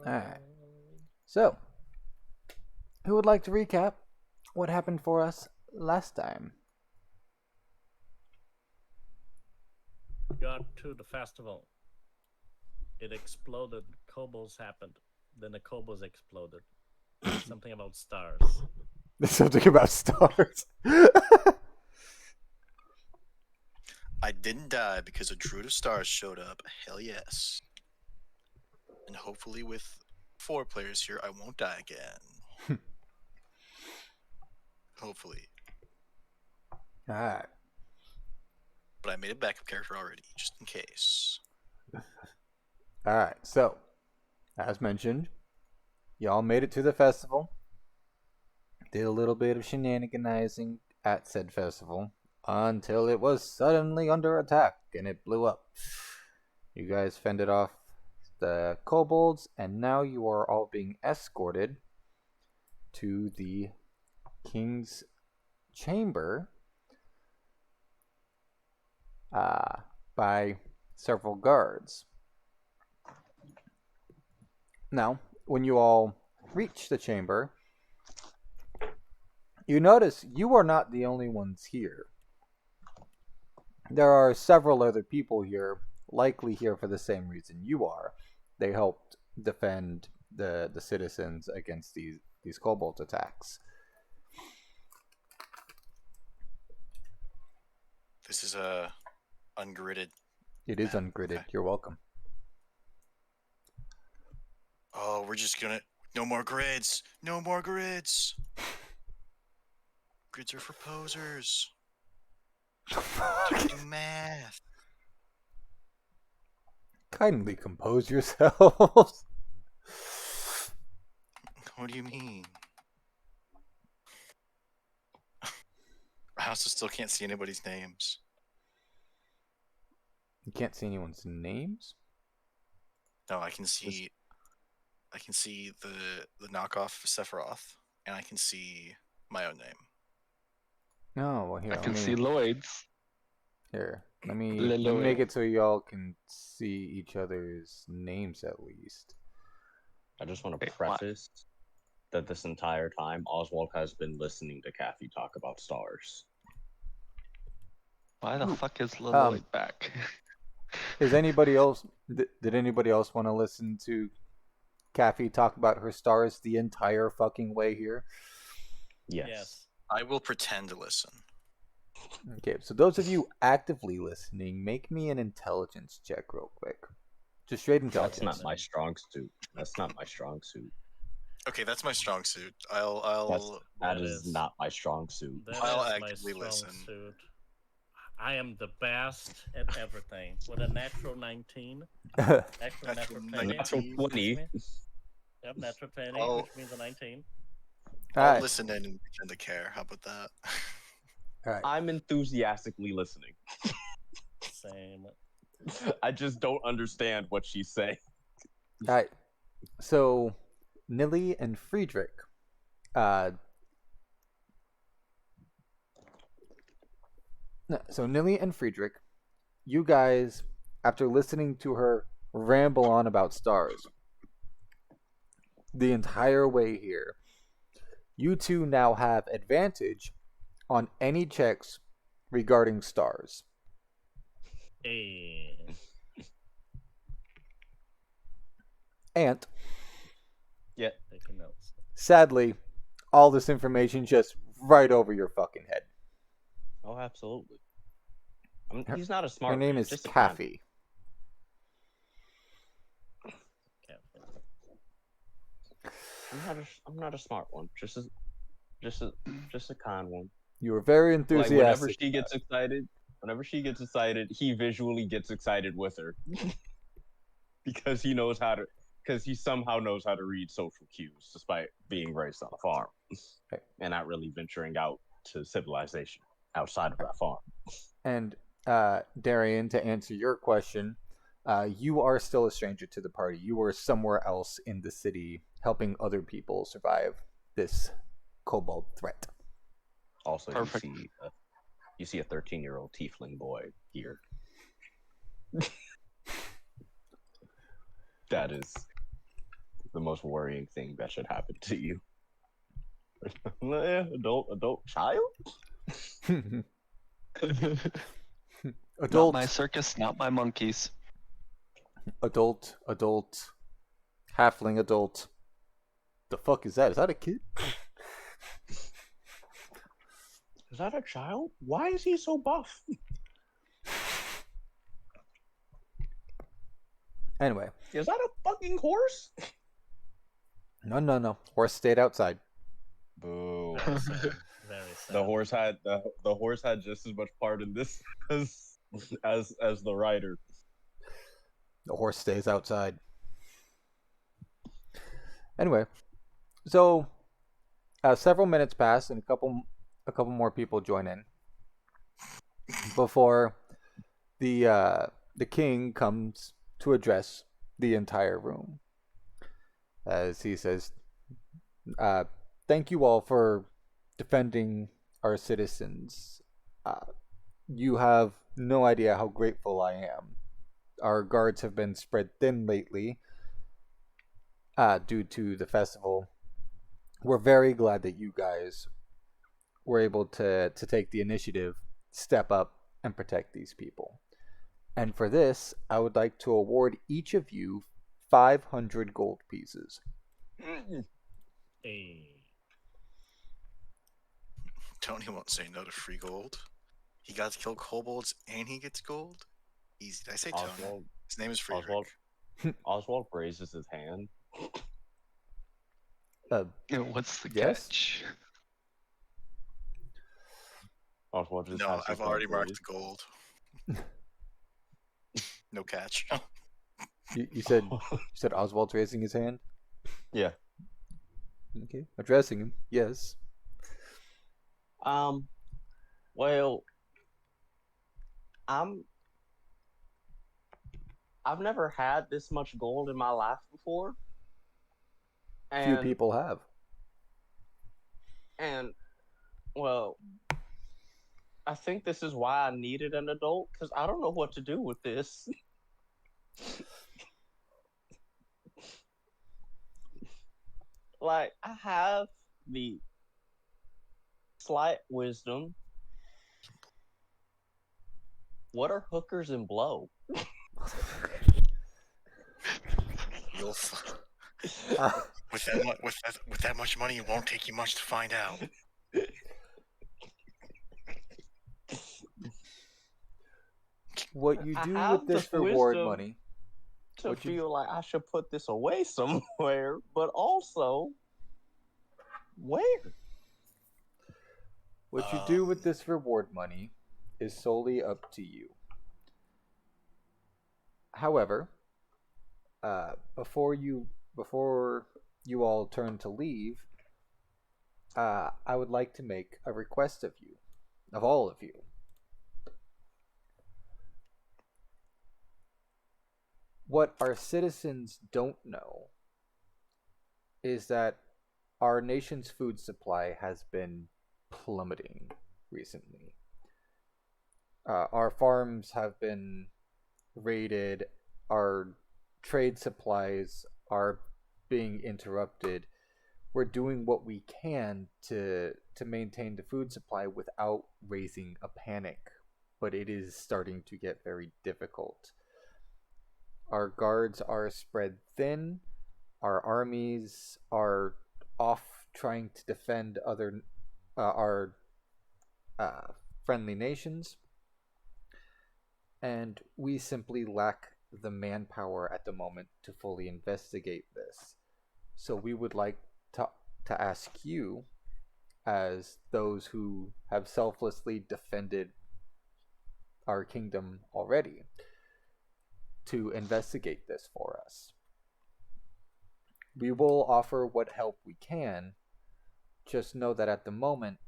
Alright. So, who would like to recap what happened for us last time? Got to the festival. It exploded. Kobolds happened. Then the kobolds exploded. Something about stars. There's something about stars. I didn't die because a Druid of Stars showed up. Hell yes. And hopefully with 4 players here, I won't die again. Hopefully. Alright. But I made a backup character already, just in case. Alright, so, as mentioned, y'all made it to the festival. Did a little bit of shenaniganizing at said festival until it was suddenly under attack and it blew up. You guys fended off the kobolds, and now you are all being escorted to the king's chamber by several guards. Now, when you all reach the chamber, you notice you are not the only ones here. There are several other people here, likely here for the same reason you are. They helped defend the citizens against these kobold attacks. This is ungridded. It is ungridded. Okay. You're welcome. Oh, we're just gonna... No more grids! No more grids! Grids are for posers. Do math. Kindly compose yourselves. What do you mean? I also still can't see anybody's names. You can't see anyone's names? No, I can see the knockoff Sephiroth, and I can see my own name. No, well, here I can see Lloyd's. Here, let me make it so y'all can see each other's names at least. I just want to preface that this entire time Oswald has been listening to Kathy talk about stars. Why the fuck is Lloyd back? Is anybody else? Did anybody else want to listen to Kathy talk about her stars the entire fucking way here? Yes. I will pretend to listen. Okay, so those of you actively listening, make me an intelligence check real quick. Just straight intelligence. That's not my strong suit. That's not my strong suit. Okay, that's my strong suit. That is not my strong suit. I'll actively listen. Suit. I am the best at everything. With a natural 19. Natural 20. Yep, natural 20, which means a 19. I'll listen in and pretend to care. How about that? Right. I'm enthusiastically listening. Same. I just don't understand what she's saying. Alright. So, Nilly and Friedrich. So, Nilly and Friedrich, you guys, after listening to her ramble on about stars the entire way here, you two now have advantage on any checks regarding stars. And yeah, taking notes. Sadly, all this information just right over your fucking head. Oh, absolutely. He's not a smart. Her name is Kathy. I'm not a smart one. Just a con one. You were very enthusiastic. Like whenever she gets excited, he visually gets excited with her. Because he somehow knows how to read social cues despite being raised on a farm. Okay. And not really venturing out to civilization outside of that farm. And Darian, to answer your question, you are still a stranger to the party. You are somewhere else in the city helping other people survive this kobold threat. Also, you see a 13-year-old tiefling boy here. That is the most worrying thing that should happen to you. Adult child? Not my Adult, circus, not my monkeys. adult, halfling adult. The fuck is that? Is that a kid? Is that a child? Why is he so buff? Anyway, Is that a fucking horse? no. Horse stayed outside. Boo. Very sad. Very sad. The horse had just as much part in this as the rider. The horse stays outside. Anyway, so several minutes pass and a couple more people join in before the king comes to address the entire room. As he says, "Thank you all for defending our citizens. You have no idea how grateful I am. Our guards have been spread thin lately due to the festival. We're very glad that you guys were able to take the initiative, step up, and protect these people. And for this, I would like to award each of you 500 gold pieces." Hey. Tony won't say no to free gold. He got to kill kobolds and he gets gold. Easy. Did I say Tony? Oswald, His name is Friedrich. Oswald raises his hand. What's the Yes? catch? Oswald just No, has his I've already hand marked raised. the gold. No catch. You said Oswald's raising his hand? Yeah. Okay. Addressing him, yes. Well, I've never had this much gold in my life before. Few And people have. and well, I think this is why I needed an adult, because I don't know what to do with this. Like, I have the slight wisdom. What are hookers and blow? You'll with that much money, it won't take you much to find out. What you I do have with this the reward wisdom money, to What you- feel like I should put this away somewhere, but also where? what you do with this reward money is solely up to you. However, before you all turn to leave, I would like to make a request of you, of all of you. What our citizens don't know is that our nation's food supply has been plummeting recently. Our farms have been raided, our trade supplies are being interrupted. We're doing what we can to maintain the food supply without raising a panic, but it is starting to get very difficult. Our guards are spread thin. Our armies are off trying to defend our friendly nations, and we simply lack the manpower at the moment to fully investigate this. So we would like to ask you, as those who have selflessly defended our kingdom already, to investigate this for us. We will offer what help we can. Just know that at the moment,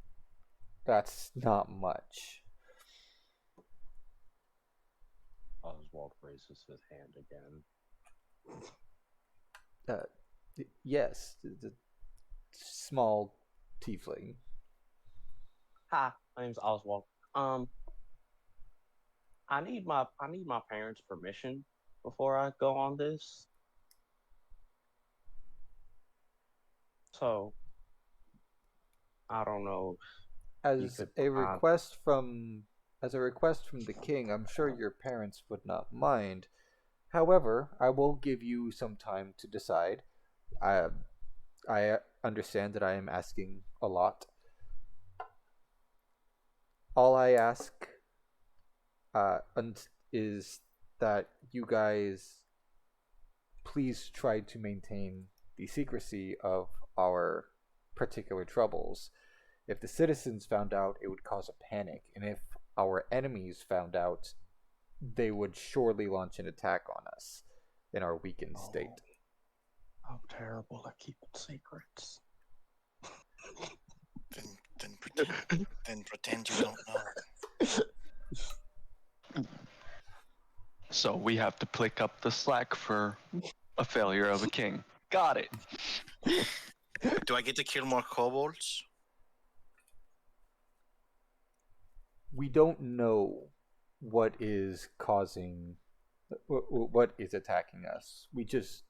that's not much. Oswald raises his hand again. Yes, the small tiefling. Hi, my name's Oswald. I need my parents' permission before I go on this. So I don't know. You As could a request from the king, I'm sure your parents would not mind. However, I will give you some time to decide. I I understand that I am asking a lot. All I ask is that you guys please try to maintain the secrecy of our particular troubles. If the citizens found out, it would cause a panic, and if our enemies found out, they would surely launch an attack on us in our weakened state. How terrible at keeping secrets. Then pretend you don't know. So we have to pick up the slack for a failure of a king. Got it. Do I get to kill more kobolds? We don't know what is attacking us. We just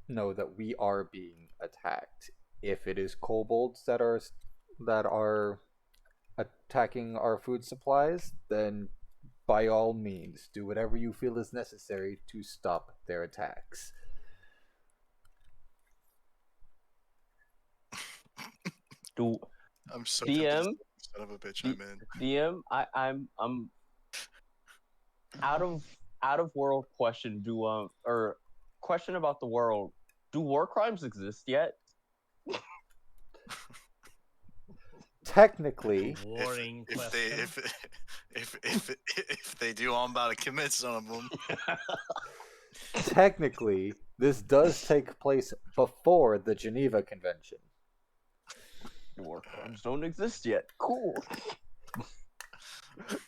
know that we are being attacked. If it is kobolds that are attacking our food supplies, then by all means do whatever you feel is necessary to stop their attacks. I'm so DM? tempted to son of a bitch I'm in. DM, I'm out of world question. Or question about the world. Do war crimes exist yet? Technically, Warring question. If they do, I'm about to commit some of them. technically, this does take place before the Geneva Convention. War crimes don't exist yet. Cool.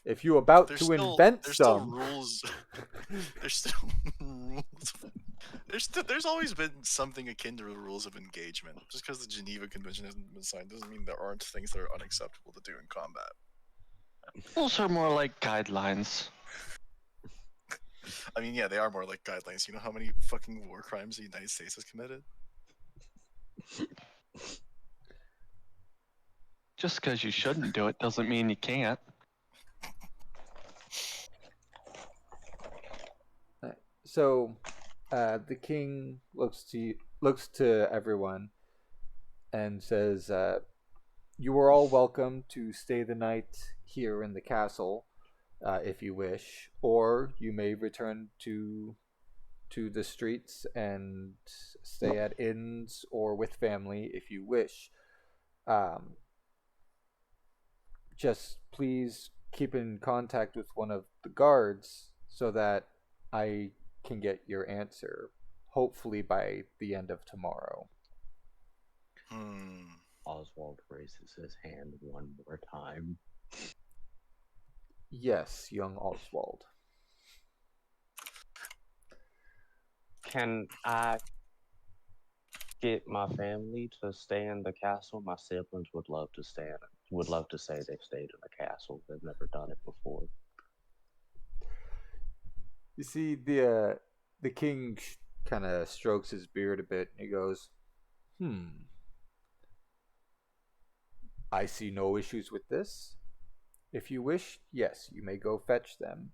If you're about There's to still, invent there's some, still rules. There's still rules. There's always been something akin to the rules of engagement. Just because the Geneva Convention hasn't been signed doesn't mean there aren't things that are unacceptable to do in combat. Those are more like guidelines. I mean, yeah, they are more like guidelines. You know how many fucking war crimes the United States has committed? Just because you shouldn't do it doesn't mean you can't. so the king looks to everyone and says, "You are all welcome to stay the night here in the castle, if you wish, or you may return to the streets and stay at inns or with family if you wish. Just please keep in contact with one of the guards so that I can get your answer, hopefully by the end of tomorrow." Oswald raises his hand one more time. Yes, young Oswald. Can I get my family to stay in the castle? My siblings would love to say they've stayed in the castle. They've never done it before. You see, the king kind of strokes his beard a bit, and he goes, I see no issues with this. If you wish, yes, you may go fetch them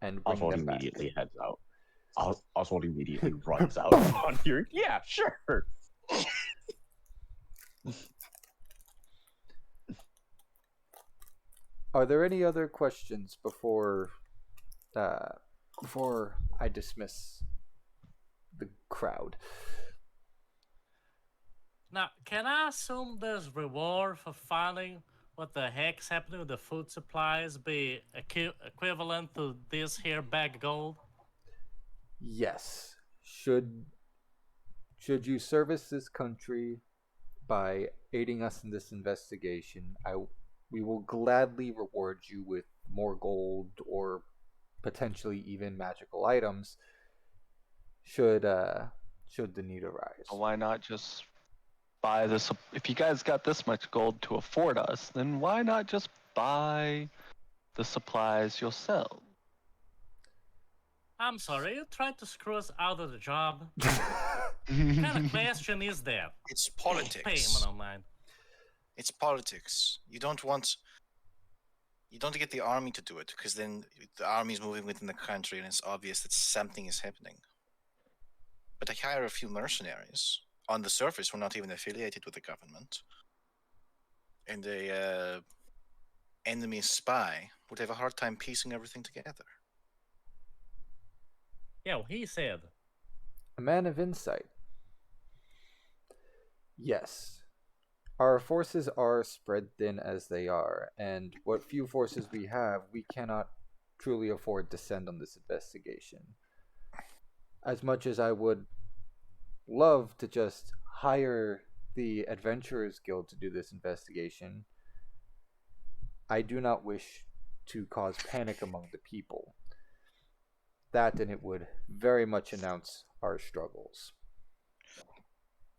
and bring Oswald them back. immediately heads out. Oswald immediately runs out on here. Yeah, sure. Are there any other questions before I dismiss the crowd? Now, can I assume this reward for finding what the heck's happening with the food supplies be equivalent to this here bag of gold? Yes. Should you service this country by aiding us in this investigation, we will gladly reward you with more gold or potentially even magical items should the need arise. Why not just buy this? If you guys got this much gold to afford us, then why not just buy the supplies yourself? I'm sorry, you tried to screw us out of the job. What kind of question is that? It's Payment politics. online. It's politics. You don't get the army to do it because then the army is moving within the country and it's obvious that something is happening. But I hire a few mercenaries. On the surface, we're not even affiliated with the government. And a enemy spy would have a hard time piecing everything together. Yeah, he said. A man of insight. Yes. Our forces are spread thin as they are, and what few forces we have, we cannot truly afford to send on this investigation. As much as I would love to just hire the Adventurers Guild to do this investigation, I do not wish to cause panic among the people. That and it would very much announce our struggles.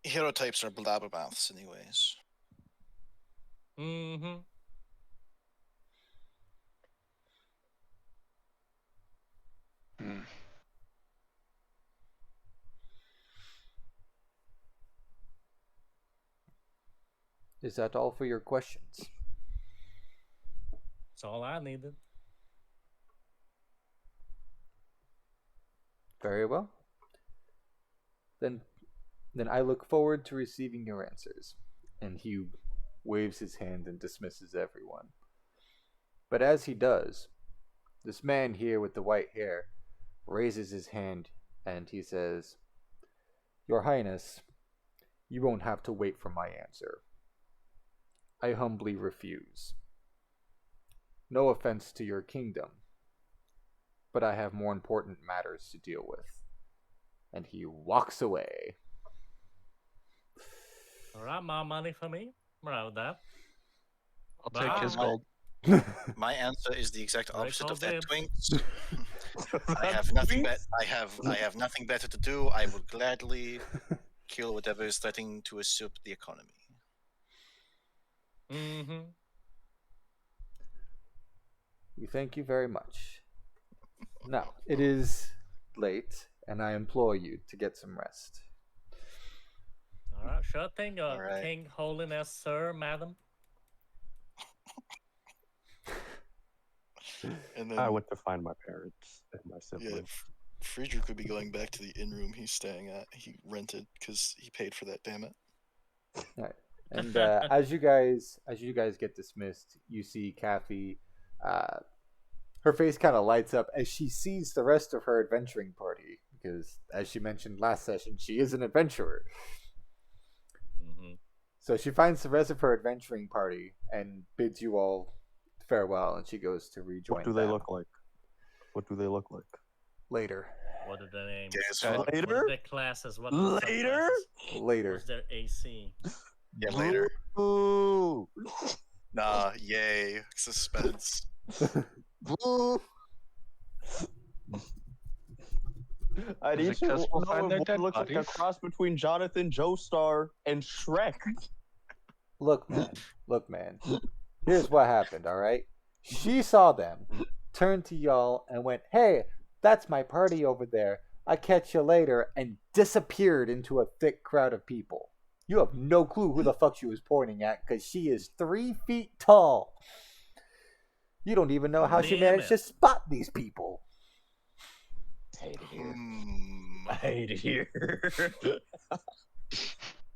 Hero types are blabbermouths, anyways. Mm-hmm. Hmm. Is that all for your questions? That's all I needed. Very well. Then I look forward to receiving your answers. And he waves his hand and dismisses everyone. But as he does, this man here with the white hair raises his hand and he says, Your Highness, you won't have to wait for my answer. I humbly refuse. No offense to your kingdom, but I have more important matters to deal with. And he walks away. Alright, more money for me. I'm around that. I'll take his Bye. gold. My answer is the exact Very opposite cool, of that, dude. Twinks. I have nothing I have nothing better to do. I would gladly kill whatever is threatening to usurp the economy. Mm-hmm. We thank you very much. Now, it is late, and I implore you to get some rest. Alright, sure thing, Alright. King Holiness, sir, madam. And then I went to find my parents and my yeah, siblings. Friedrich would be going back to the inn room he's staying at. He rented because he paid for that. Damn it. Right. And as you guys get dismissed, you see Kathy. Her face kind of lights up as she sees the rest of her adventuring party because, as she mentioned last session, she is an adventurer. Mm-hmm. So she finds the rest of her adventuring party and bids you all farewell, and she goes to rejoin What do they them look like? What do they look like? later. What are their names? Gay as Okay. fuck. What are Later? their classes? What are their Later? subclasses? Later. What's their AC? Yeah, later. Boo! Nah, yay. Suspense. Boo! I Does need it to 'cause we'll know find if their one dead looks like a bodies? cross between Jonathan Joestar and Shrek. Look, man. Here's what happened, all right? She saw them, turned to y'all, and went, Hey, that's my party over there. I'll catch you later, and disappeared into a thick crowd of people. You have no clue who the fuck she was pointing at, because she is 3 feet tall. You don't even know how she Damn managed it. to spot these people. I hate it here. Hmm. I hate it here.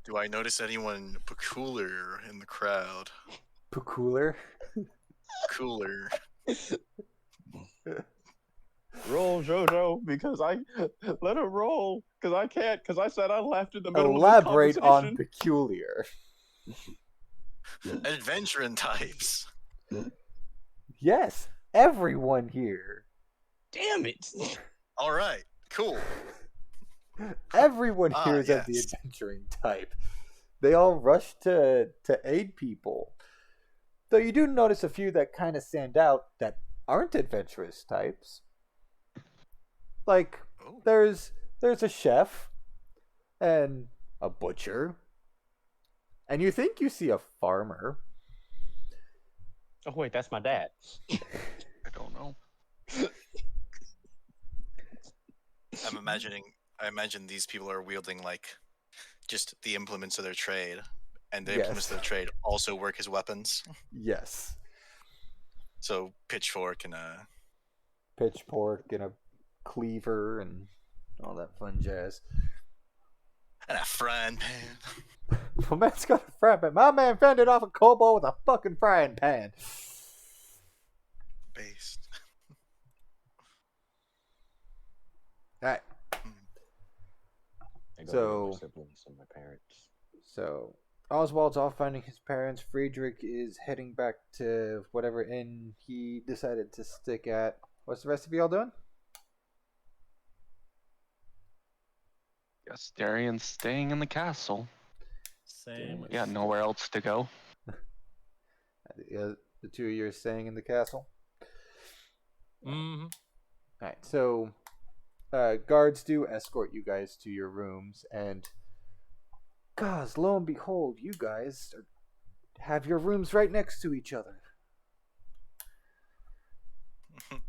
Do I notice anyone peculiar in the crowd? Peculiar. Cooler. Roll, Jojo, because I let her roll, because I can't, because I said I left in the middle Elaborate of this on conversation. peculiar. Adventuring types. Yes, everyone here. Damn it! All right. Cool. Everyone Ah, here is of the yes. adventuring type. They all rush to aid people. Though you do notice a few that kind of stand out that aren't adventurous types. Like, Oh. there's a chef and a butcher. And you think you see a farmer. Oh wait, that's my dad. I don't know. I'm imagining. I imagine these people are wielding like just the implements of their trade, and the implements of Yes. their trade also work as weapons. Yes. So pitchfork and a Pitchfork and a cleaver and all that fun jazz. frying pan. My man's got a frying pan. My man fended off a kobold with a fucking frying pan. Based. Alright, I got So- older siblings than my parents. so Oswald's off finding his parents. Friedrich is heading back to whatever inn he decided to stick at. What's the rest of y'all doing? Guess Darian's staying in the castle. Same. Yeah, nowhere else to go. The two of you are staying in the castle. Mm-hmm. Alright, so guards do escort you guys to your rooms, and gosh, lo and behold, you guys have your rooms right next to each other.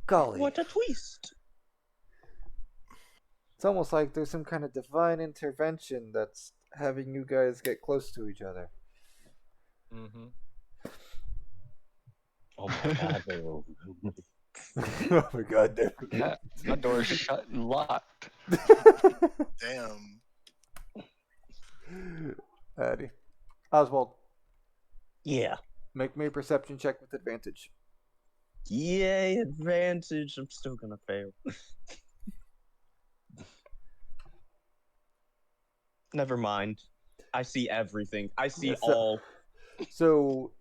Golly. What a twist! It's almost like there's some kind of divine intervention that's having you guys get close to each other. Mm-hmm. Oh my god, they were. Oh my god, dude. Yeah, my door's shut and locked. Damn. Alrighty. Oswald, Yeah. make me a perception check with advantage. Yay, advantage. I'm still gonna fail. Never mind. I see everything. I see Yes, all. So,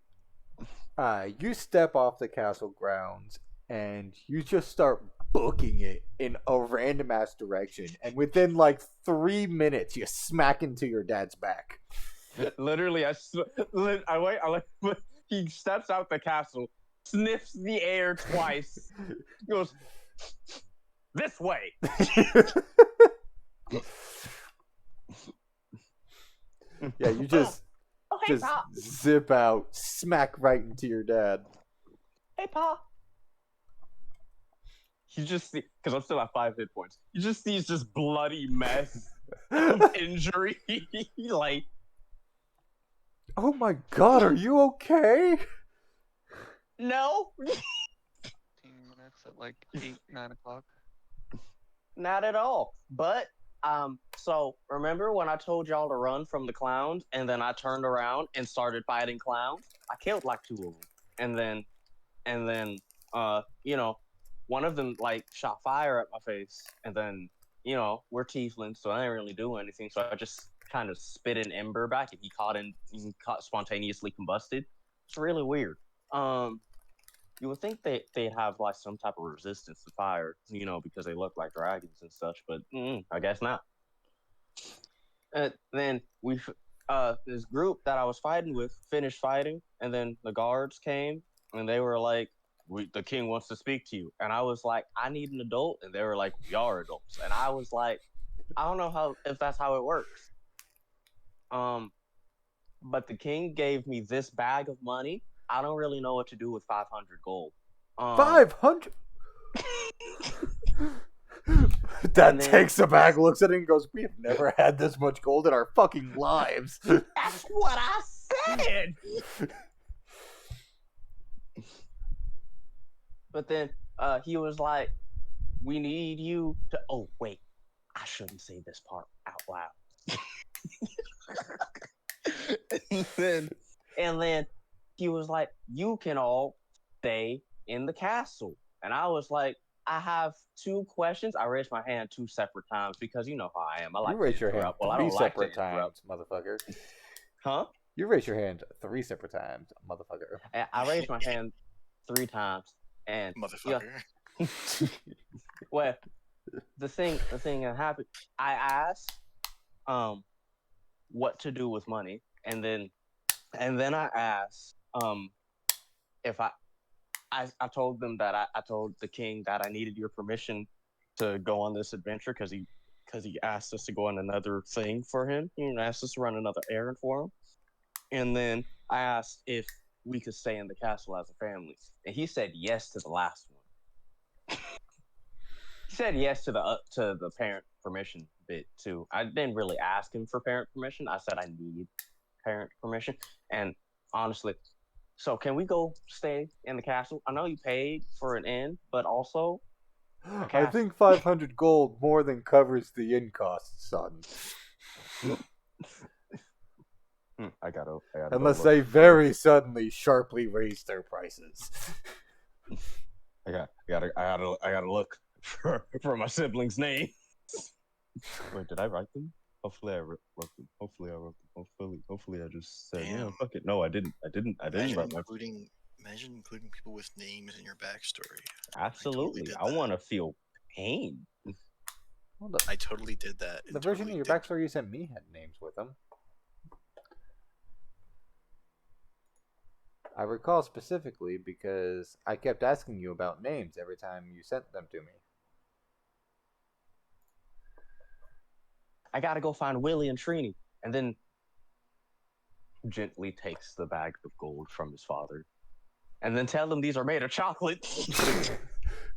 you step off the castle grounds and you just start booking it in a random ass direction, and within like 3 minutes, you smack into your dad's back. Literally, I wait. He steps out the castle, sniffs the air twice, goes this way. Yeah, you just Oh, hey, just Pa. zip out, smack right into your dad. Hey, Pa. You just see, because I'm still at 5 hit points. You just see this bloody mess of injury. Like, Oh my god, are you okay? no, 15 minutes at like 8, 9 o'clock. not at all. But so remember when I told y'all to run from the clowns, and then I turned around and started fighting clowns? I killed like 2 of them, and then you know, one of them like shot fire at my face, and then we're tieflings, so I didn't really do anything. So I just kind of spit an ember back, and he caught spontaneously combusted. It's really weird. You would think they'd have like some type of resistance to fire, because they look like dragons and such, but I guess not. Then this group that I was fighting with finished fighting, and then the guards came, and they were like, the king wants to speak to you. And I was like, I need an adult. And they were like, we are adults. And I was like, I don't know if that's how it works. But the king gave me this bag of money. I don't really know what to do with 500 gold. 500? Dad And then- takes the bag, looks at it, and goes, "We have never had this much gold in our fucking lives." That's what I said. But then he was like, we need you to. Oh, wait. I shouldn't say this part out loud. and then he was like, you can all stay in the castle. And I was like, I have 2 questions. I raised my hand 2 separate times because you know how I am. I like You raise to your hand interrupt. Well, I 3 don't like to separate interrupt. times, motherfucker. Huh? You raise your hand 3 separate times, motherfucker. I raised my hand 3 times. And Motherfucker. well, the thing that happened, I asked what to do with money, and then I asked if I told them that I told the king that I needed your permission to go on this adventure because he asked us to go on another thing for him. He asked us to run another errand for him. And then I asked if we could stay in the castle as a family. And he said yes to the last one. said yes to the parent permission bit too. I didn't really ask him for parent permission. I said I need parent permission, and honestly, so can we go stay in the castle? I know you paid for an inn, but also a I castle. think 500 gold more than covers the inn costs, son. I gotta Unless go they look. very suddenly sharply raise their prices. I gotta look for my siblings' names. Wait, did I write them? Hopefully I wrote them. Hopefully I wrote them. Hopefully I just said, yeah, Damn. fuck it. No, I didn't Imagine write my. including people with names in your backstory. Absolutely, did I that. want to feel pain. Well, I totally did that. the version of your backstory you sent me had names with them. I recall specifically because I kept asking you about names every time you sent them to me. I gotta go find Willie and Trini, and then gently takes the bag of gold from his father, and then tell them these are made of chocolate.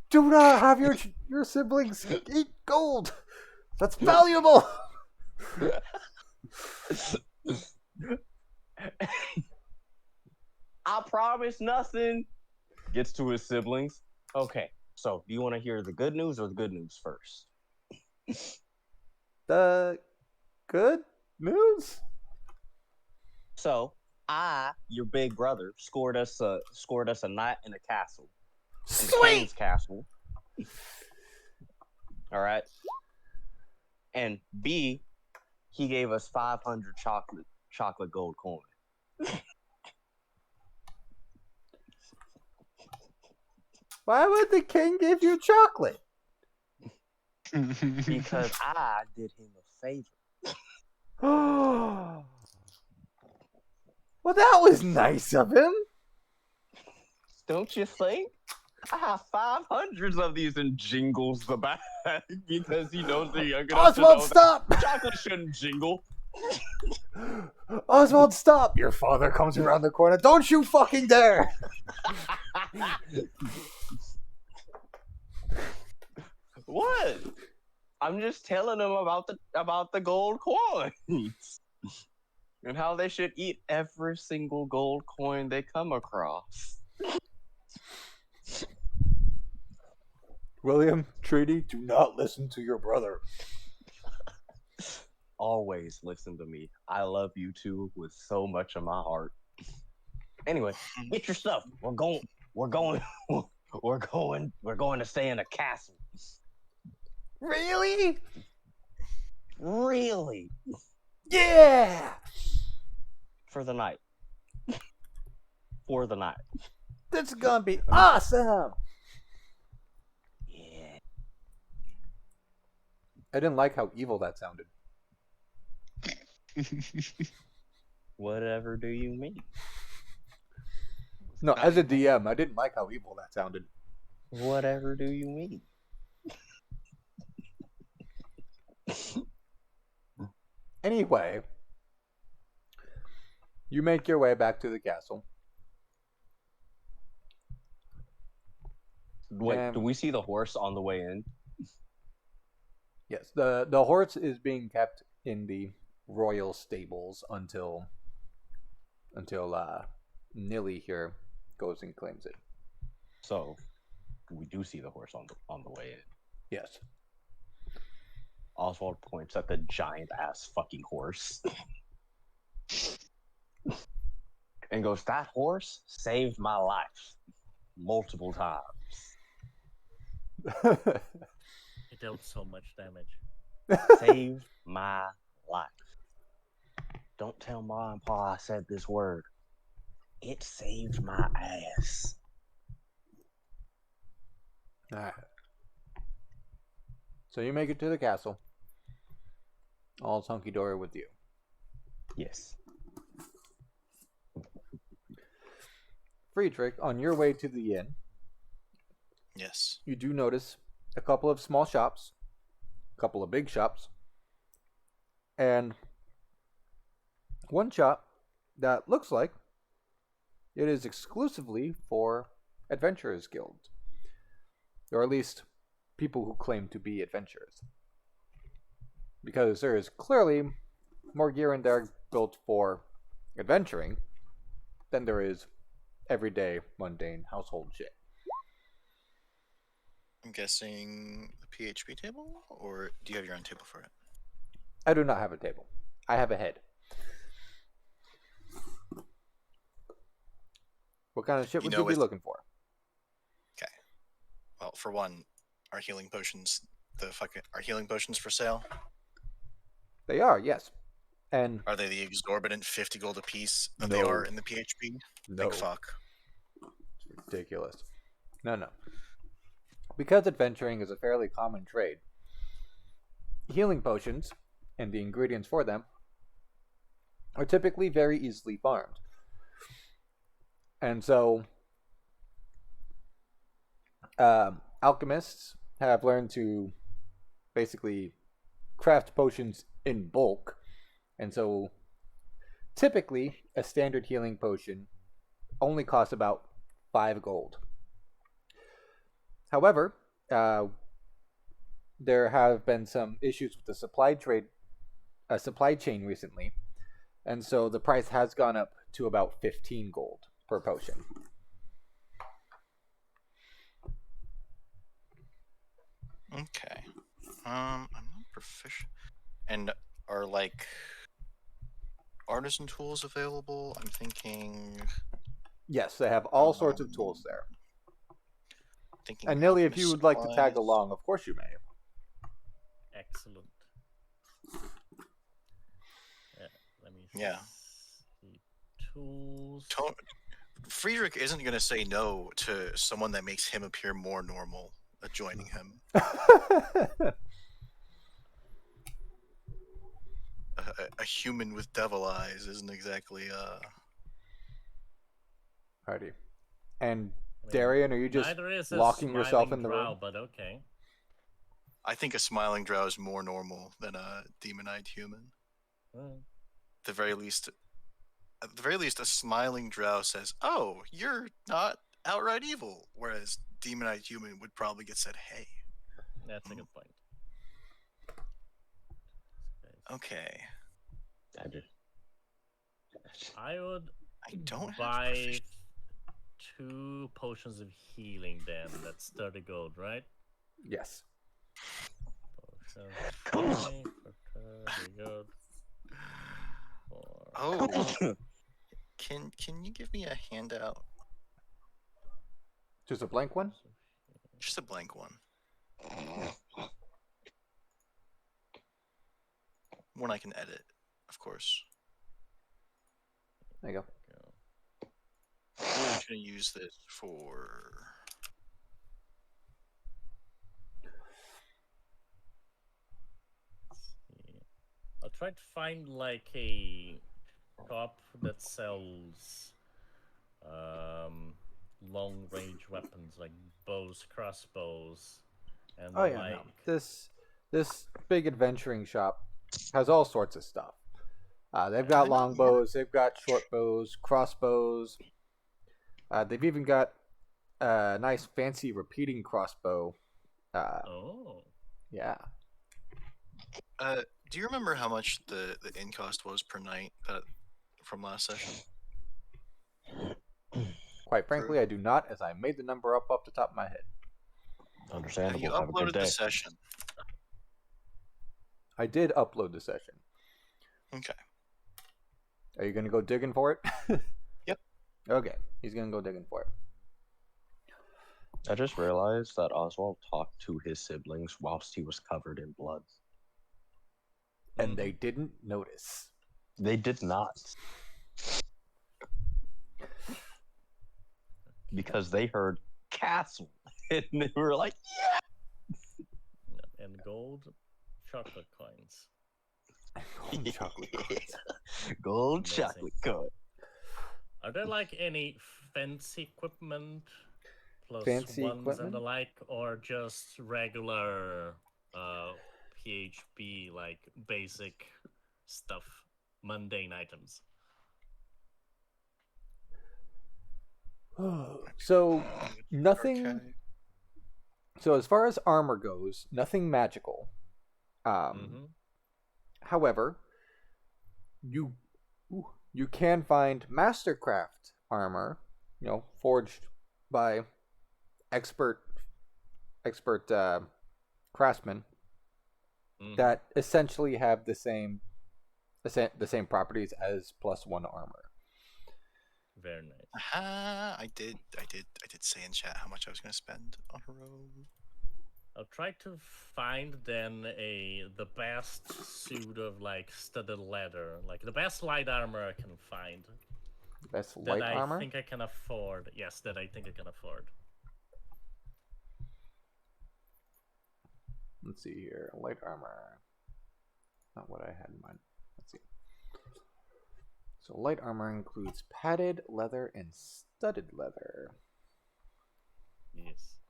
Do not have your siblings eat gold. That's valuable. I promise nothing. Gets to his siblings. Okay, so do you want to hear the good news or the good news first? The good news? So your big brother, scored us a night in a castle, in the king's castle. All right, and B, he gave us 500 chocolate gold coin. Why would the king give you chocolate? Because I did him a favor. Well, that was nice of him. Don't you think? I have 500s of these and jingles the bag because he knows they're young enough to know Oswald, stop! that chocolate shouldn't jingle. Oswald, stop! Your father comes around the corner. Don't you fucking dare! What? I'm just telling him about the gold coins and how they should eat every single gold coin they come across. William, Treaty, do not listen to your brother. Always listen to me. I love you two with so much of my heart. Anyway, get your stuff. We're going to stay in a castle. Really? Really? Yeah! For the night. For the night. This is gonna be awesome! Yeah. I didn't like how evil that sounded. Whatever do you mean? No, as a DM, I didn't like how evil that sounded. Whatever do you mean? Anyway, you make your way back to the castle. Wait, do we see the horse on the way in? Yes, the horse is being kept in the royal stables until Nilly here goes and claims it. So, we do see the horse on the way in. Yes. Oswald points at the giant ass fucking horse and goes, "That horse saved my life multiple times." It dealt so much damage. Saved my life. Don't tell Ma and Pa I said this word. It saved my ass. Alright. So you make it to the castle. All's hunky-dory with you. Yes. Friedrich, on your way to the inn, Yes. you do notice a couple of small shops, a couple of big shops, and one shop that looks like it is exclusively for Adventurers Guild. Or at least people who claim to be adventurers. Because there is clearly more gear in there built for adventuring than there is everyday, mundane household shit. I'm guessing the PHP table, or do you have your own table for it? I do not have a table. I have a head. What kind of shit You would know, you be with looking for? okay. Well, for one, are healing potions are healing potions for sale? They are, yes. And Are they the exorbitant 50 gold apiece that No. they are in the PHP? no, Big fuck. it's ridiculous. No. Because adventuring is a fairly common trade, healing potions and the ingredients for them are typically very easily farmed. And so, alchemists have learned to basically craft potions in bulk. And so, typically, a standard healing potion only costs about 5 gold. However, there have been some issues with the supply chain recently, and so the price has gone up to about 15 gold per potion. Okay. I'm not proficient. And are like artisan tools available? I'm thinking. Yes, they have all sorts of tools there. Thinking. And Nilly, if you would like to tag supplies. along, of course you may. Excellent. Yeah, let me Yeah. see. Tools. Friedrich isn't going to say no to someone that makes him appear more normal joining him. A human with devil eyes isn't exactly Alrighty. And I mean, Darian, are you just neither is a locking yourself smiling in the drow, room? but okay. I think a smiling drow is more normal than a demon-eyed human. Well, At the very least, a smiling drow says, "Oh, you're not outright evil," whereas demon-eyed human would probably get said, "Hey." that's a good point. Okay, I would I don't have buy proficiency. 2 potions of healing then. That's 30 gold, right? Yes. Potions of healing for 30 gold. Oh, can you give me a handout? Just a blank one? Just a blank one. One I can edit, of course. There you go. I'm going to use this for. I'll try to find like a shop that sells long range weapons like bows, crossbows, and Oh yeah, like no. This big adventuring shop has all sorts of stuff. They've got longbows, they've got short bows, crossbows. They've even got a nice fancy repeating crossbow. oh, Yeah. Do you remember how much the inn cost was per night from last session? Quite frankly, I do not, as I made the number up off the top of my head. Have Understandable. you Have a good uploaded the day. session? I did upload the session. Okay. Are you gonna go digging for it? Yep. Okay, he's gonna go digging for it. I just realized that Oswald talked to his siblings whilst he was covered in blood. And they didn't notice. They did not. Because they heard castle. And they were like, and gold chocolate coins. Golden chocolate coins. gold Amazing. chocolate coin. Are there like any fancy equipment plus Fancy ones and equipment? the like, or just regular PHP like basic stuff, mundane items? So nothing Okay. So as far as armor goes, nothing magical. However, you you can find mastercraft armor, forged by expert craftsmen that essentially have the same properties as +1 armor. Very nice. I did say in chat how much I was going to spend on a robe. I'll try to find then the best suit of like studded leather, like the best light armor I can find. Best light armor? I think I can afford. Yes, that I think I can afford. Let's see here. Light armor. Not what I had in mind. Let's see. So light armor includes padded leather and studded leather. Yes.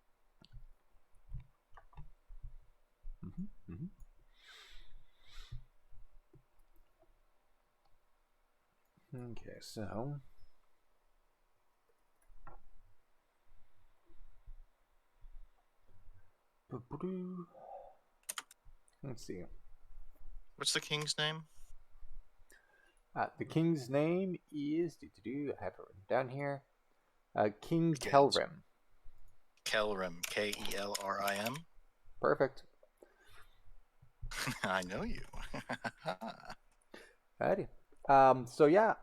Okay, so let's see. What's the king's name? The king's name is I have it written down here. King Yes. Kelrim. Kelrim, Kelrim. Perfect. I know you. Alrighty. So yeah,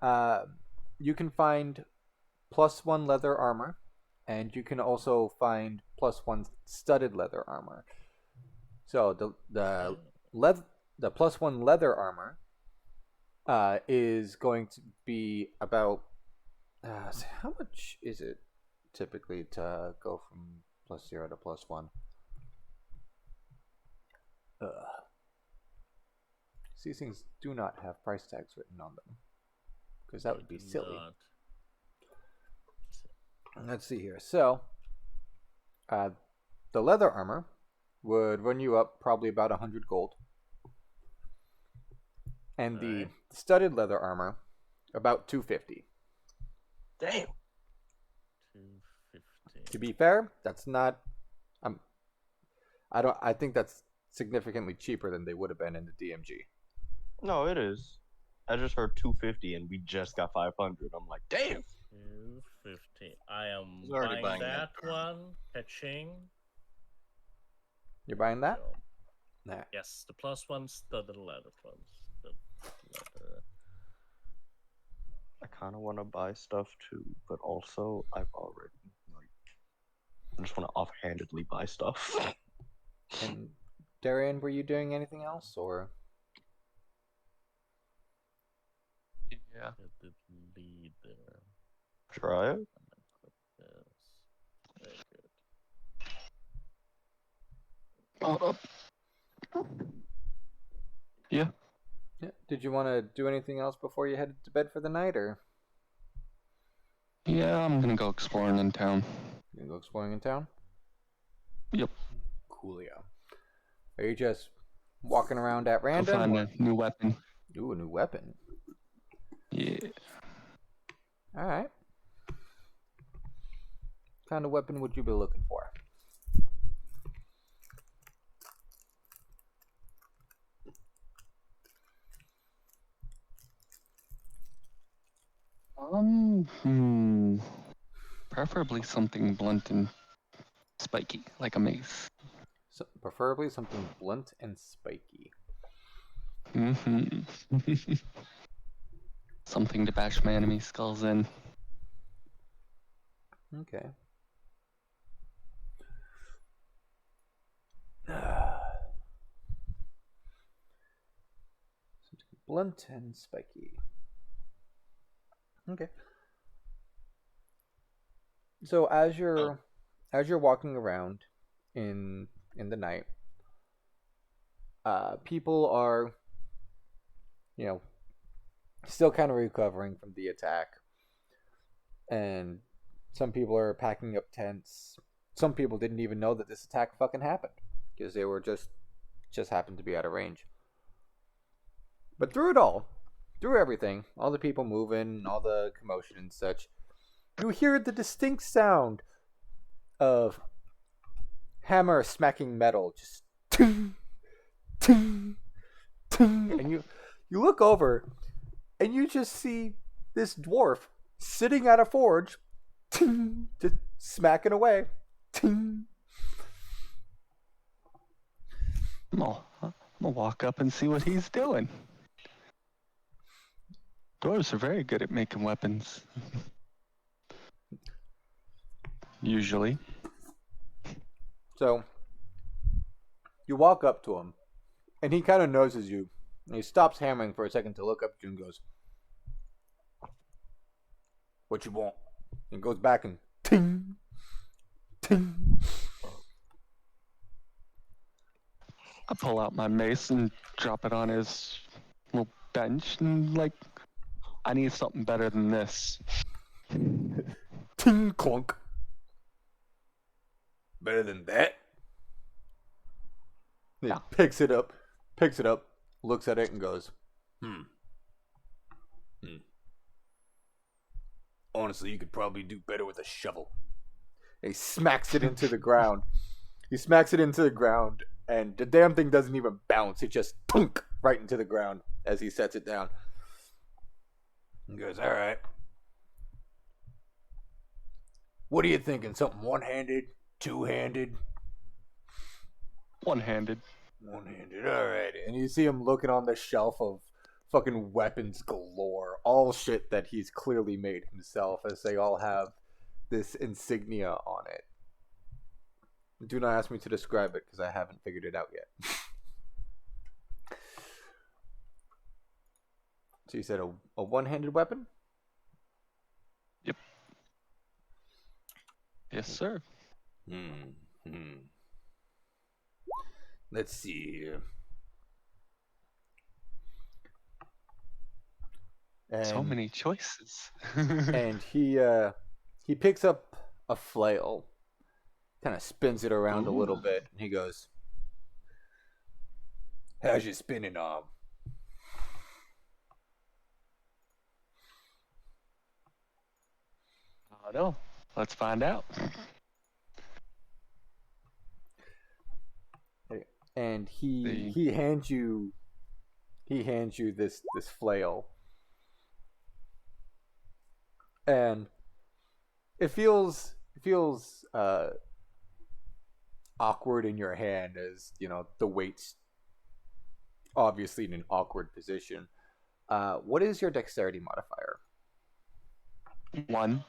you can find +1 leather armor, and you can also find +1 studded leather armor. So the +1 leather armor is going to be about so how much is it typically to go from +0 to +1? These things do not have price tags written on them, because that would be silly. Let's see here. So, the leather armor would run you up probably about 100 gold, and the studded leather armor about 250. Damn. 250. To be fair, that's not. I think that's significantly cheaper than they would have been in the DMG. No, it is. I just heard 250 and we just got 500. I'm like, damn. 250. I am He's already buying buying that that. one. Catching. You're buying that? So, Nah. yes, the +1 studded leather ones. I kind of want to buy stuff too, but also I've already I just want to offhandedly buy stuff. And Darian, were you doing anything else, or? Yeah. Get the lead there. Try it. Yes. Very good. Hold up. Yeah. Yeah. Did you want to do anything else before you headed to bed for the night, or? Yeah, I'm gonna go exploring in town. You gonna go exploring in town? Yep. Coolio. Are you just walking around at Go random? find or- a new weapon. Ooh, a new weapon. Yeah. All right. What kind of weapon would you be looking for? Preferably something blunt and spiky, like a mace. So, preferably something blunt and spiky. Something to bash my enemy skulls in. Okay. Something blunt and spiky. Okay. So as you're walking around in the night, people are, still kind of recovering from the attack, and some people are packing up tents. Some people didn't even know that this attack fucking happened because they were just happened to be out of range. But through it all, through everything, all the people moving, all the commotion and such, you hear the distinct sound of hammer smacking metal, just ting, ting, ting, and you look over and you just see this dwarf sitting at a forge, ting, just smacking away, ting. I'm gonna walk up and see what he's doing. Dwarves are very good at making weapons. Usually. So you walk up to him, and he kind of noses you, and he stops hammering for a second to look up at you and goes, "What you want?" And goes back and ting, ting. I pull out my mace and drop it on his little bench and I need something better than this. Ting clunk. Better than that? He Yeah. picks it up, looks at it, and goes, Hmm. Honestly, you could probably do better with a shovel. And he smacks it into the ground. And the damn thing doesn't even bounce. It just punk right into the ground as he sets it down. He goes, all right. What are you thinking? Something one-handed? Two-handed? One-handed. One-handed, alright. And you see him looking on the shelf of fucking weapons galore. All shit that he's clearly made himself, as they all have this insignia on it. Do not ask me to describe it, because I haven't figured it out yet. So you said a one-handed weapon? Yep. Yes, sir. Let's see here. So many choices. And he picks up a flail, kind of spins it around a little bit, and he goes, "How's your spinning arm?" I don't know. Let's find out. And he hands you this flail, and it feels awkward in your hand, as you know the weight's obviously in an awkward position. What is your dexterity modifier? 1.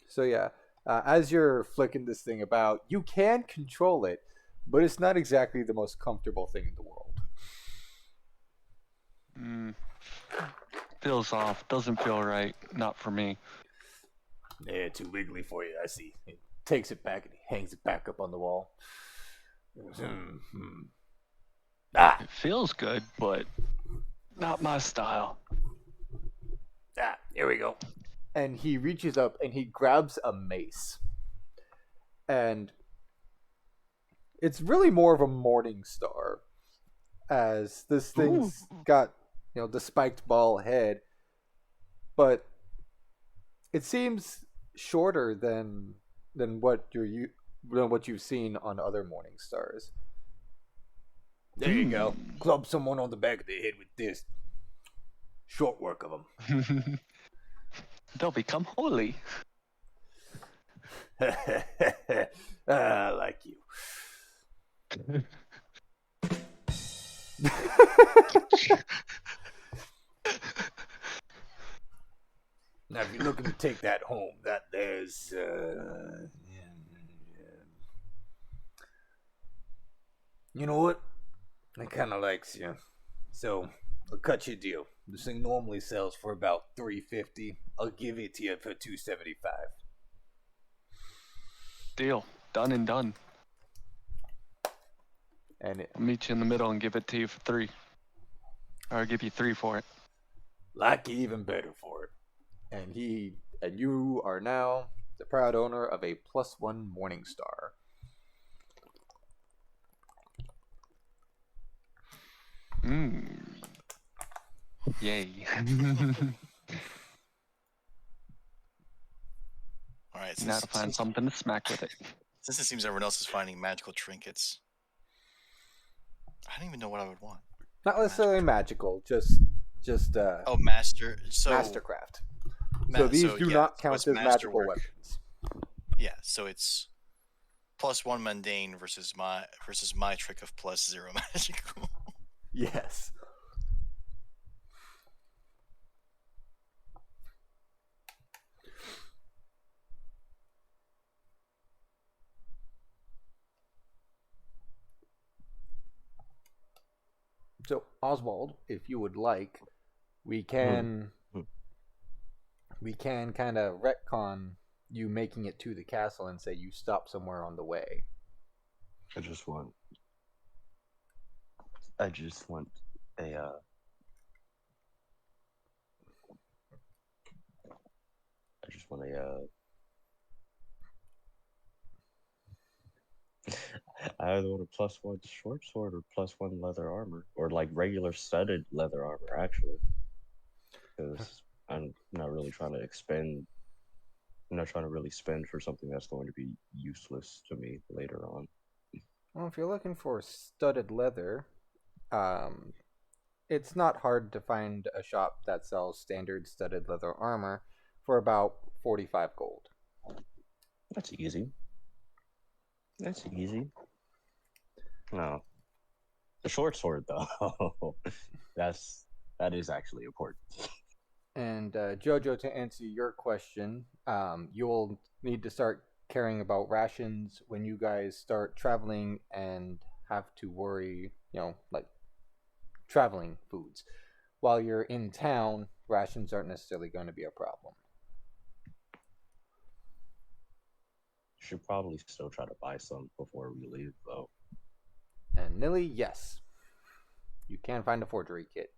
So yeah, as you're flicking this thing about, you can control it, but it's not exactly the most comfortable thing in the world. Feels off. Doesn't feel right. Not for me. Yeah, too wiggly for you, I see. He takes it back and he hangs it back up on the wall. Ah, It feels good, but not my style. here we go. And he reaches up and he grabs a mace. And it's really more of a morning star, as this thing's got, the spiked ball head, but it seems shorter than what you've seen on other morning stars. There you go. Club someone on the back of the head with this. Short work of them. They'll become holy. I like you. Now, if you're looking to take that home, there's you know what? I kind of likes you, so I'll cut you a deal. This thing normally sells for about $350. I'll give it to you for $275. Deal. Done and done. And I'll meet you in the middle and give it to you for 3. Or I'll give you 3 for it. like you even better for it. And you are now the proud owner of a +1 morning star. Yay. All right, Alright, Now to find something to smack with it. since it seems everyone else is finding magical trinkets, I don't even know what I would want. Not necessarily magical, just Oh, master. So mastercraft. So these do not so count it's as magical masterwork. weapons. Yeah, so it's +1 mundane versus my trick of +0 magical. Yes. So Oswald, if you would like, we can kind of retcon you making it to the castle and say you stop somewhere on the way. I just want a I either want a +1 short sword or +1 leather armor, or like regular studded leather armor, actually. Because I'm not really trying to expend. I'm not trying to really spend for something that's going to be useless to me later on. Well, if you're looking for studded leather, it's not hard to find a shop that sells standard studded leather armor for about 45 gold. That's easy. That's easy. No, the short sword though. that is actually important. And Jojo, to answer your question, you'll need to start caring about rations when you guys start traveling and have to worry, like traveling foods. While you're in town, rations aren't necessarily going to be a problem. Should probably still try to buy some before we leave, though. And Nilly, yes, you can find a forgery kit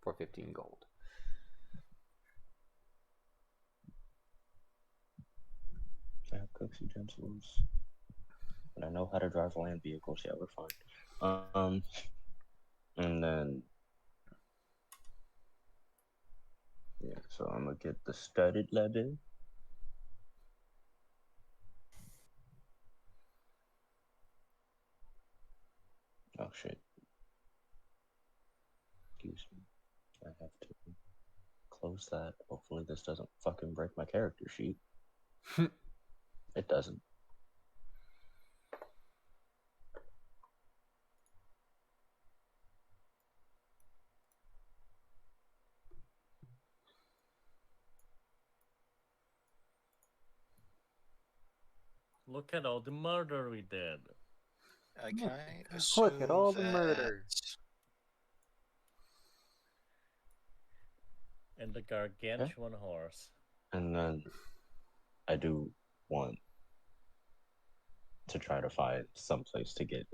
for 15 gold. I have cooks utensils, and I know how to drive land vehicles. Yeah, we're fine. And then yeah, so I'm gonna get the studded leather. Oh shit. Excuse me. I have to close that. Hopefully this doesn't fucking break my character sheet. It doesn't. Look at all the murder we did. Can I Look at all the assume murder. And the gargantuan horse. And then I do want to try to find some place to get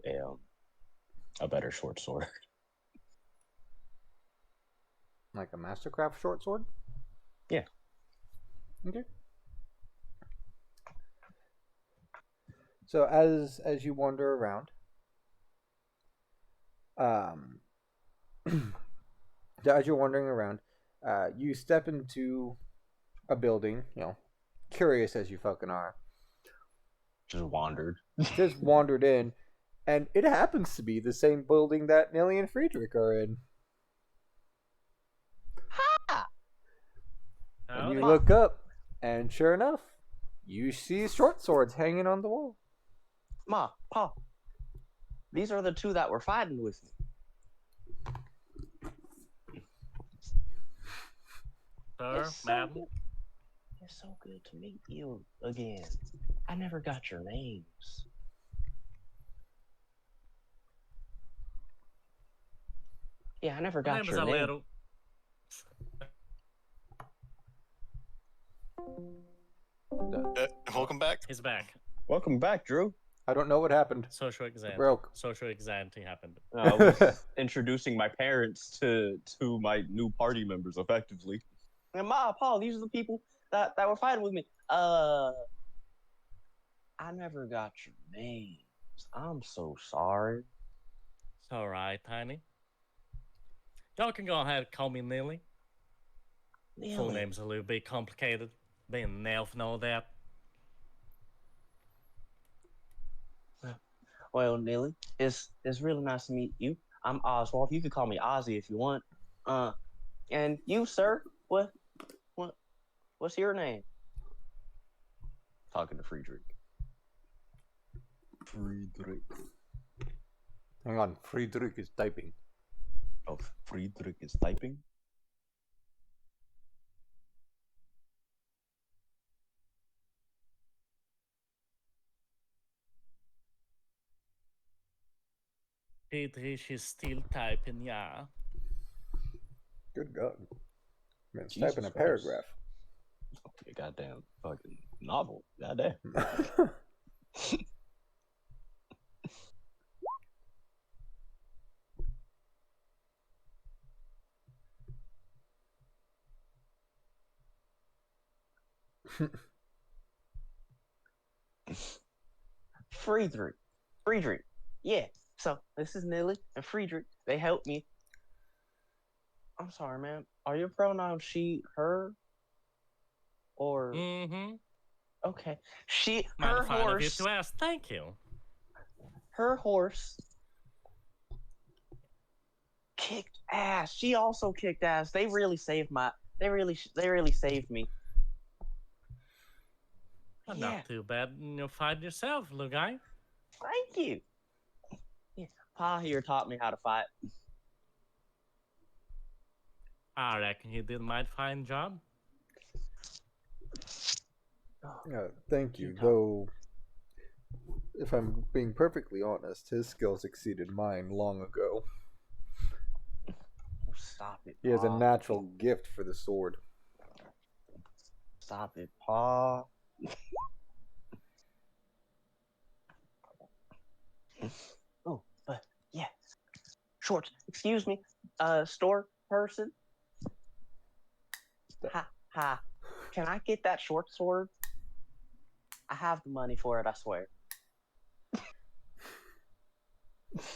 a better short sword. Like a mastercraft short sword? Yeah. Okay. So as you wander around, as you're wandering around, you step into a building, curious as you fucking are. Just wandered. Just wandered in, and it happens to be the same building that Nelly and Friedrich are in. And you look up, and sure enough, you see short swords hanging on the wall. Ma, Pa, these are the two that were fighting with me. Sir, madam. It's so good to meet you again. I never got your names. Yeah, I never My got name is your name. Alero. Welcome back. He's back. Welcome back, Drew. I don't know what happened. Social anxiety. Broke. Social anxiety happened. I was introducing my parents to my new party members, effectively. And Ma, Paul, these are the people that were fighting with me. I never got your names. I'm so sorry. It's alright, Tiny. Y'all can go ahead and call me Nilly. Full name's a little bit complicated. Being an elf and all that. Well, Neely, it's really nice to meet you. I'm Oswald. You can call me Ozzy if you want. And you, sir, what what's your name? Talking to Friedrich. Friedrich. Hang on, Friedrich is typing. Oh, Friedrich is typing. Friedrich is still typing, yeah. Good God. Man's Jesus typing a Christ. paragraph. Okay, goddamn fucking novel. Goddamn. Friedrich. Friedrich. Yeah. So this is Nilly and Friedrich. They helped me. I'm sorry, man. Are your pronouns she, her, or Mm-hmm. okay? Might find of it to ask. Thank you. Her horse kicked ass. She also kicked ass. They really saved my. They really saved me. Well, Yeah. not too bad. You'll find yourself, little guy. Thank you. Yeah. Pa here taught me how to fight. I reckon he did a mighty fine job. Thank you. You talk. Though, if I'm being perfectly honest, his skills exceeded mine long ago. Oh, stop it, He has a Pa. natural gift for the sword. Stop it, Pa. Oh, but yeah. Shorts. Excuse me. Store person. Ha ha. Can I get that short sword? I have the money for it, I swear.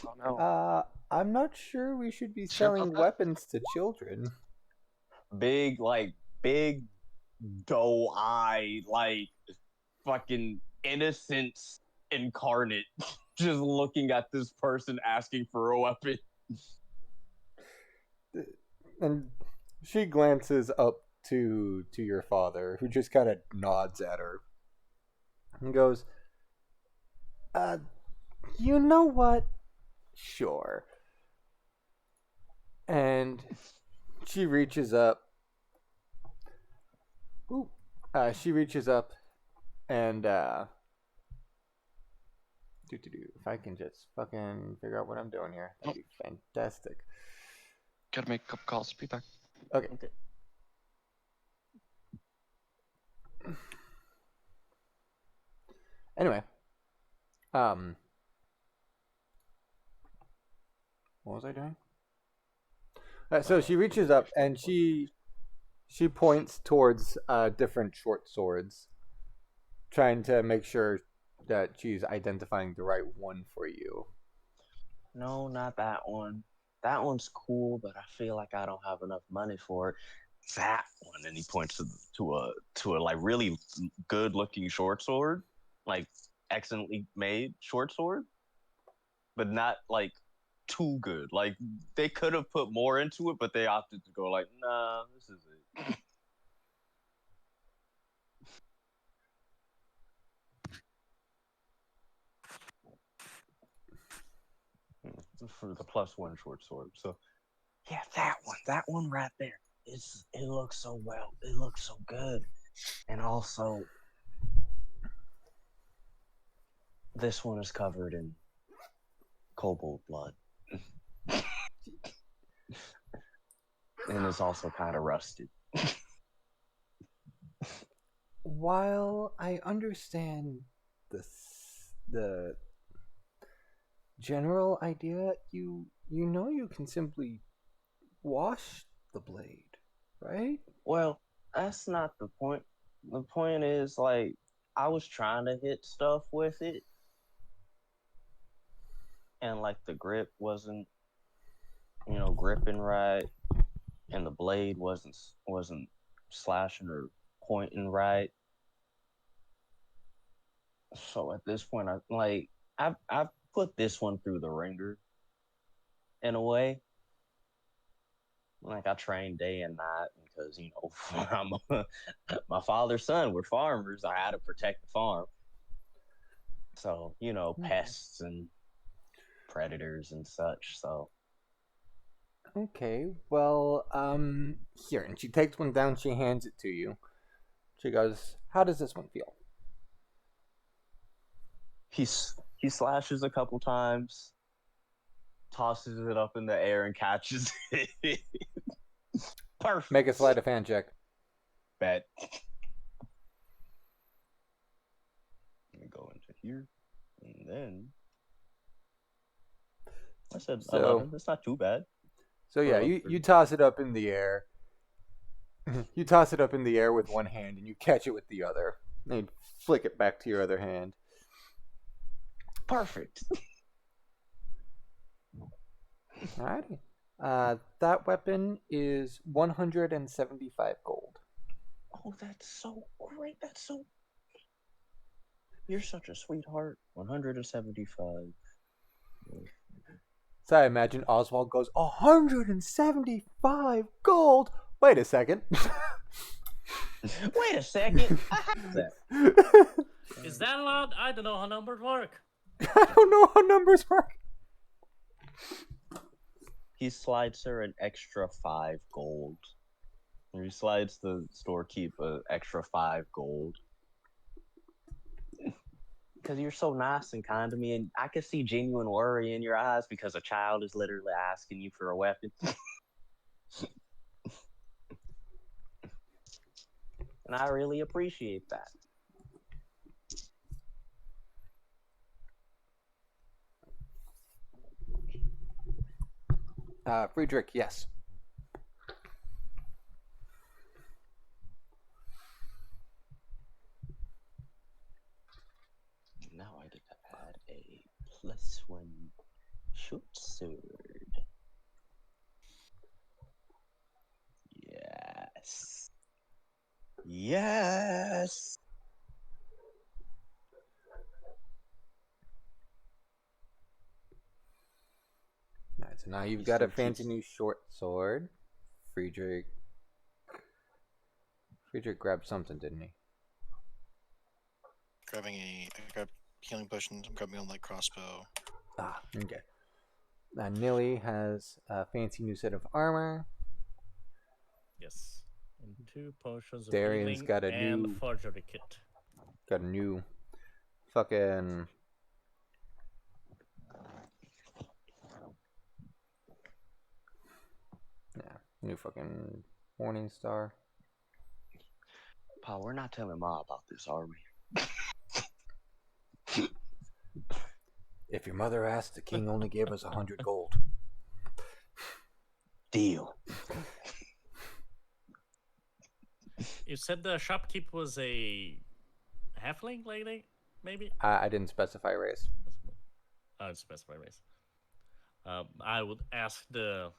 Oh no. I'm not sure we should be Sure about selling that? weapons to children. Big doe eye, like fucking innocence incarnate, just looking at this person asking for a weapon. And she glances up to your father, who just kind of nods at her and goes, you know what? Sure. And she reaches up. Ooh. She reaches up and if I can just fucking figure out what I'm doing here, that'd be fantastic. Gotta make a couple calls. Be back. Okay. Anyway, what was I doing? So she reaches up and she points towards different short swords, trying to make sure that she's identifying the right one for you. No, not that one. That one's cool, but I feel like I don't have enough money for it. That one, and he points to a like really good looking short sword, like excellently made short sword, but not like too good. Like they could have put more into it, but they opted to go like, nah, this is it. For the +1 short sword. So yeah, that one right there. It looks so well. It looks so good. And also this one is covered in kobold blood. And it's also kind of rusted. While I understand the general idea, you know you can simply wash the blade, right? Well, that's not the point. The point is like I was trying to hit stuff with it and like the grip wasn't gripping right and the blade wasn't slashing or pointing right. So at this point, I've put this one through the ringer in a way. Like I train day and night because I'm my father's son. We're farmers. I had to protect the farm. So pests and predators and such. So Okay, well, here. And she takes one down, she hands it to you. She goes, how does this one feel? he slashes a couple times, tosses it up in the air and catches it. Perfect. Make a sleight of hand check. Bet. Let me go into here, and then I said So- 11. That's not too bad. So yeah, you toss it up in the air. You toss it up in the air with one hand, and you catch it with the other. And you flick it back to your other hand. Perfect. Alrighty. That weapon is 175 gold. Oh, that's so great. That's so. You're such a sweetheart. 175. So I imagine Oswald goes, 175 gold? Wait a second. Wait a second. I have that. Is that allowed? I don't know how numbers work. I don't know how numbers work. He slides her an extra 5 gold. He slides the storekeep an extra 5 gold. Because you're so nice and kind to me, and I can see genuine worry in your eyes because a child is literally asking you for a weapon. And I really appreciate that. Friedrich, yes. Now I get to add a +1 short sword. Yes. Yes. Alright, so now you've He got a still fancy keeps- new short sword. Friedrich grabbed something, didn't he? I grabbed healing potions. I'm grabbing a light crossbow. Ah, okay. Nilly has a fancy new set of armor. Yes. And 2 potions of Darian's healing got a and new- forgery kit. Got a new fucking... Yeah, new fucking Morning Star. Pa, we're not telling Ma about this, are we? If your mother asks, the king only gave us 100 gold. Deal. You said the shopkeep was a halfling lady, maybe? I didn't specify race. Oh, it's specify race. I would ask the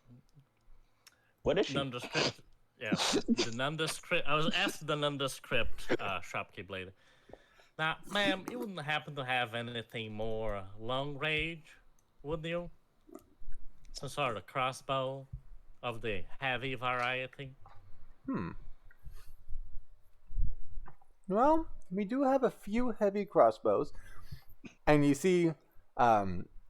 What is she? nondescript. Yeah, the nondescript. I was asked the nondescript shopkeep lady. Now, ma'am, you wouldn't happen to have anything more long range, would you? Some sort of crossbow of the heavy variety. Well, we do have a few heavy crossbows. And you see,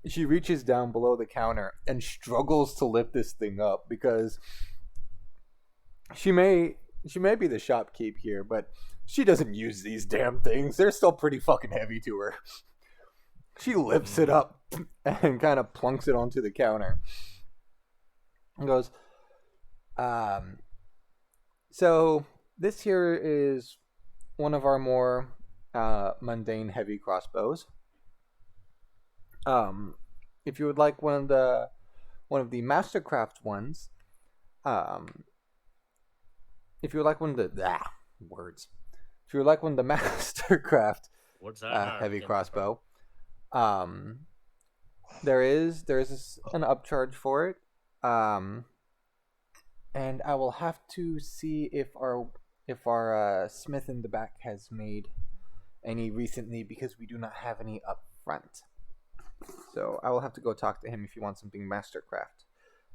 she reaches down below the counter and struggles to lift this thing up because she may be the shopkeep here, but she doesn't use these damn things. They're still pretty fucking heavy to her. She lifts it up and kind of plunks it onto the counter. And goes, so this here is one of our more mundane heavy crossbows. If you would like one of the Mastercraft ones, if you would like one of the words, if you would like one of the Mastercraft What's that? heavy crossbow, there is an upcharge for it, and I will have to see if our smith in the back has made any recently because we do not have any up front. So I will have to go talk to him if you want something mastercraft.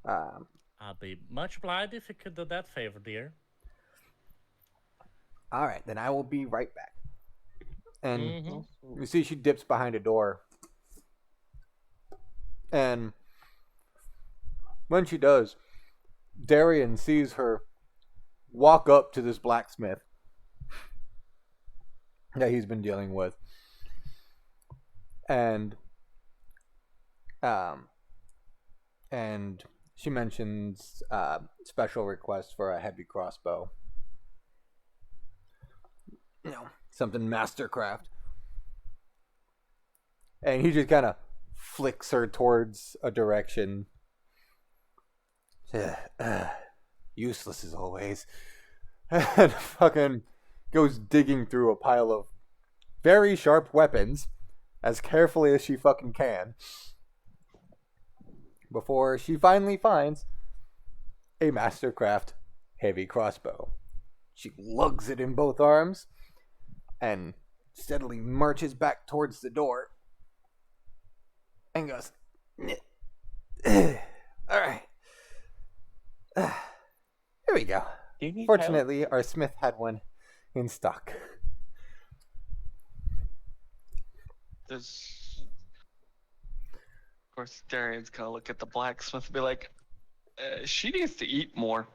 I'll be much obliged if you could do that favor, dear. All right, then I will be right back. And Mm-hmm. you see she dips behind a door. And when she does, Darian sees her walk up to this blacksmith that he's been dealing with. And and she mentions special request for a heavy crossbow. You know, something mastercraft. And he just kind of flicks her towards a direction. Useless as always. And fucking goes digging through a pile of very sharp weapons as carefully as she fucking can before she finally finds a mastercraft heavy crossbow. She lugs it in both arms and steadily marches back towards the door and goes, alright. Here we go. Do you need Fortunately, our smith had one in stock. There's, of course, Darian's gonna look at the blacksmith and be like, she needs to eat more.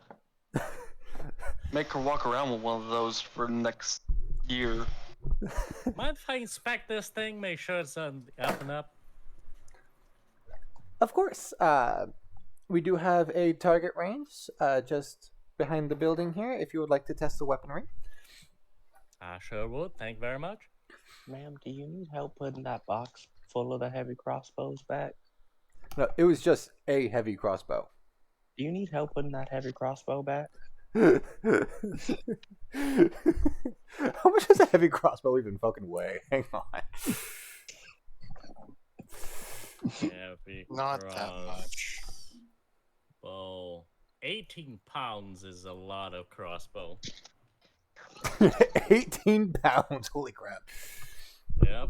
Make her walk around with one of those for next year. Mind if I inspect this thing, make sure it's up and up? Of course. We do have a target range just behind the building here if you would like to test the weaponry. I sure would. Thank you very much. Ma'am, do you need help putting that box full of the heavy crossbows back? No, it was just a heavy crossbow. Do you need help putting that heavy crossbow back? How much does a heavy crossbow even fucking weigh? Hang on. Heavy Not that much. Crossbow. 18 pounds is a lot of crossbow. 18 pounds. Holy crap. Yep.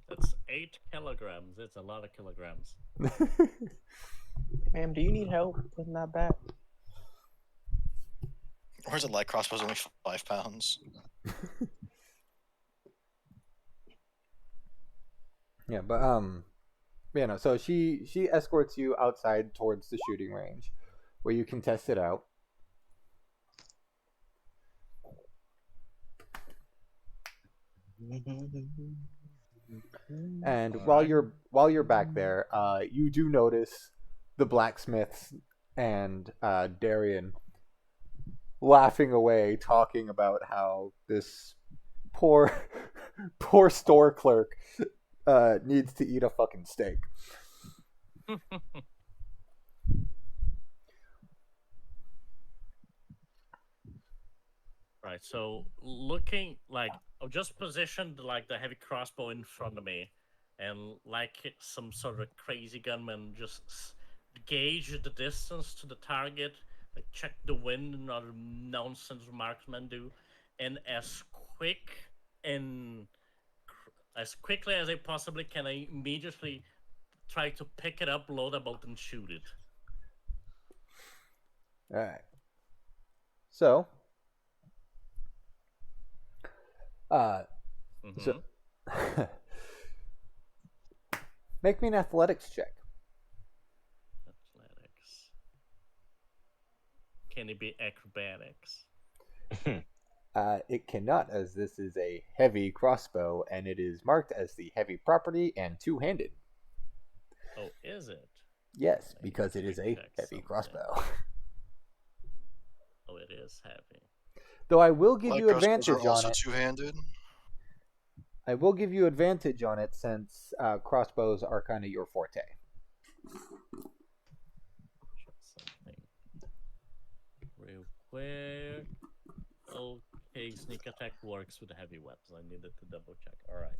That's 8 kilograms. It's a lot of kilograms. Ma'am, do you need help putting that back? Or is it light crossbow's only 5 pounds? Yeah, but you know, so she escorts you outside towards the shooting range where you can test it out. And while you're back there, you do notice the blacksmiths and Darian laughing away, talking about how this poor store clerk needs to eat a fucking steak. Right, so looking like I've just positioned like the heavy crossbow in front of me, and like some sort of crazy gunman, just gauge the distance to the target, like check the wind and other nonsense marksmen do, and as quickly as I possibly can, I immediately try to pick it up, load a bolt, and shoot it. All right. So, so make me an athletics check. Athletics. Can it be acrobatics? It cannot, as this is a heavy crossbow, and it is marked as the heavy property and two-handed. Oh, is it? Yes, because it is a Check heavy something. crossbow. Oh, it is heavy. Though I will give Light you crossbows advantage are also on it. two-handed. I will give you advantage on it since crossbows are kind of your forte. Check something. Real quick. Okay, sneak attack works with the heavy weapons. I needed to double check. Alright.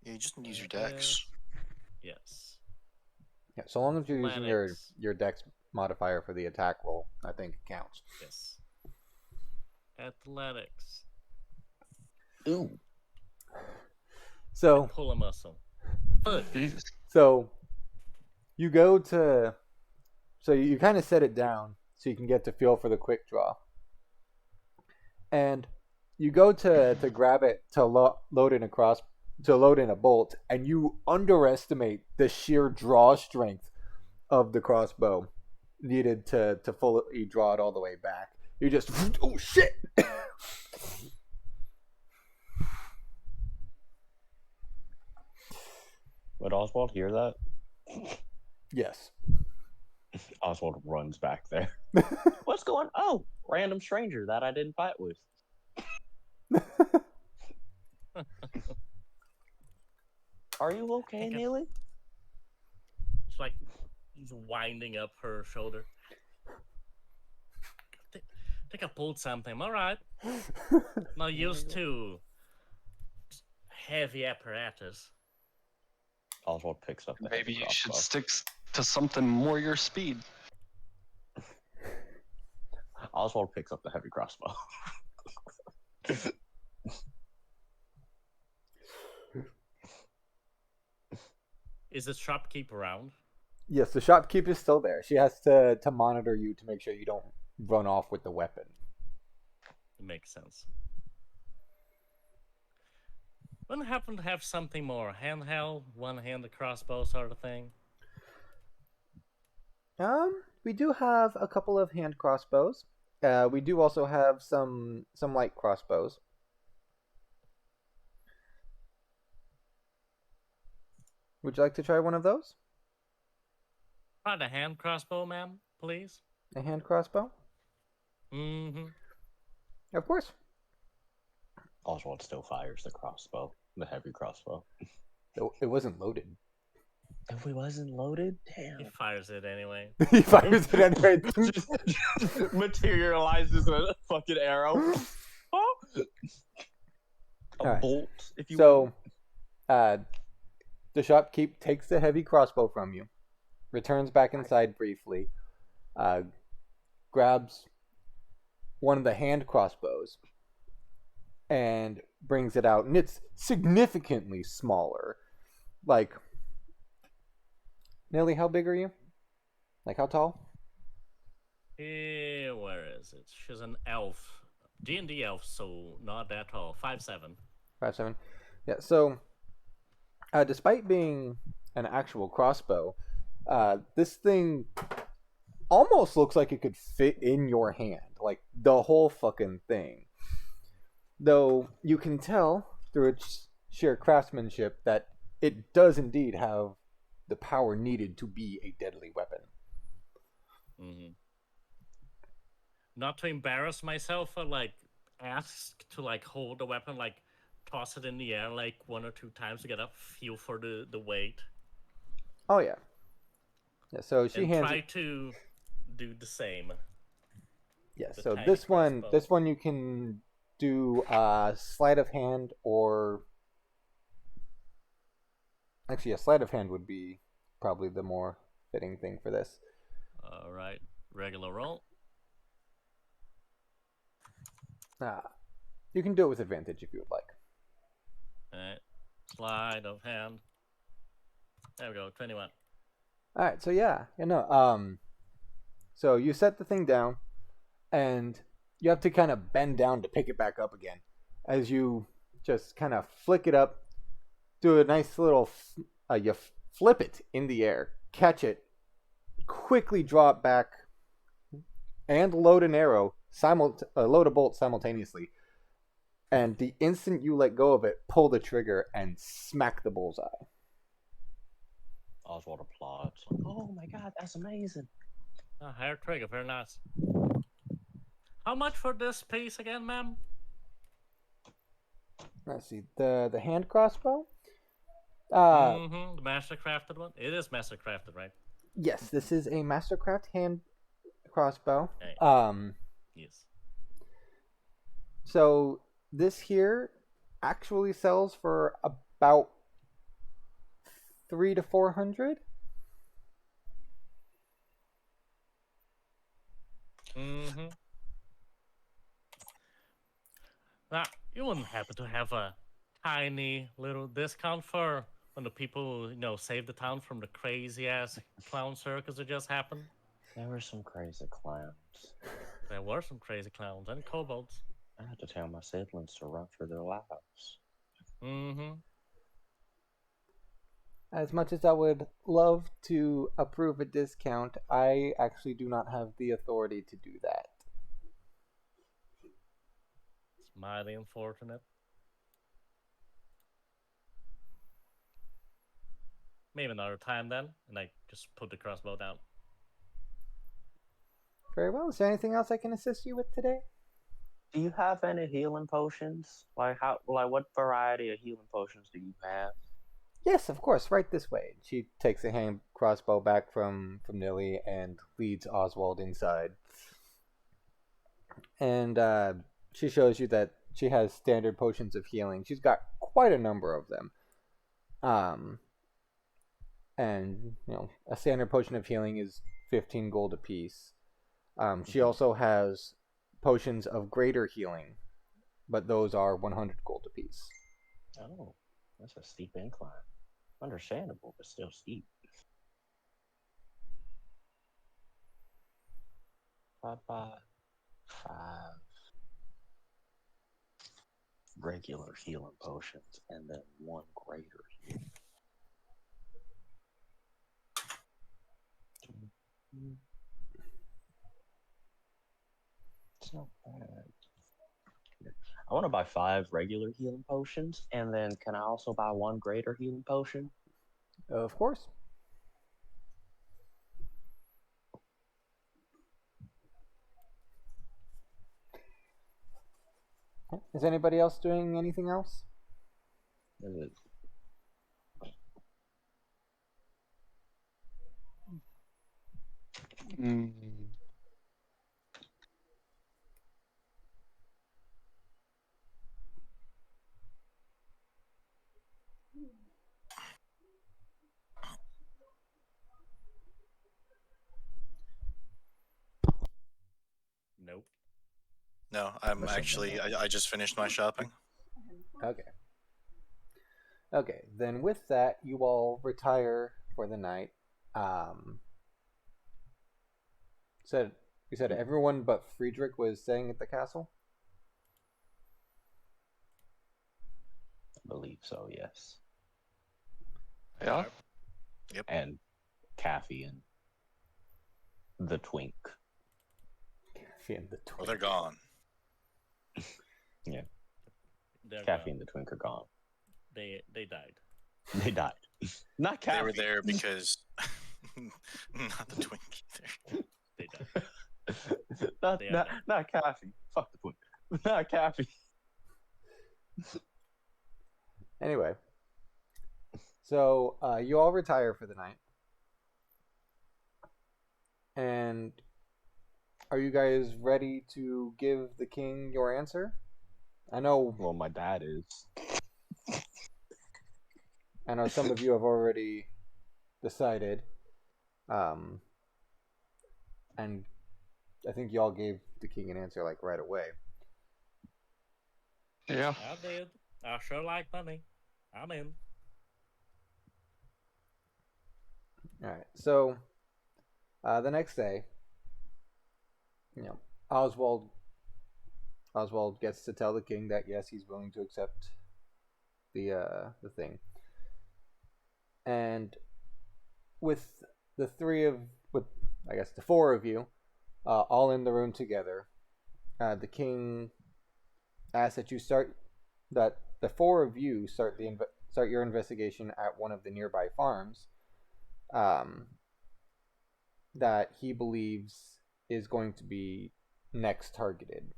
Yeah, you just need to use your dex. Yes. Yeah, so long as you're using Athletics. your dex modifier for the attack roll, I think it counts. Yes. Athletics. Ooh. So Pull a muscle. Fuck. Jesus. So you go to, so you kind of set it down so you can get to feel for the quick draw, and you go to grab it to load in a bolt, and you underestimate the sheer draw strength of the crossbow needed to fully draw it all the way back. You just oh shit. Would Oswald hear that? Yes. Oswald runs back there. What's going? Oh, random stranger that I didn't fight with. Are you okay, Okay. Neely? It's like he's winding up her shoulder. Think I pulled something. All right. Not used to heavy apparatus. Oswald picks up the Maybe heavy you should crossbow. stick to something more your speed. Oswald picks up the heavy crossbow. Is the shopkeep around? Yes, the shopkeep is still there. She has to monitor you to make sure you don't run off with the weapon. It makes sense. Wouldn't happen to have something more handheld, one-handed crossbow sort of thing? We do have a couple of hand crossbows. We do also have some light crossbows. Would you like to try one of those? Try the hand crossbow, ma'am, please. A hand crossbow? Mm-hmm. Of course. Oswald still fires the crossbow, the heavy crossbow. It wasn't loaded. If we wasn't loaded, damn. He fires it anyway. He fires it anyway. just materializes a fucking arrow. Oh. A Alright. bolt, if you So, the shopkeep takes the heavy crossbow from you, returns back inside briefly, grabs one of the hand crossbows, and brings it out. And it's significantly smaller. Like, Nelly, how big are you? Like, how tall? Where is it? She's an elf. D&D elf, so not that tall. 5'7". 5'7". Yeah, so despite being an actual crossbow, this thing almost looks like it could fit in your hand. Like, the whole fucking thing. Though you can tell through its sheer craftsmanship that it does indeed have the power needed to be a deadly weapon. Mm-hmm. Not to embarrass myself, I ask to hold the weapon, toss it in the air 1 or 2 times to get a feel for the weight. Oh yeah. Yeah. So she and hands. Try to do the same. Yeah. The So tiny this crossbow. one you can do sleight of hand, or actually a sleight of hand would be probably the more fitting thing for this. All right, regular roll. You can do it with advantage if you would like. All right, slide of hand. There we go, 21. All right, so yeah, so you set the thing down, and you have to kind of bend down to pick it back up again, as you just kind of flick it up, do a nice little, you flip it in the air, catch it, quickly draw it back, and load an arrow, load a bolt simultaneously, and the instant you let go of it, pull the trigger and smack the bullseye. Oswald applauds. Oh my god, that's amazing. Hair trigger, very nice. How much for this piece again, ma'am? Let's see, the hand crossbow. The mastercrafted one. It is mastercrafted, right? Yes, this is a Mastercraft hand crossbow. Okay. Yes. So this here actually sells for about 300 to 400. Now, you wouldn't happen to have a tiny little discount for when the people, saved the town from the crazy ass clown circus that just happened? There were some crazy clowns. There were some crazy clowns and kobolds. I had to tell my siblings to run for their lives. Mm-hmm. As much as I would love to approve a discount, I actually do not have the authority to do that. It's mighty unfortunate. Maybe another time then, and I just put the crossbow down. Very well. Is there anything else I can assist you with today? Do you have any healing potions? What variety of healing potions do you have? Yes, of course. Right this way. She takes a hand crossbow back from Nilly and leads Oswald inside. And she shows you that she has standard potions of healing. She's got quite a number of them. And a standard potion of healing is 15 gold apiece. She also has potions of greater healing, but those are 100 gold apiece. Oh, that's a steep incline. Understandable, but still steep. 5 regular healing potions, and then 1 greater healing. It's not bad. I want to buy 5 regular healing potions, and then can I also buy 1 greater healing potion? Of course. Is anybody else doing anything else? Is it? Nope. No, I'm actually. I just finished my shopping. Okay. Okay, then with that, you all retire for the night. You said everyone but Friedrich was staying at the castle? I believe so, yes. Yeah. Yep. And Caffey and the Twink. And the Well, they're gone. Yeah. They're Caffey gone. and the Twink are gone. They died. They died. Not Caffey. They were there because not the twink either. They died. not, They are not, dead. not Caffey. Fuck the Twink. Not Caffey. Anyway, so you all retire for the night. And are you guys ready to give the king your answer? I know Well, my dad is. some of you have already decided. And I think y'all gave the king an answer like right away. Yeah. I did. I sure like money. I'm in. All right. So the next day, Oswald gets to tell the king that yes, he's willing to accept the thing. And with the four of you, all in the room together, the king asks that the four of you start your investigation at one of the nearby farms, that he believes is going to be next targeted.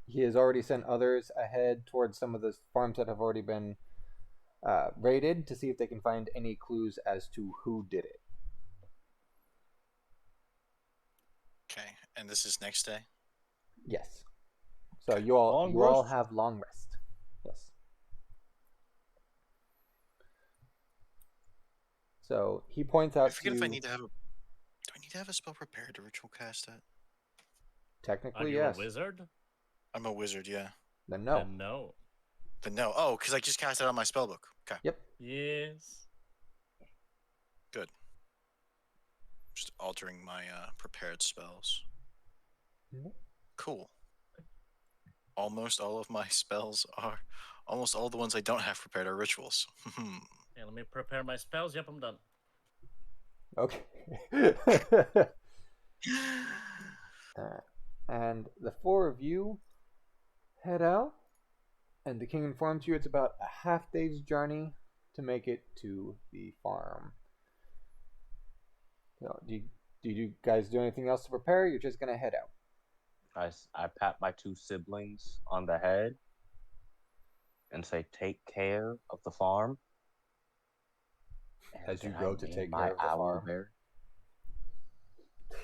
He has already sent others ahead towards some of the farms that have already been raided to see if they can find any clues as to who did it. Okay, and this is next day. Yes. So you all have long rest. Yes. So he points out I forget to if you. I need to have a. Do I need to have a spell prepared to ritual cast it? Are Technically, you yes. a wizard? I'm a wizard, yeah. Then no. Then no. Then no. Oh, because I just cast it on my spellbook. Okay. Yep. Yes. Just altering my prepared spells. Mhm. Cool. Almost all of my spells are. Almost all the ones I don't have prepared are rituals. Yeah, let me prepare my spells. Yep, I'm done. Okay. Alright. And the four of you head out, and the king informs you it's about a half day's journey to make it to the farm. So, do you guys do anything else to prepare? You're just gonna head out. I pat my two siblings on the head and say, "Take care of the farm." And As you did go I to name take my care of the farm. owlbear?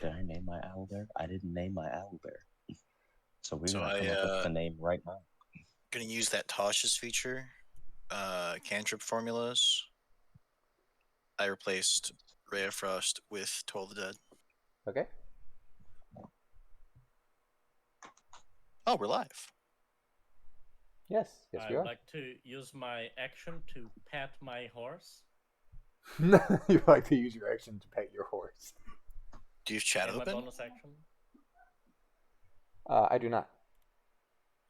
Did I name my owlbear? I didn't name my owlbear. So we're So gonna come up with the name right now. gonna use that Tosh's feature. Cantrip formulas. I replaced Ray of Frost with Toll the Dead. Okay. Oh, we're live. Yes. Yes, I we would are. like to use my action to pat my horse. You like to use your action to pet your horse. Do you have chat And my open? bonus action. I do not.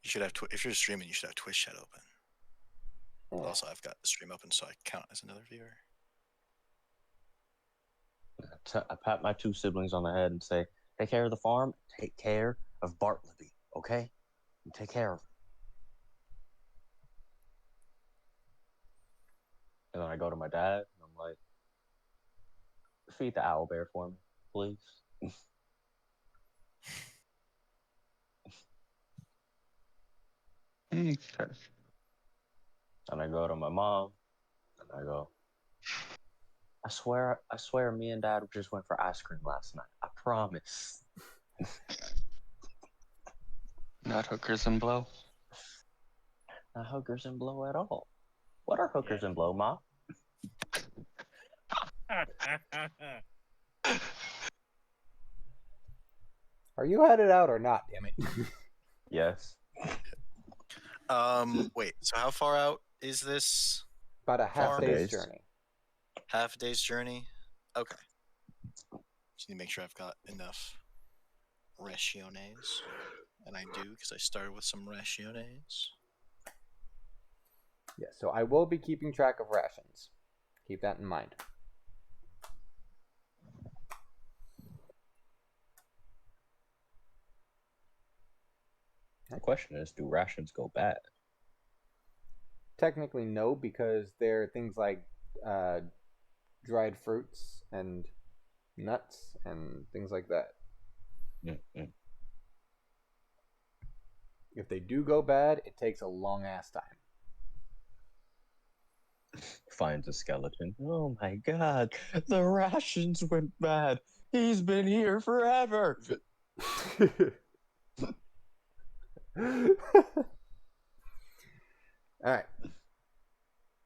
You should have. If you're streaming, you should have Twitch chat open. But Yeah. also, I've got the stream open, so I count as another viewer. I pat my two siblings on the head and say, "Take care of the farm. Take care of Bartleby, okay? You take care of him." And then I go to my dad and I'm like, "Feed the owlbear for me, please." Okay. And I go to my mom and I go, I swear me and dad just went for ice cream last night. I promise. Not hookers and blow. Not hookers and blow at all. What are hookers Yeah. and blow, Mom? Are you headed out or not? Damn it. Yes. Wait. So how far out is this? About a half Farm day's days. journey. Half a day's journey. Okay. Just need to make sure I've got enough rationes, and I do because I started with some rationes. Yeah. So I will be keeping track of rations. Keep that in mind. The question is, do rations go bad? Technically, no, because there are things like dried fruits and nuts and things like that. Mm-mm. If they do go bad, it takes a long ass time. Finds a skeleton. Oh my god, the rations went bad. He's been here forever. All right.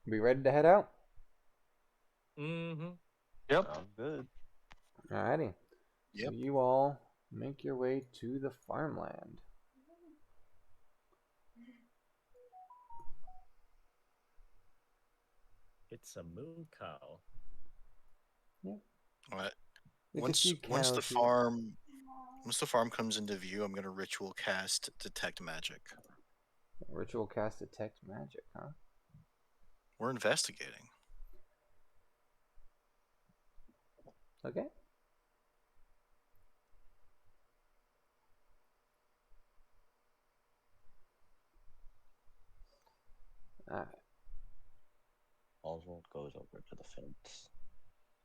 Be ready to head out? Mm-hmm. Yep. I'm good. Alrighty. Yep. So you all make your way to the farmland. It's a moo cow. Alright. There's a Once few once the cows here. farm comes into view, I'm gonna ritual cast detect magic. Ritual cast detect magic, huh? We're investigating. Okay. Alright. Oswald goes over to the fence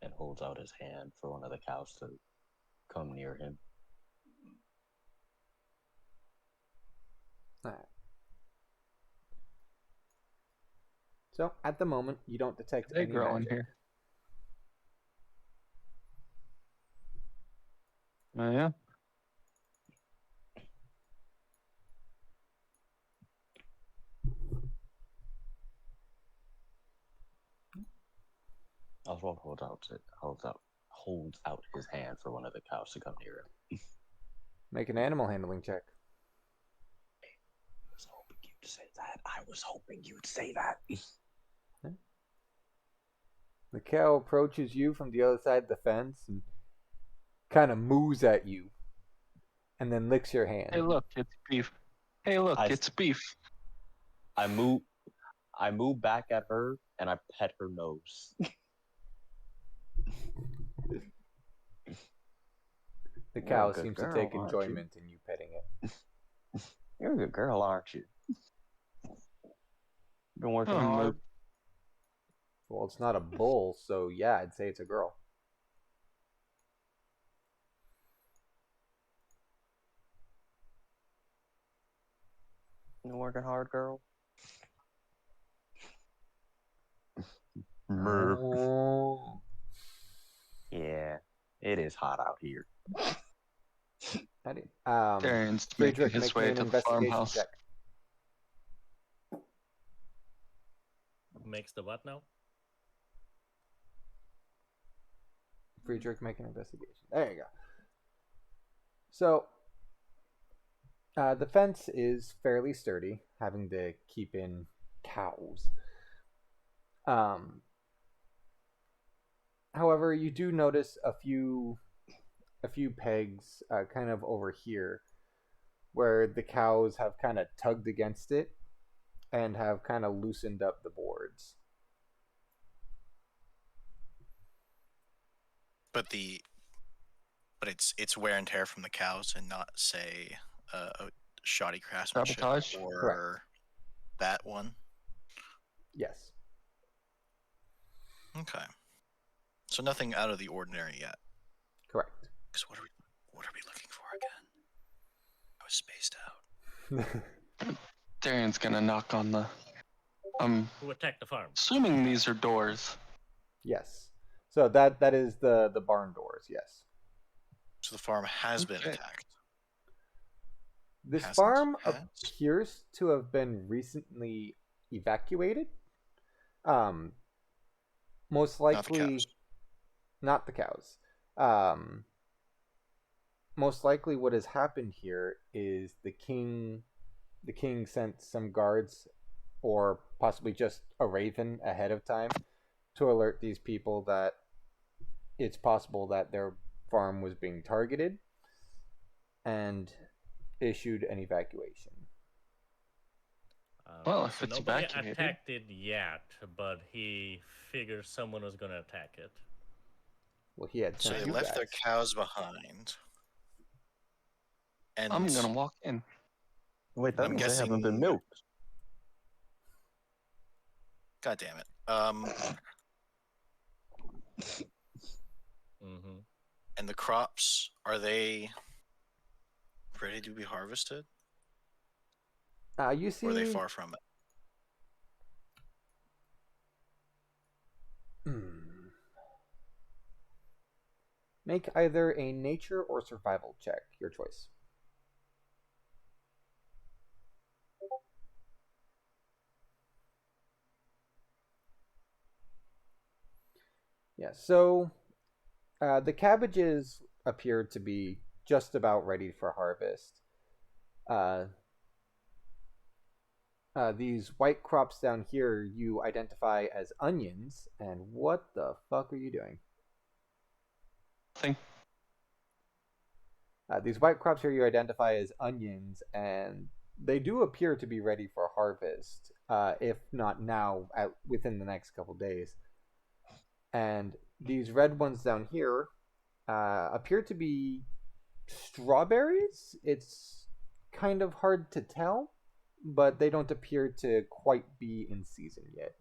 and holds out his hand for one of the cows to come near him. Alright. So at the moment, you don't detect They any growing magic. here. Oh yeah. Oswald holds out his hand for one of the cows to come near him. Make an animal handling check. I was hoping you'd to say that. I was hoping you'd say that. The cow approaches you from the other side of the fence and kind of moos at you, and then licks your hand. Hey, look, it's beef. Hey, look, it's beef. I move back at her and I pet her nose. The You're cow a good seems girl, to take aren't enjoyment in you petting it. You're a good girl, aren't you? Been working Oh, hard. Well, it's not a bull, so yeah, I'd say it's a girl. Been working hard, girl. Oh. Yeah, it is hot out here. Darian's making Friedrich, his make way me an to the investigation farmhouse. check. Makes the what now? Friedrich, make an investigation. There you go. So, the fence is fairly sturdy, having to keep in cows. However, you do notice a few pegs kind of over here where the cows have kind of tugged against it and have kind of loosened up the boards. But it's wear and tear from the cows and not say a shoddy craftsmanship Sabotage? or Correct. that one. Yes. Okay. So nothing out of the ordinary yet. Correct. Because what are we looking for again? I was spaced out. Darian's gonna knock on the. Who attacked the farm? Assuming these are doors. Yes. So that is the barn doors, yes. So the farm has been Okay. attacked. This Hasn't? farm Has? appears to have been recently evacuated. Most likely not the cows. Most likely what has happened here is the king sent some guards or possibly just a raven ahead of time to alert these people that it's possible that their farm was being targeted and issued an evacuation. Well, if it's nobody evacuated. attacked it yet, but he figures someone was gonna attack it. Well, he had So sent they you left their guys. cows behind. And I'm gonna walk in. Wait, that I'm means they haven't been guessing- milked. God damn it. Mm-hmm. And the crops, are they ready to be harvested? You see, Or are they far from it? Make either a nature or survival check, your choice. Yeah, so the cabbages appear to be just about ready for harvest. These white crops down here you identify as onions, and what the fuck are you doing? Thing. These white crops here you identify as onions, and they do appear to be ready for harvest, if not now, within the next couple days. And these red ones down here appear to be strawberries. It's kind of hard to tell, but they don't appear to quite be in season yet.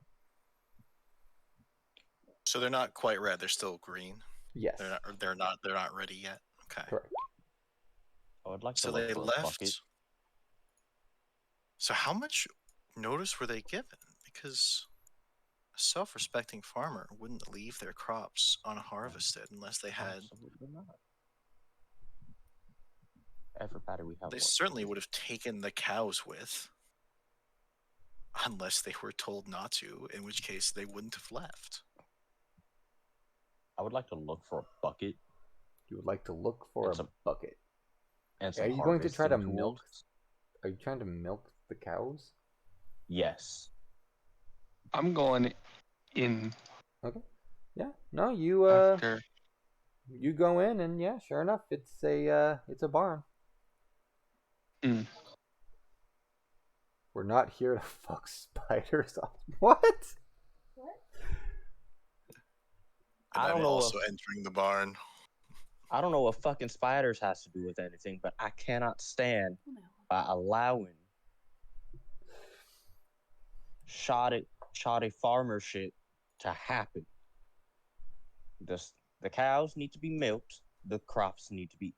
So they're not quite red, they're still green. Yes. They're not ready yet. Okay. Correct. I would like to So look they for a left. bucket. So how much notice were they given? Because a self-respecting farmer wouldn't leave their crops unharvested unless they had. Absolutely not. Everybody we have. They one. certainly would have taken the cows with, unless they were told not to, in which case they wouldn't have left. I would like to look for a bucket. You would like to look for And a bucket. And some Are you going to try to harvesting milk? tools. Are you trying to milk the cows? Yes. I'm going in Okay. Yeah. No, you after. you go in and yeah, sure enough, it's a barn. Mm. We're not here to fuck spiders off. What? And I I'm don't know also if entering the barn. I don't know what fucking spiders has to do with anything, but I cannot stand allowing shoddy farmer shit to happen. The cows need to be milked. The crops need to be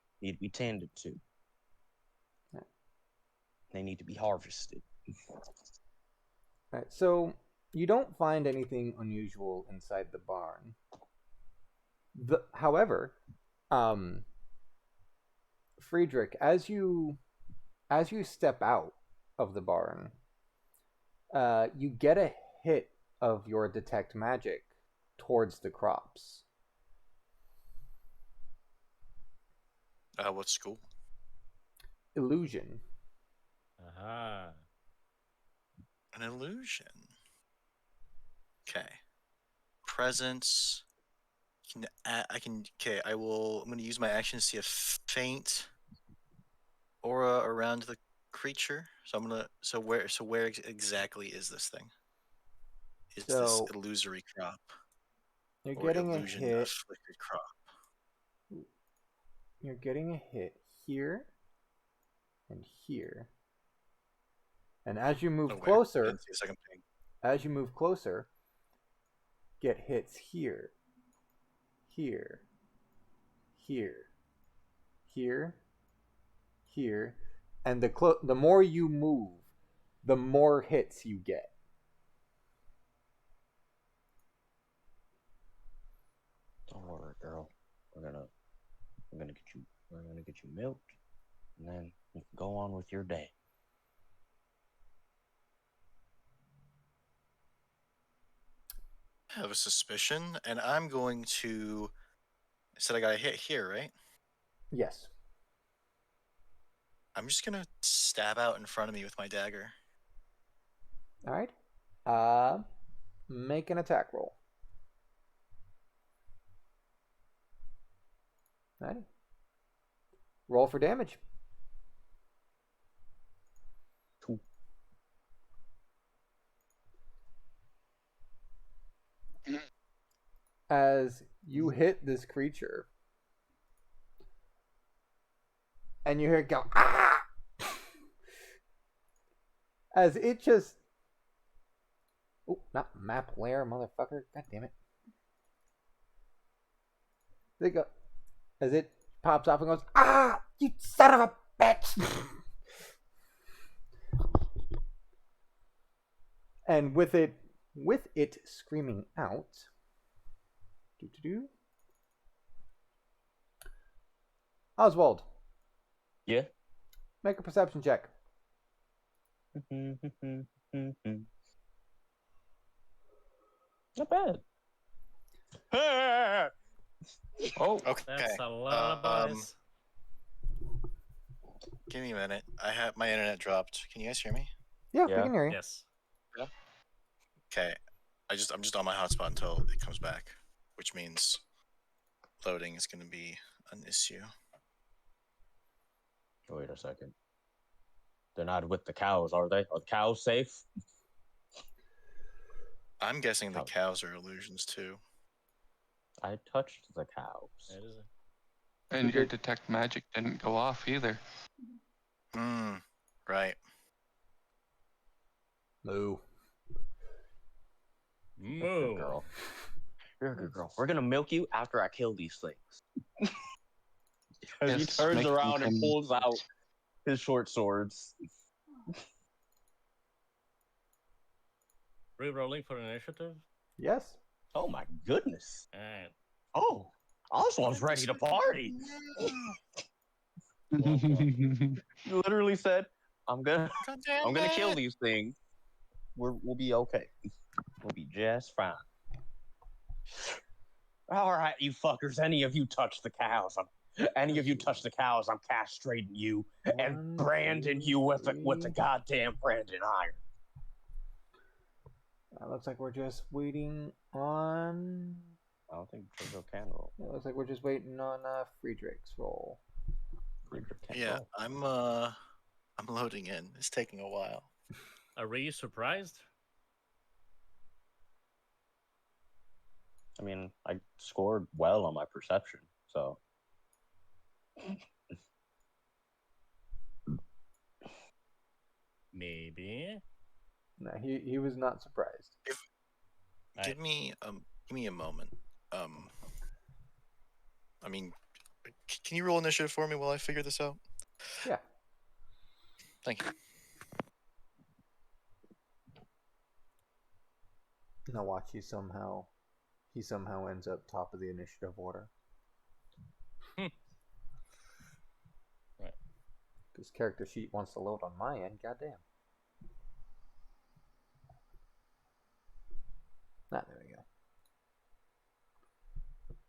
tended to. They need to be harvested. Right, so you don't find anything unusual inside the barn. However, Friedrich, as you step out of the barn, you get a hit of your detect magic towards the crops. What school? Illusion. Aha. An illusion. Okay. Presence. I can. Okay. I'm going to use my action to see a faint aura around the creature. So I'm gonna. So where exactly is this thing? Is this So illusory crop you're or getting a illusion hit. afflicted crop? You're getting a hit here and here. And as you move Oh, where? I closer, didn't see a second ping. get hits here, here, here, here, and the more you move, the more hits you get. Don't worry, girl. We're gonna get you milked, and then you can go on with your day. I have a suspicion, and I'm going to. I said I got a hit here, right? Yes. I'm just gonna stab out in front of me with my dagger. All right. Make an attack roll. All right. Roll for damage. Cool. As you hit this creature, and you hear it go, ah! As it just. Oh, not map layer, motherfucker. God damn it. They go. As it pops off and goes, ah! You son of a bitch! And with it screaming out. Oswald. Yeah. Make a perception check. Not bad. Oh, Okay. That's a lot of boys. Give me a minute. I have my internet dropped. Can you guys hear me? Yeah, Yeah. we can hear you. Yes. Okay. I'm just on my hotspot until it comes back, which means loading is going to be an issue. Wait a second. They're not with the cows, are they? Are the cows safe? I'm guessing the Cows. cows are illusions too. I touched the cows. That is it. and your detect magic didn't go off either. Right. Moo. You're a Moo. good girl. You're a good girl. We're gonna milk you after I kill these things. Because he Yes, turns make around and them- pulls out his short swords. Re-rolling for initiative. Yes. Oh my goodness. Alright. Oh, Oswald's ready to party. He literally said, I'm gonna kill these things. We'll be okay. We'll be just fine. All right, you fuckers. Any of you touch the cows, I'm castrating you and branding you with the goddamn branding iron. Looks like we're just waiting on. I don't think Jojo can roll. It looks like we're just waiting on Friedrich's roll. Friedrich can't Yeah, roll. I'm loading in. It's taking a while. Are you surprised? I mean, I scored well on my perception, so. Maybe. No, he was not surprised. Give me a moment. I mean, can you roll initiative for me while I figure this out? Yeah. Thank you. Now watch he somehow ends up top of the initiative order. Right. This character sheet wants to load on my end. Goddamn. Ah, there we go.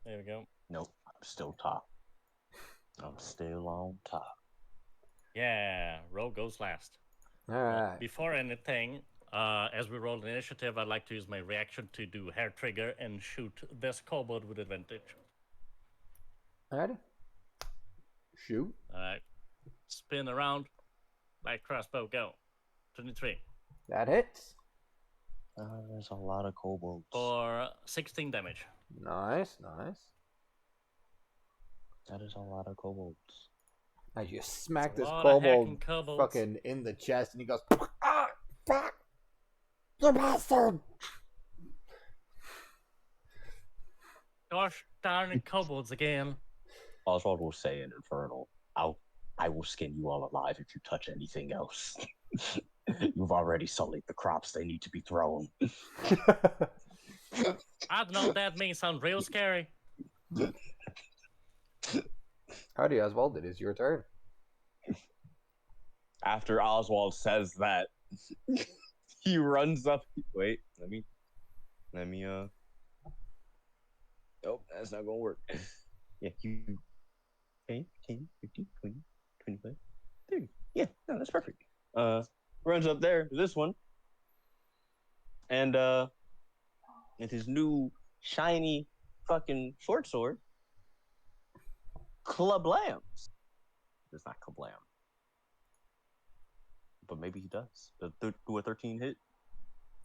There we go. Nope, I'm still top. I'm still on top. Yeah, roll goes last. All Well, right. before anything, as we roll the initiative, I'd like to use my reaction to do hair trigger and shoot this kobold with advantage. Alrighty. Shoot. Alright. Spin around. Light crossbow, go. 23. That hits. There's a lot of kobolds. For 16 damage. Nice. That is a lot of kobolds. I just smacked It's a this lot of kobold heckin' kobolds. fucking in the chest, and he goes, "Ah, fuck, you bastard!" Gosh darn it, kobolds again. Oswald will say in Infernal, I will skin you all alive if you touch anything else. You've already sullied the crops, they need to be thrown. I don't know, that may sound real scary. Howdy, Oswald. It is your turn. After Oswald says that, he runs up. Wait, let me. Nope, that's not gonna work. Yeah, you. 10, 15, 20, 25, 30. Yeah, no, that's perfect. Runs up there to this one. And, with his new shiny fucking short sword, Klablams. It's not Kablam. But maybe he does. Do a 13 hit?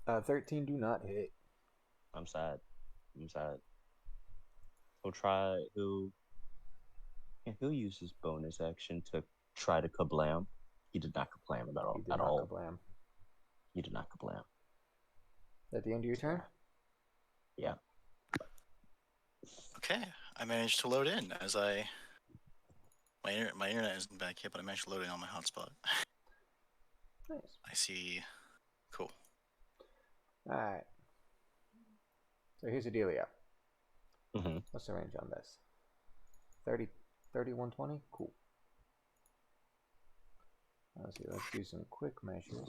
13 do not hit. I'm sad. He'll use his bonus action to try to kablam. He did not kablam at all. He did not kablam. He did not kablam. At the end of your turn? Yeah. Okay, I managed to load in as I. My internet isn't back yet, but I managed to load in on my hotspot. Nice. I see. Cool. Alright. So here's the dealio. Mm-hmm. What's the range on this? 30, 120? Cool. Let's see, let's do some quick measures.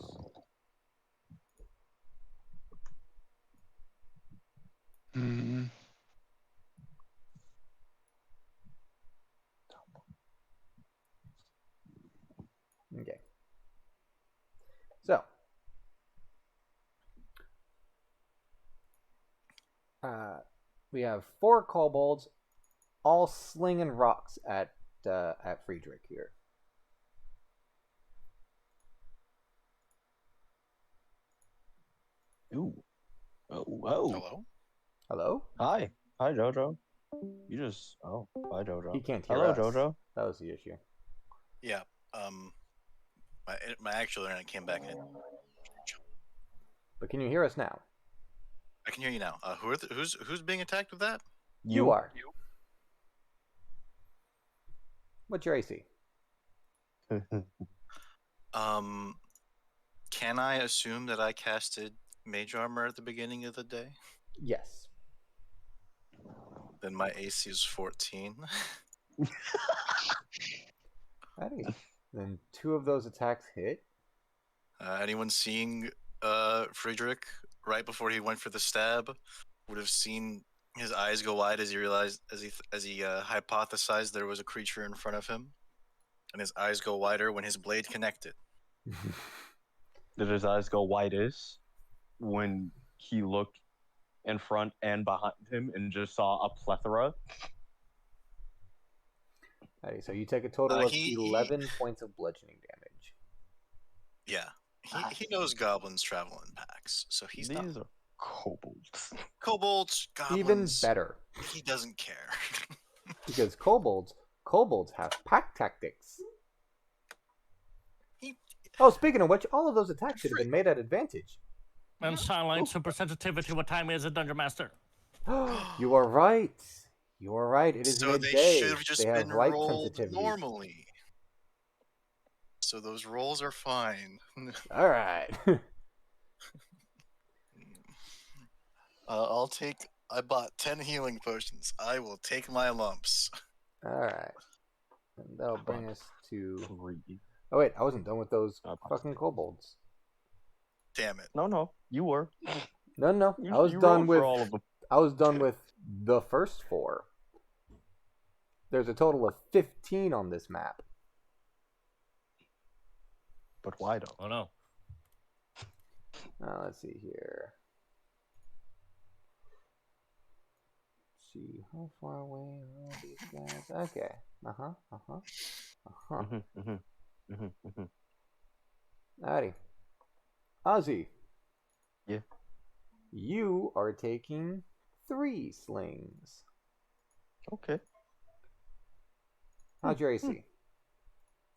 Mm-hmm. Okay. So, we have 4 kobolds, all slinging rocks at Friedrich here. Ooh. Oh. Hello? Hello? Hi, Jojo. Hi, Jojo. He can't hear Hello, us. Jojo. That was the issue. Yeah. My actual internet came back in. But can you hear us now? I can hear you now. Who's being attacked with that? You are. What's your AC? Can I assume that I casted Mage Armor at the beginning of the day? Yes. Then my AC is 14. Alrighty. Then 2 of those attacks hit. Anyone seeing Friedrich right before he went for the stab would have seen his eyes go wide as he realized, as he hypothesized there was a creature in front of him, and his eyes go wider when his blade connected. Did his eyes go whitish when he looked in front and behind him and just saw a plethora. Alright, so you take a total of he- 11 points of bludgeoning damage. Yeah. He knows goblins travel in packs, so he's not. These are kobolds. Kobolds, Even goblins. better, He doesn't care. because kobolds have pack tactics. He- Oh, speaking of which, all of those attacks should have been made at advantage. And Starlight Super Sensitivity, what time is it, Dungeon Master? You are right. You are right. It is So they midday. should have just They have been light rolled sensitivity. normally. So those rolls are fine. All right. I'll take. I bought 10 healing potions. I will take my lumps. All right. And that'll bring us to. 3. Oh wait, I wasn't done with those Oh, fucking kobolds. Damn it. No, you were. No. You, I was you done rolled with. for all of them. I was done with the first 4. There's a total of 15 on this map. But why don't? Oh no. Let's see here. See how far away are all these guys? Okay. Alrighty. Ozzy. Yeah. You are taking 3 slings. Okay. How's your AC?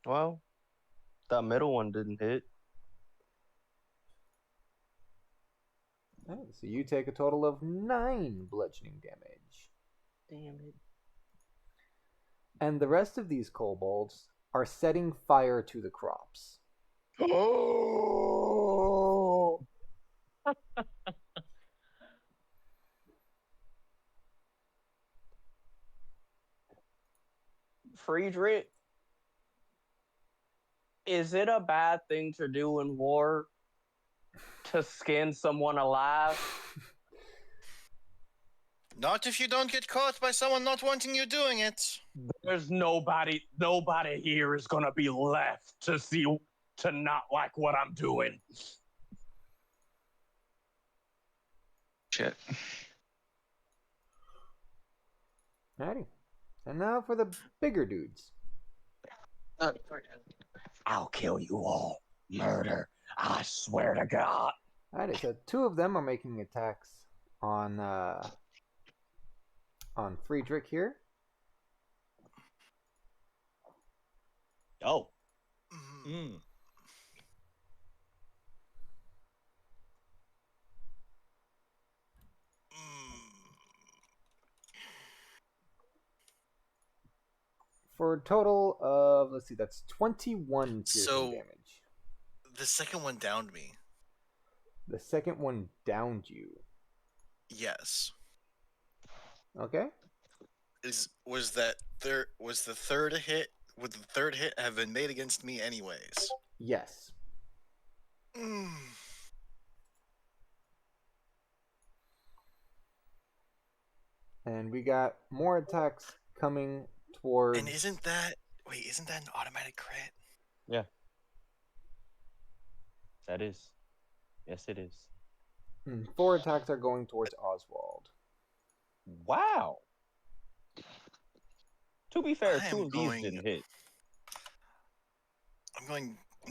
Well, that middle one didn't hit. Alright, so you take a total of 9 bludgeoning damage. Damn it. And the rest of these kobolds are setting fire to the crops. Oh! Friedrich, is it a bad thing to do in war to skin someone alive? Not if you don't get caught by someone not wanting you doing it. There's nobody here is gonna be left to not like what I'm doing. Shit. Alrighty. And now for the bigger dudes. I'll kill you all. Murder. I swear to God. Alrighty, so 2 of them are making attacks on Friedrich here. Oh. Mm. For a total of, let's see, that's 21 piercing So- damage. The second one downed me. The second one downed you. Yes. Okay? Was the third hit? Would the third hit have been made against me anyways? Yes. And we got more attacks coming towards. And isn't that an automatic crit? That is. Yes, it is. 4 attacks are going towards Oswald. Wow. To be fair, I 2 am of these going- didn't hit. I'm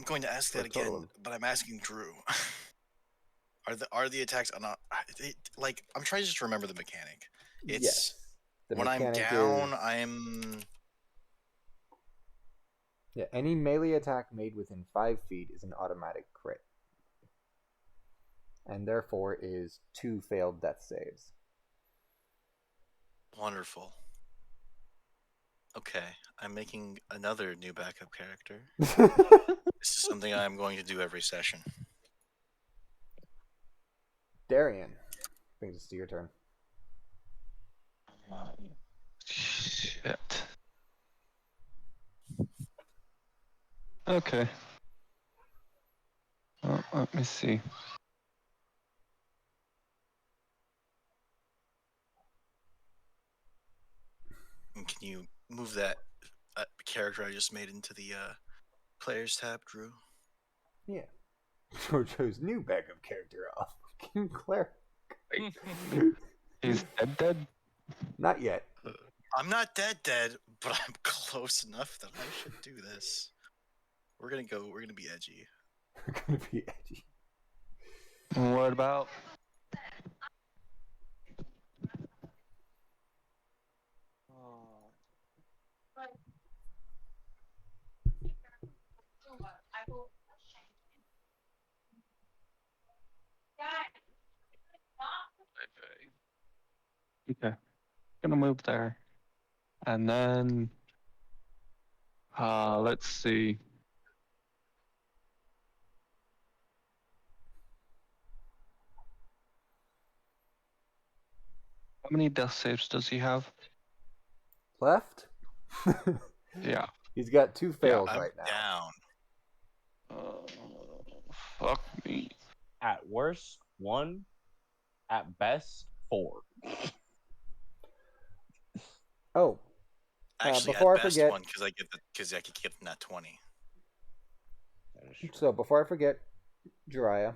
going to ask For that a total again, but I'm asking Drew. Are the attacks not like I'm trying to just remember the mechanic. It's Yes. The when I'm mechanic down, is- I'm Yeah, any melee attack made within 5 feet is an automatic crit. And therefore is 2 failed death saves. wonderful. Okay, I'm making another new backup character. This is something I'm going to do every session. Darian, brings us to your turn. Shit. Okay. Well, let me see. And can you move that character I just made into the players tab, Drew? Yeah. Jojo's new backup character off. King Claire. He's dead. Not yet. I'm not dead, but I'm close enough that I should do this. We're gonna be edgy. We're gonna be edgy. What about? Okay, gonna move there, and then let's see. How many death saves does he have? Left? Yeah. He's got 2 fails I'm right now. down. Fuck me. At worst, 1. At best, 4. Oh, Actually, before at I best forget- one because I could get that 20. That is true. so before I forget, Jiraiya,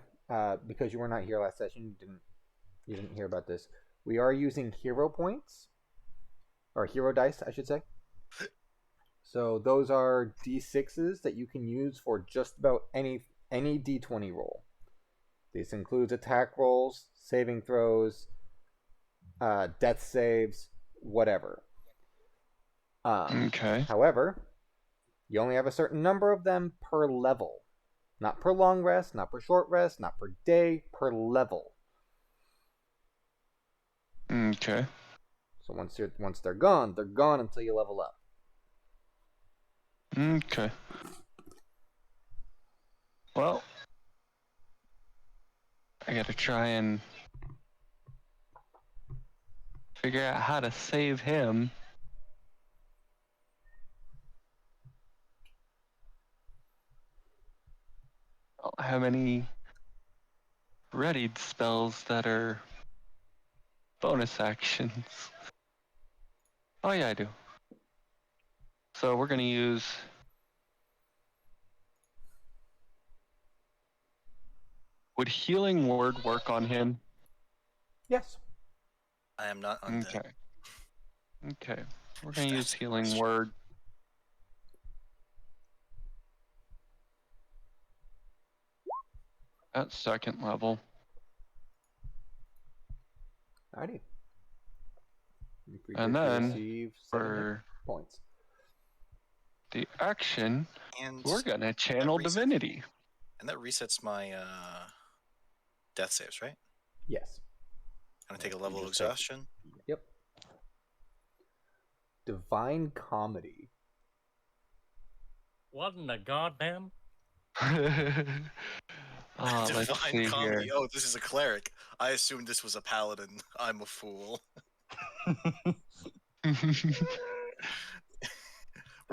because you were not here last session, you didn't hear about this. We are using hero points, or hero dice, I should say. So those are d6s that you can use for just about any d20 roll. This includes attack rolls, saving throws, death saves, whatever. Okay. However, you only have a certain number of them per level. Not per long rest, not per short rest, not per day, per level. Okay. So once they're gone until you level up. Okay. Well, I gotta try and figure out how to save him. I don't have any readied spells that are bonus actions. Oh yeah, I do. So we're gonna use would healing word work on him? Yes. I am not undead. Okay. Okay. We're gonna use That's a healing question. word. At second level. Alrighty. The creature And should then receive 7 hit for points. the action, And we're gonna channel resets- divinity. and that resets my death saves, right? Yes. Gonna take a You level of just take- exhaustion. Yep. Divine Comedy. What in the goddamn? Let's Divine see comedy. here. Oh, this is a cleric. I assumed this was a paladin. I'm a fool. We're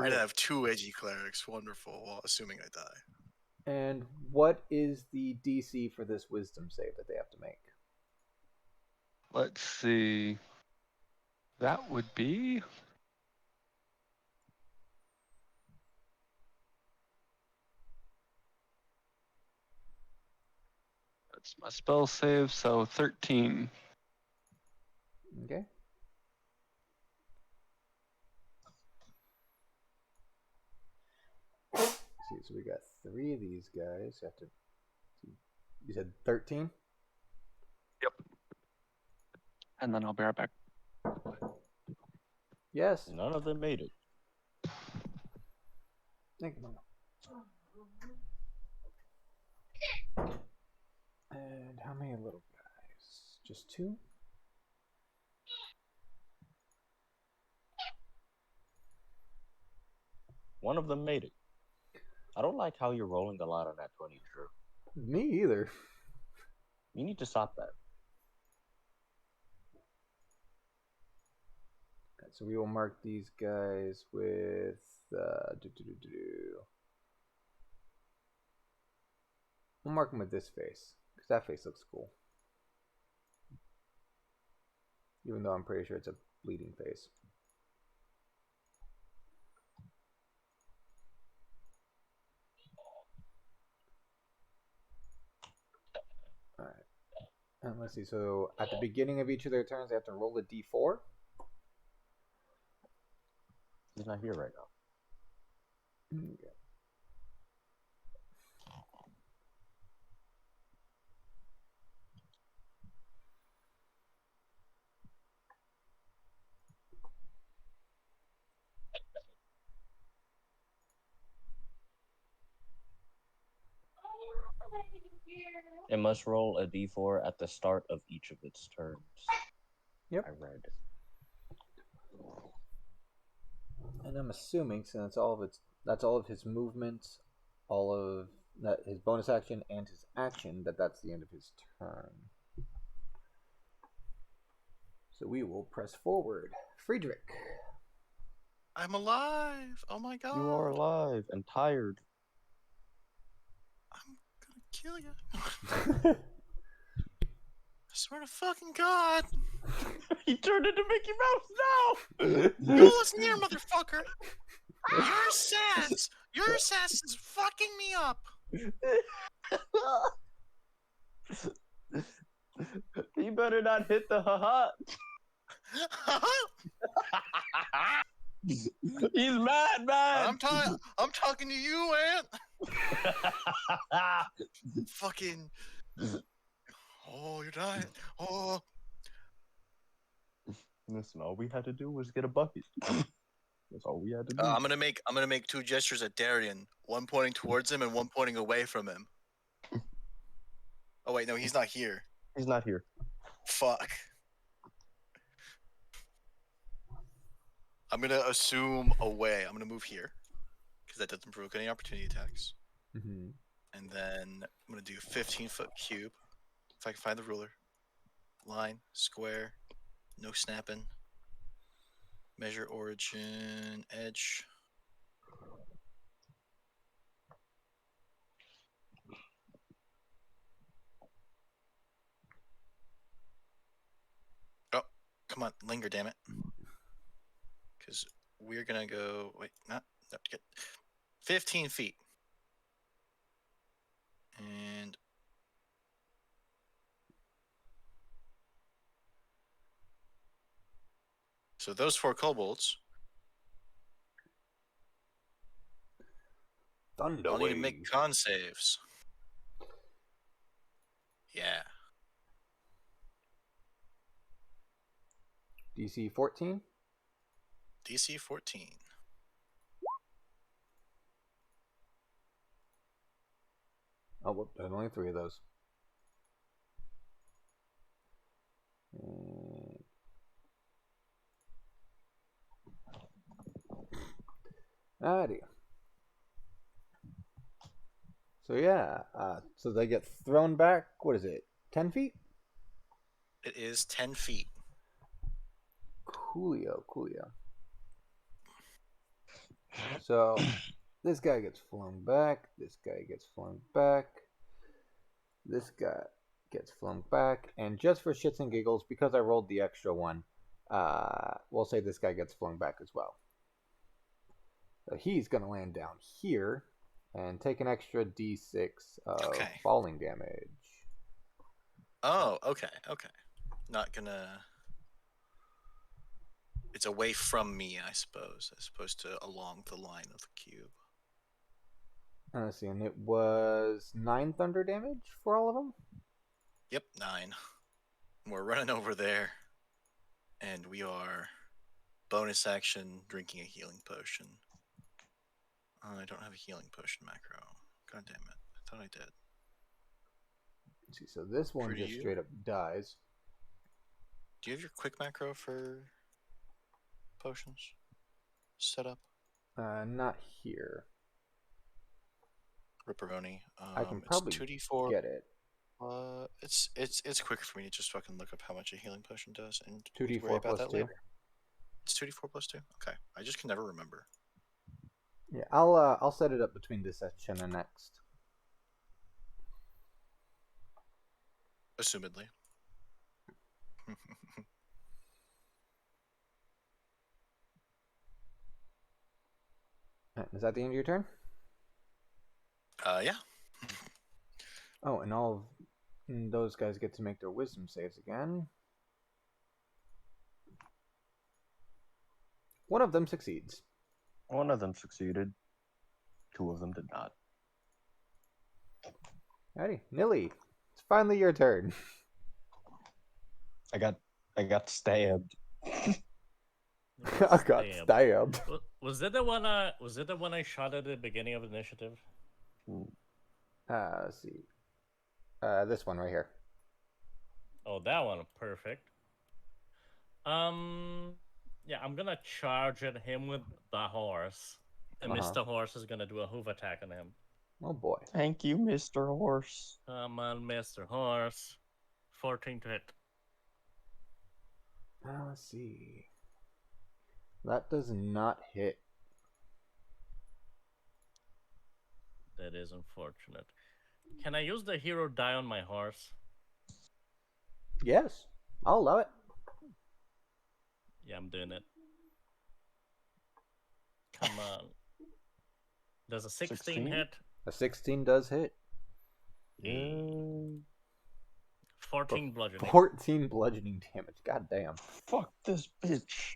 gonna have 2 edgy clerics. Wonderful. Well, assuming I die. And what is the DC for this wisdom save that they have to make? Let's see. That would be. That's my spell save, so 13. Okay. Let's see, so we got 3 of these guys. You said 13? And then I'll be right back. Yes. None of them made it. Thank you. And how many little guys? Just 2? One of them made it. I don't like how you're rolling a lot on that 20, Drew. Me either. You need to stop that. Okay, so we will mark these guys with we'll mark them with this face because that face looks cool. Even though I'm pretty sure it's a bleeding face. Alright. And let's see. So at the beginning of each of their turns, they have to roll a d4. He's not here right now. Okay. It must roll a d4 at the start of each of its turns. Yep. I read. And I'm assuming since that's all of his movements, all of that his bonus action and his action, that's the end of his turn. So we will press forward. Friedrich. I'm alive. Oh my god. You are alive and tired. I'm gonna kill you. I swear to fucking god. He turned into Mickey Mouse now! You listen here, motherfucker. Your sass. Your sass is fucking me up. You better not hit the haha. He's mad, man. I'm talking to you, Ant. Fucking. Oh, you're dying. Oh. Listen, all we had to do was get a bucket. That's all we had to do. I'm gonna make two gestures at Darian. One pointing towards him and one pointing away from him. Oh wait, no, he's not here. He's not here. Fuck. I'm gonna assume away. I'm gonna move here because that doesn't provoke any opportunity attacks. Mm-hmm. And then I'm gonna do 15-foot cube. If I can find the ruler. Line, square, no snapping. Measure origin, edge. Oh, come on, linger, damn it. Because we're gonna go. Wait, not get 15 feet. And so those 4 kobolds. Thunder I'll need to make con saves. Yeah. DC 14. DC 14. Oh, whoop, there's only 3 of those. Alrighty. So yeah, so they get thrown back. What is it? 10 feet? It is 10 feet. Coolio. So this guy gets flung back. This guy gets flung back. This guy gets flung back. And just for shits and giggles, because I rolled the extra one, we'll say this guy gets flung back as well. So he's going to land down here and take an extra d6 of falling damage. Oh, okay. Not gonna... It's away from me, I suppose, as opposed to along the line of the cube. Let's see, and it was 9 thunder damage for all of them? Yep, 9. We're running over there, and we are bonus action drinking a healing potion. I don't have a healing potion macro. God damn it. I thought I did. Let's see, so this one Pretty just you. straight up dies. Do you have your quick macro for potions set up? Not here. Ripperoni. I can probably it's 2d4. get it. It's quicker for me to just fucking look up how much a healing potion does and 2d4 worry about plus that 2. later. It's 2d4 plus 2? Okay. I just can never remember. Yeah, I'll set it up between this section and next. Assumedly. Is that the end of your turn? Yeah. Oh, and all of And those guys get to make their wisdom saves again. One of them succeeds. One of them succeeded. 2 of them did not. Alrighty, Nilly, it's finally your turn. I got stabbed. I got stabbed. Was it the one? Was it the one I shot at the beginning of the initiative? Let's see. This one right here. Oh, that one, perfect. Yeah, I'm gonna charge at him with the horse, and Mr. Horse is gonna do a hoof attack on him. Oh boy. Thank you, Mr. Horse. Come on, Mr. Horse. 14 to hit. Let's see. That does not hit. That is unfortunate. Can I use the hero die on my horse? Yes, I'll allow it. Yeah, I'm doing it. Come on. Does a 16 16? hit? A 16 does hit. Yeah. 14 bludgeoning. 14 bludgeoning damage. God damn. Fuck this bitch.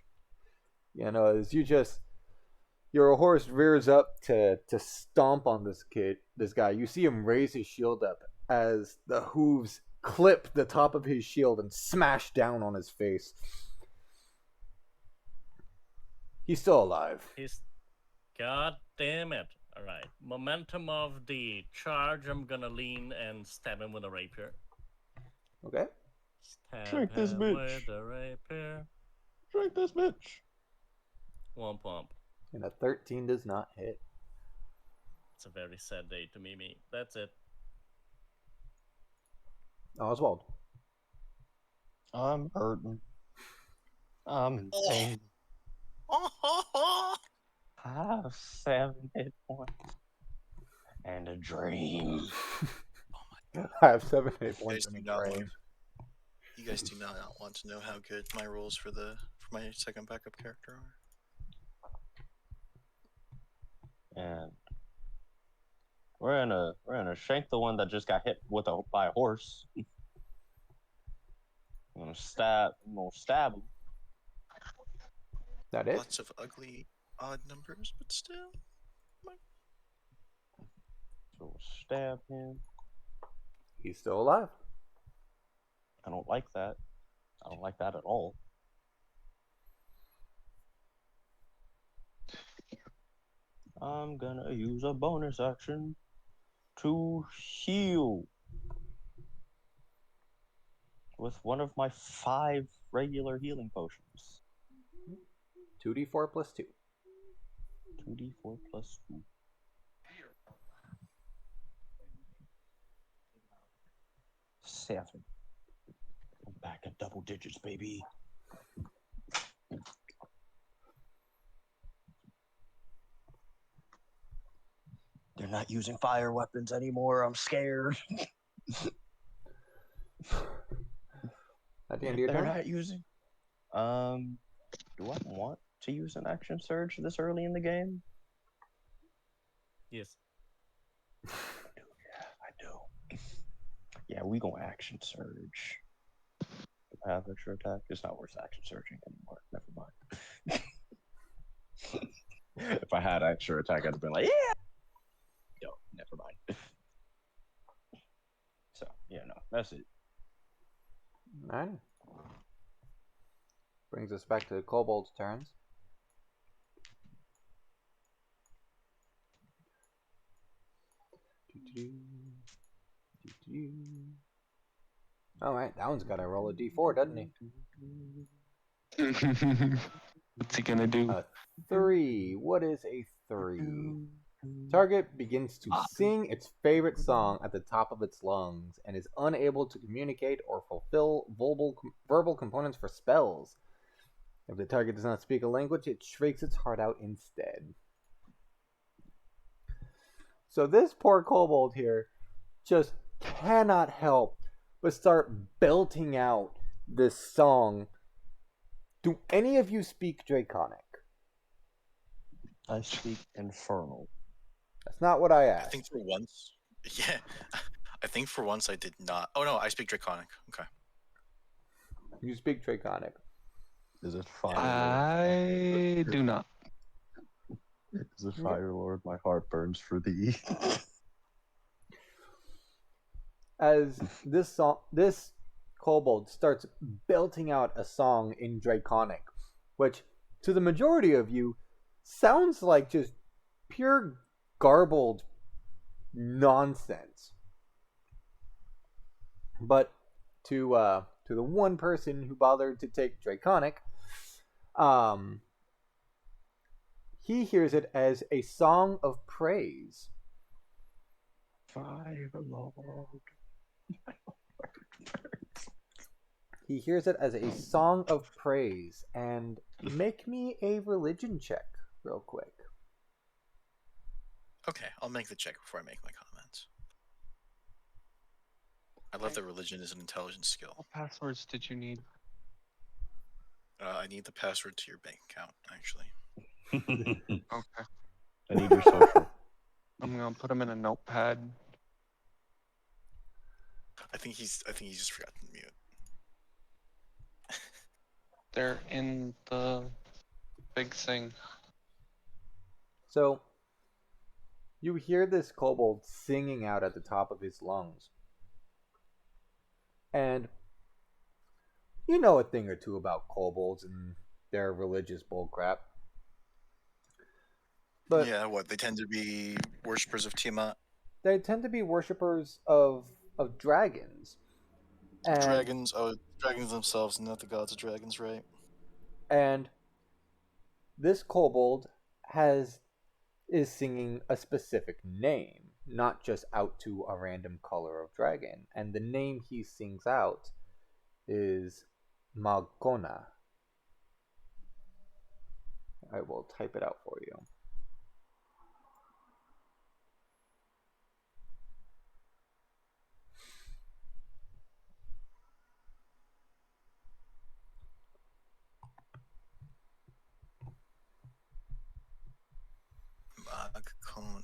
You know, as your horse rears up to stomp on this guy. You see him raise his shield up as the hooves clip the top of his shield and smash down on his face. He's still alive. God damn it. Alright. Momentum of the charge. I'm gonna lean and stab him with a rapier. Okay. Stab Drink this him bitch. with a rapier. Drink this bitch. Womp womp. And a 13 does not hit. It's a very sad day to me. That's it. Oswald. I'm hurting. I'm in pain. I have 7 hit points. And a dream. I have 7 hit You points guys, in do a not frame. want, you guys do not want to know how good my rolls for my second backup character are. And we're gonna shank the one that just got hit by a horse. I'm gonna stab him. That it? Lots of ugly, odd numbers, but still. So we'll stab him. He's still alive. I don't like that. I don't like that at all. I'm gonna use a bonus action to heal with one of my 5 regular healing potions. 2d4 plus 2. 2d4 plus 2. Seven. I'm back at double digits, baby. They're not using fire weapons anymore. I'm scared. At the end of your They're turn? not using. Do I want to use an action surge this early in the game? Yes. I do. Yeah, we gonna action surge. Do I have extra attack? It's not worth action surging anymore. Never mind. If I had extra attack, I'd have been like, yeah. No, never mind. So yeah, no, that's it. Alright. Brings us back to the kobold's turns. Alright, that one's gotta roll a d4, doesn't he? What's he gonna do? 3. What is a 3? Target begins to sing its favorite song at the top of its lungs and is unable to communicate or fulfill verbal components for spells. If the target does not speak a language, it shrieks its heart out instead. So this poor kobold here just cannot help but start belting out this song. Do any of you speak Draconic? I speak infernal. That's not what I I asked. think for once, yeah, I think for once I did not. Oh no, I speak Draconic. Okay. You speak Draconic. Is it Fire I do not. Lord? Is it Fire Lord? My heart burns for thee. As this kobold starts belting out a song in Draconic, which to the majority of you sounds like just pure garbled nonsense. But to the one person who bothered to take Draconic, he hears it as a song of praise. Fire Lord. He hears it as a song of praise, and make me a religion check real quick. Okay, I'll make the check before I make my comments. I love that religion is an intelligence skill. What passwords did you need? I need the password to your bank account, actually. Okay. I need your social. I'm gonna put them in a notepad. I think he's just forgot to mute. They're in the big thing. So, you hear this kobold singing out at the top of his lungs. And you know a thing or two about kobolds and their religious bullcrap. But Yeah, what? They tend to be worshippers of Tiamat. they tend to be worshippers of dragons. And, Dragons, dragons themselves, not the gods of dragons, right? And this kobold is singing a specific name, not just out to a random color of dragon. And the name he sings out is Magona. I will type it out for you. Magkona.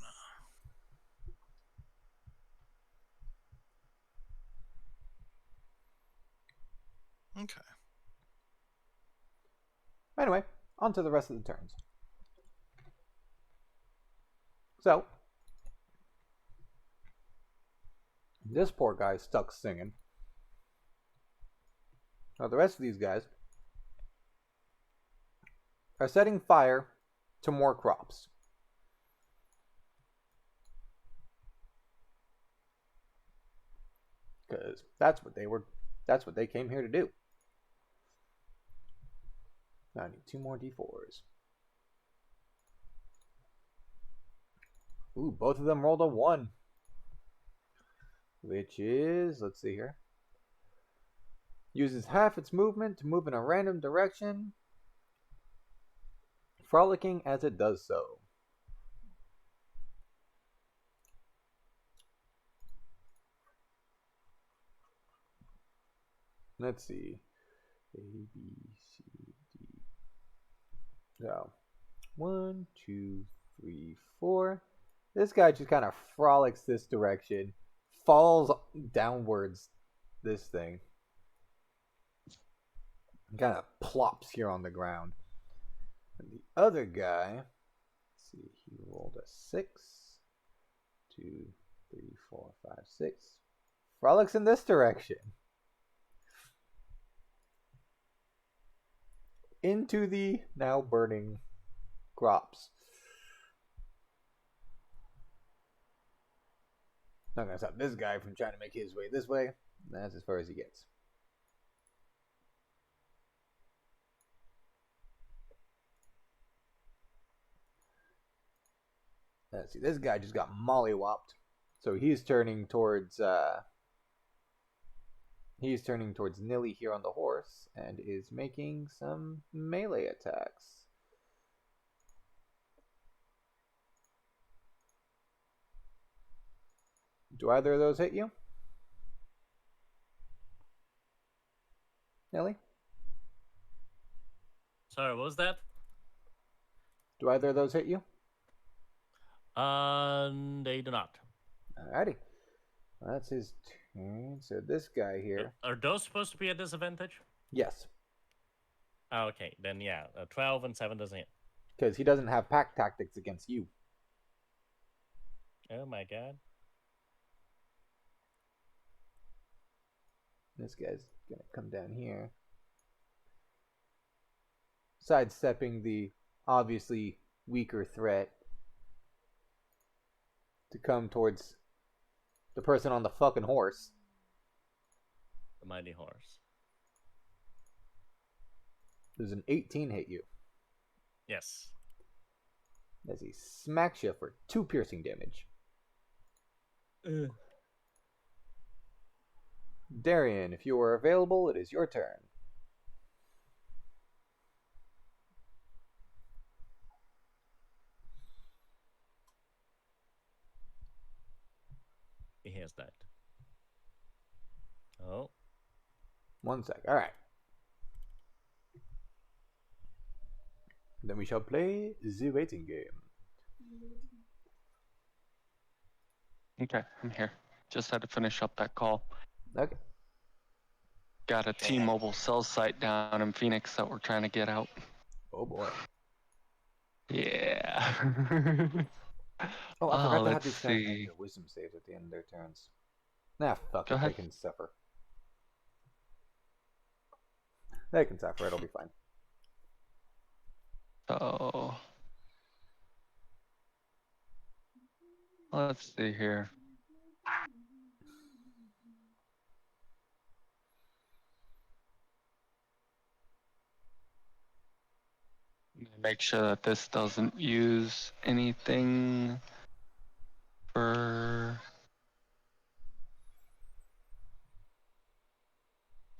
Okay. Anyway, on to the rest of the turns. So, this poor guy's stuck singing. Now, the rest of these guys are setting fire to more crops. Because that's what they came here to do. Now I need 2 more D4s. Ooh, both of them rolled a 1. Which is, let's see here. Uses half its movement to move in a random direction, frolicking as it does so. Let's see. A, B, C, D. So, 1, 2, 3, 4. This guy just kind of frolics this direction, falls downwards this thing, and kind of plops here on the ground. And the other guy, let's see, he rolled a 6, 2, 3, 4, 5, 6. Frolics in this direction. Into the now burning crops. Not gonna stop this guy from trying to make his way this way. That's as far as he gets. Let's see, this guy just got mollywopped. So he's turning towards Nilly here on the horse and is making some melee attacks. Do either of those hit you? Nilly? Sorry, what was that? Do either of those hit you? They do not. Alrighty. That's his turn. So this guy here. Are those supposed to be a disadvantage? Yes, Oh, okay, then yeah, 12 and 7 doesn't hit. because he doesn't have pack tactics against you. Oh my god. This guy's gonna come down here, sidestepping the obviously weaker threat to come towards the person on the fucking horse. The mighty horse. Does an 18 hit you? Yes. As he smacks you for 2 piercing damage. Darian, if you are available, it is your turn. He has that. Oh. 1 sec. All right. Then we shall play the waiting game. Okay, I'm here. Just had to finish up that call. Okay. Got a T-Mobile cell site down in Phoenix that we're trying to get out. Oh boy. Yeah. Oh, I forgot to have let's these guys make see. their wisdom saves at the end of their turns. Nah, fuck Go it. ahead. They can suffer. They can suffer. It'll be fine. So let's see here. Make sure that this doesn't use anything for.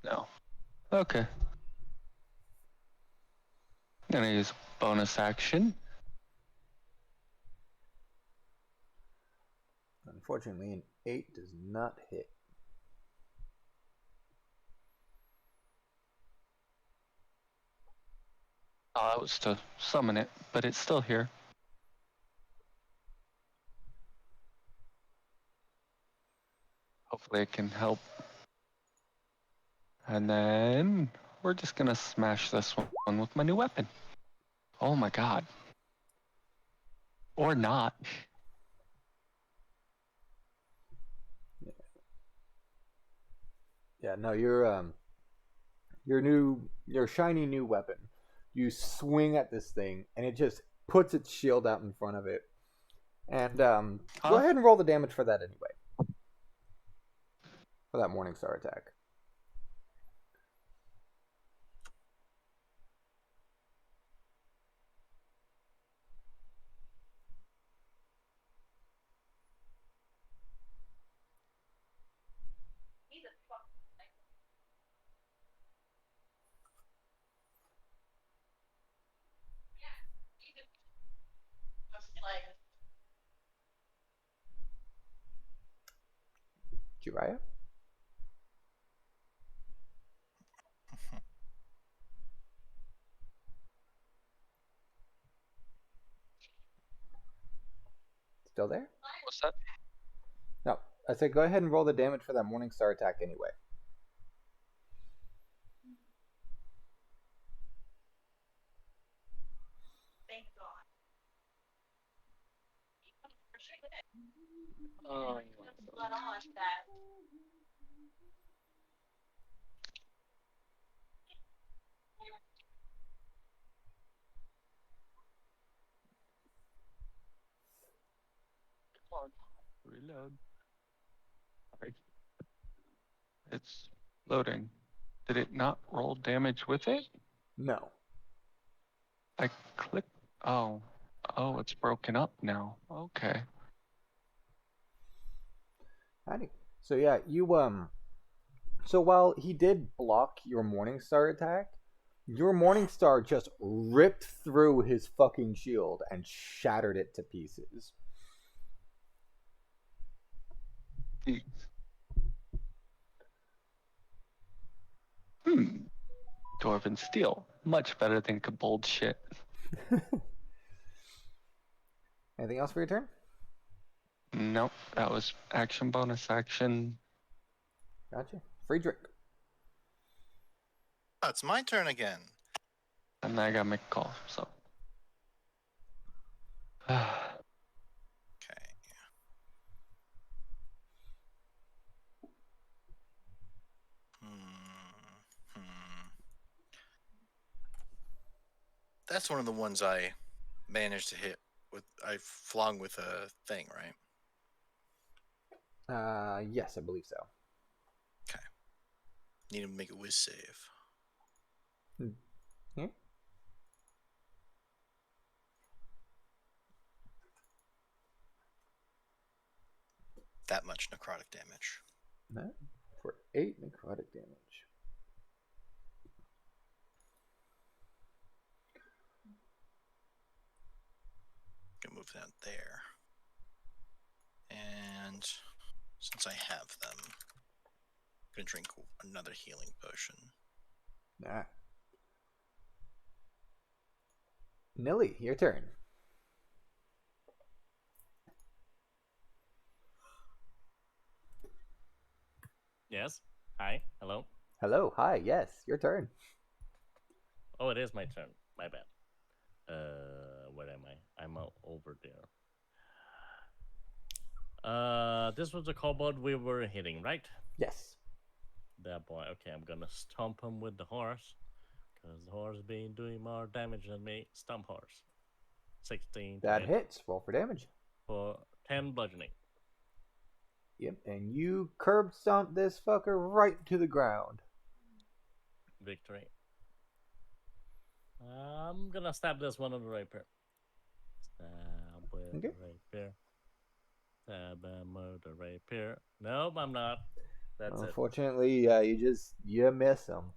No. Okay. Gonna use bonus action. Unfortunately, an 8 does not hit. Oh, that was to summon it, but it's still here. Hopefully it can help. And then we're just gonna smash this one with my new weapon. Oh my god. Or not. Yeah, no, your shiny new weapon. You swing at this thing, and it just puts its shield out in front of it. And go ahead and roll the damage for that anyway. For that Morningstar attack. Jiraiya? Still there? What's that? No. I said go ahead and roll the damage for that Morningstar attack anyway. Oh, come on. Reload. Alright. It's loading. Did it not roll damage with it? No. I clicked. Oh. Oh, it's broken up now. Okay. Howdy. So yeah, you so while he did block your Morningstar attack, your Morningstar just ripped through his fucking shield and shattered it to pieces. Jeez. Dwarven steel. Much better than kobold shit. Anything else for your turn? Nope, that was action bonus action. Gotcha. Free drink. Oh, it's my turn again. And I gotta make a call, so. Okay. That's one of the ones I managed to hit with. I flung with a thing, right? Yes, I believe so. Okay. Need to make a whiz save. Hmm. That much necrotic damage. No, for 8 necrotic damage. Gonna move that there. And since I have them, I'm gonna drink another healing potion. Nah. Nilly, your turn. Yes. Hi. Hello. Hello, hi, yes, your turn. Oh, it is my turn. My bad. Where am I? I'm over there. This was the kobold we were hitting, right? Yes. That boy. Okay, I'm gonna stomp him with the horse, cause the horse been doing more damage than me. Stomp horse. 16. That hits. Roll for damage. For 10 bludgeoning. Yep, and you curb stomp this fucker right to the ground. Victory. I'm gonna stab this one on the rapier. Stab with Okay. the rapier. Stab him with the rapier. Nope, I'm not. That's it. Unfortunately, you miss him.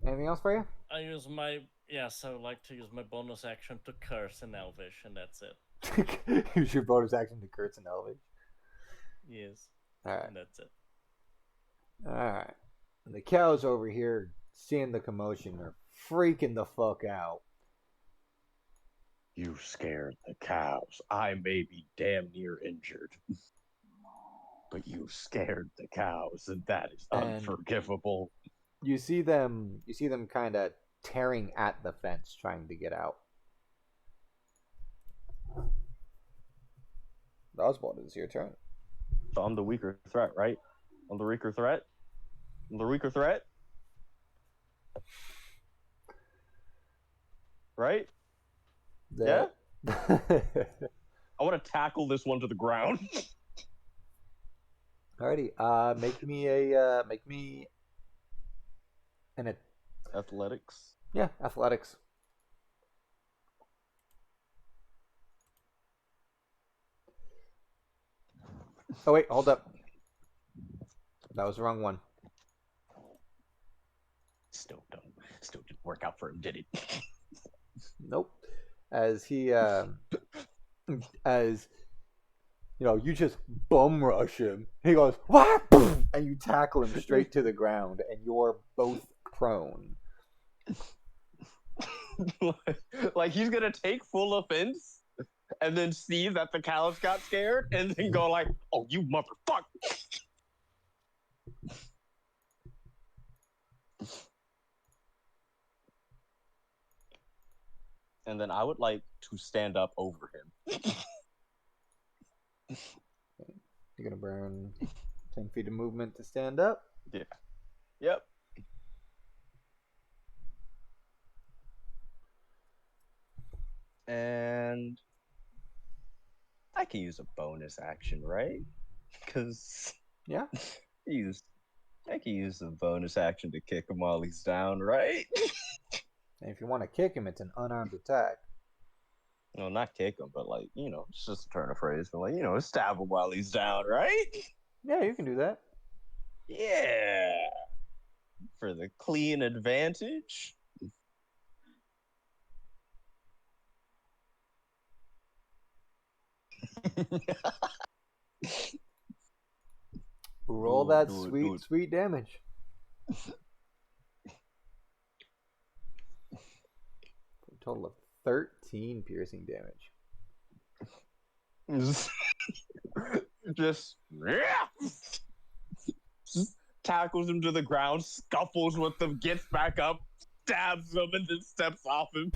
Anything else for you? I use my I would like to use my bonus action to curse in Elvish, and that's it. Use your bonus action to curse and elevate. Yes. Alright. And that's it. Alright. The cows over here, seeing the commotion, are freaking the fuck out. You scared the cows. I may be damn near injured. But you scared the cows, and that is unforgivable. You see them kind of tearing at the fence, trying to get out. Oswald, it's your turn. So I'm the weaker threat, right? I'm the weaker threat? I'm the weaker threat? Right? Yeah? I want to tackle this one to the ground. Alrighty. Make me an Athletics. Yeah, athletics. Oh wait, hold up. That was the wrong one. Still didn't work out for him, did it? Nope. As he as you know, you just bum rush him. He goes, "What?" And you tackle him straight to the ground, and you're both prone. Like he's gonna take full offense and then see that the cows got scared and then go like, "Oh, you motherfucker!" And then I would like to stand up over him. You're gonna burn 10 feet of movement to stand up. Yeah. Yep. And I can use a bonus action, right? Because Yeah. I can use a bonus action to kick him while he's down, right? And if you want to kick him, it's an unarmed attack. No, not kick him, but like, it's just a turn of phrase, but like, stab him while he's down, right? Yeah, you can do that. Yeah. For the clean advantage. Roll that sweet damage. A total of 13 piercing damage. just tackles him to the ground, scuffles with him, gets back up, stabs him, and then steps off him.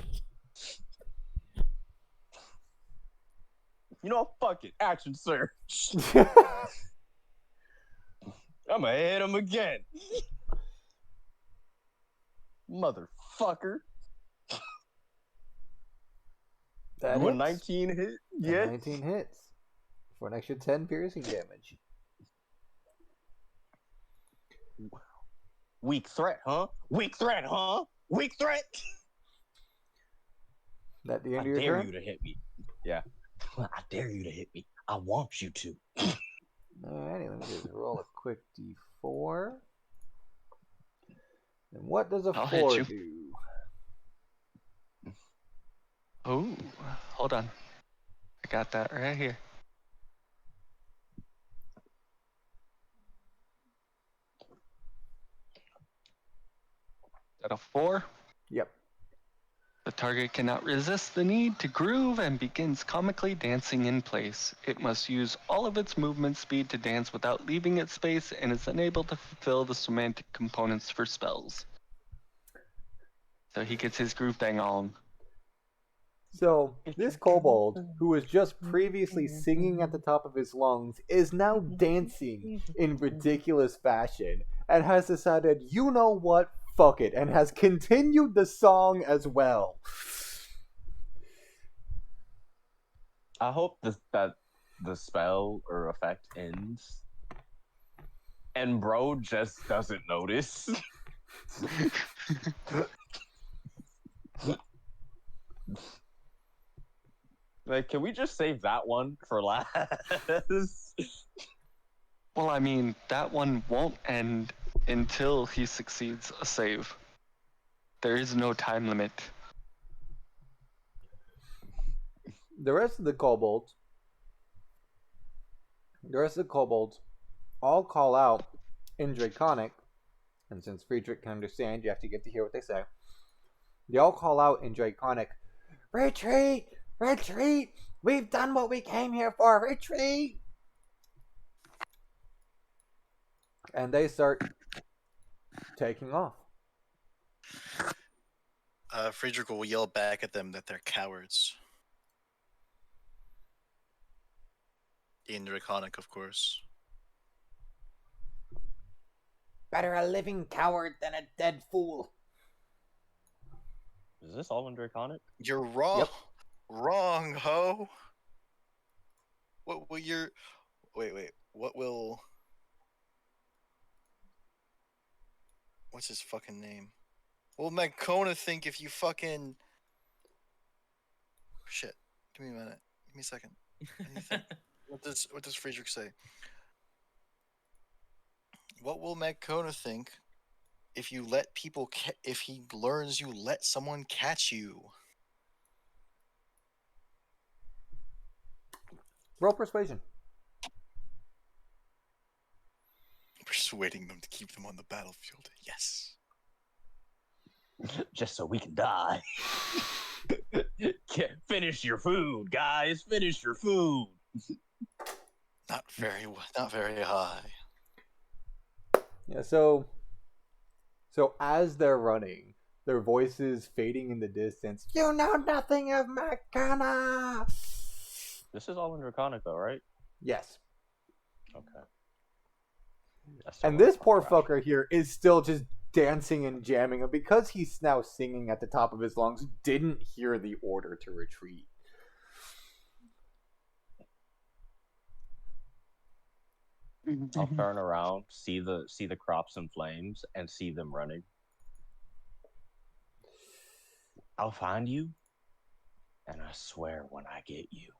You know, fuck it. Action, sir. I'm gonna hit him again. Motherfucker. That You a hits. 19 hit? That Yeah. 19 hits for an extra 10 piercing damage. Weak threat, huh? Weak threat, huh? Weak threat. That the I end of your dare turn? you to hit me. Yeah. I dare you to hit me. I want you to. Alrighty, let me just roll a quick d4. And what does a I'll hit 4 you. do? Oh, hold on. I got that right here. Is that a 4? Yep. The target cannot resist the need to groove and begins comically dancing in place. It must use all of its movement speed to dance without leaving its space and is unable to fulfill the semantic components for spells. So he gets his groove thing on. So, this kobold, who was just previously singing at the top of his lungs, is now dancing in ridiculous fashion and has decided, you know what, fuck it, and has continued the song as well. I hope that the spell or effect ends, and bro just doesn't notice. Like, can we just save that one for last? Well, I mean, that one won't end until he succeeds a save. There is no time limit. The rest of the kobolds all call out in Draconic, and since Friedrich can understand, you have to get to hear what they say. They all call out in Draconic, "Retreat! Retreat! We've done what we came here for! Retreat!" And they start taking off. Friedrich will yell back at them that they're cowards. In Draconic, of course. Better a living coward than a dead fool. Is this all in Draconic? You're wrong. Yep. Wrong, ho. What will your... Wait. What will... What's his fucking name? What will Magcona think if you fucking... Shit. Give me a minute. Give me a second. I need to think. What does Friedrich say? What will Magcona think if you let people... if he learns you let someone catch you? Roll persuasion. Persuading them to keep them on the battlefield. Yes. Just so we can die. Finish your food, guys. Finish your food. Not very high. Yeah, so as they're running, their voices fading in the distance. You know nothing of Magcona! This is all in Draconic, though, right? Yes. Okay. And this poor fucker here is still just dancing and jamming, and because he's now singing at the top of his lungs, didn't hear the order to retreat. I'll turn around, see the crops in flames, and see them running. I'll find you, and I swear when I get you.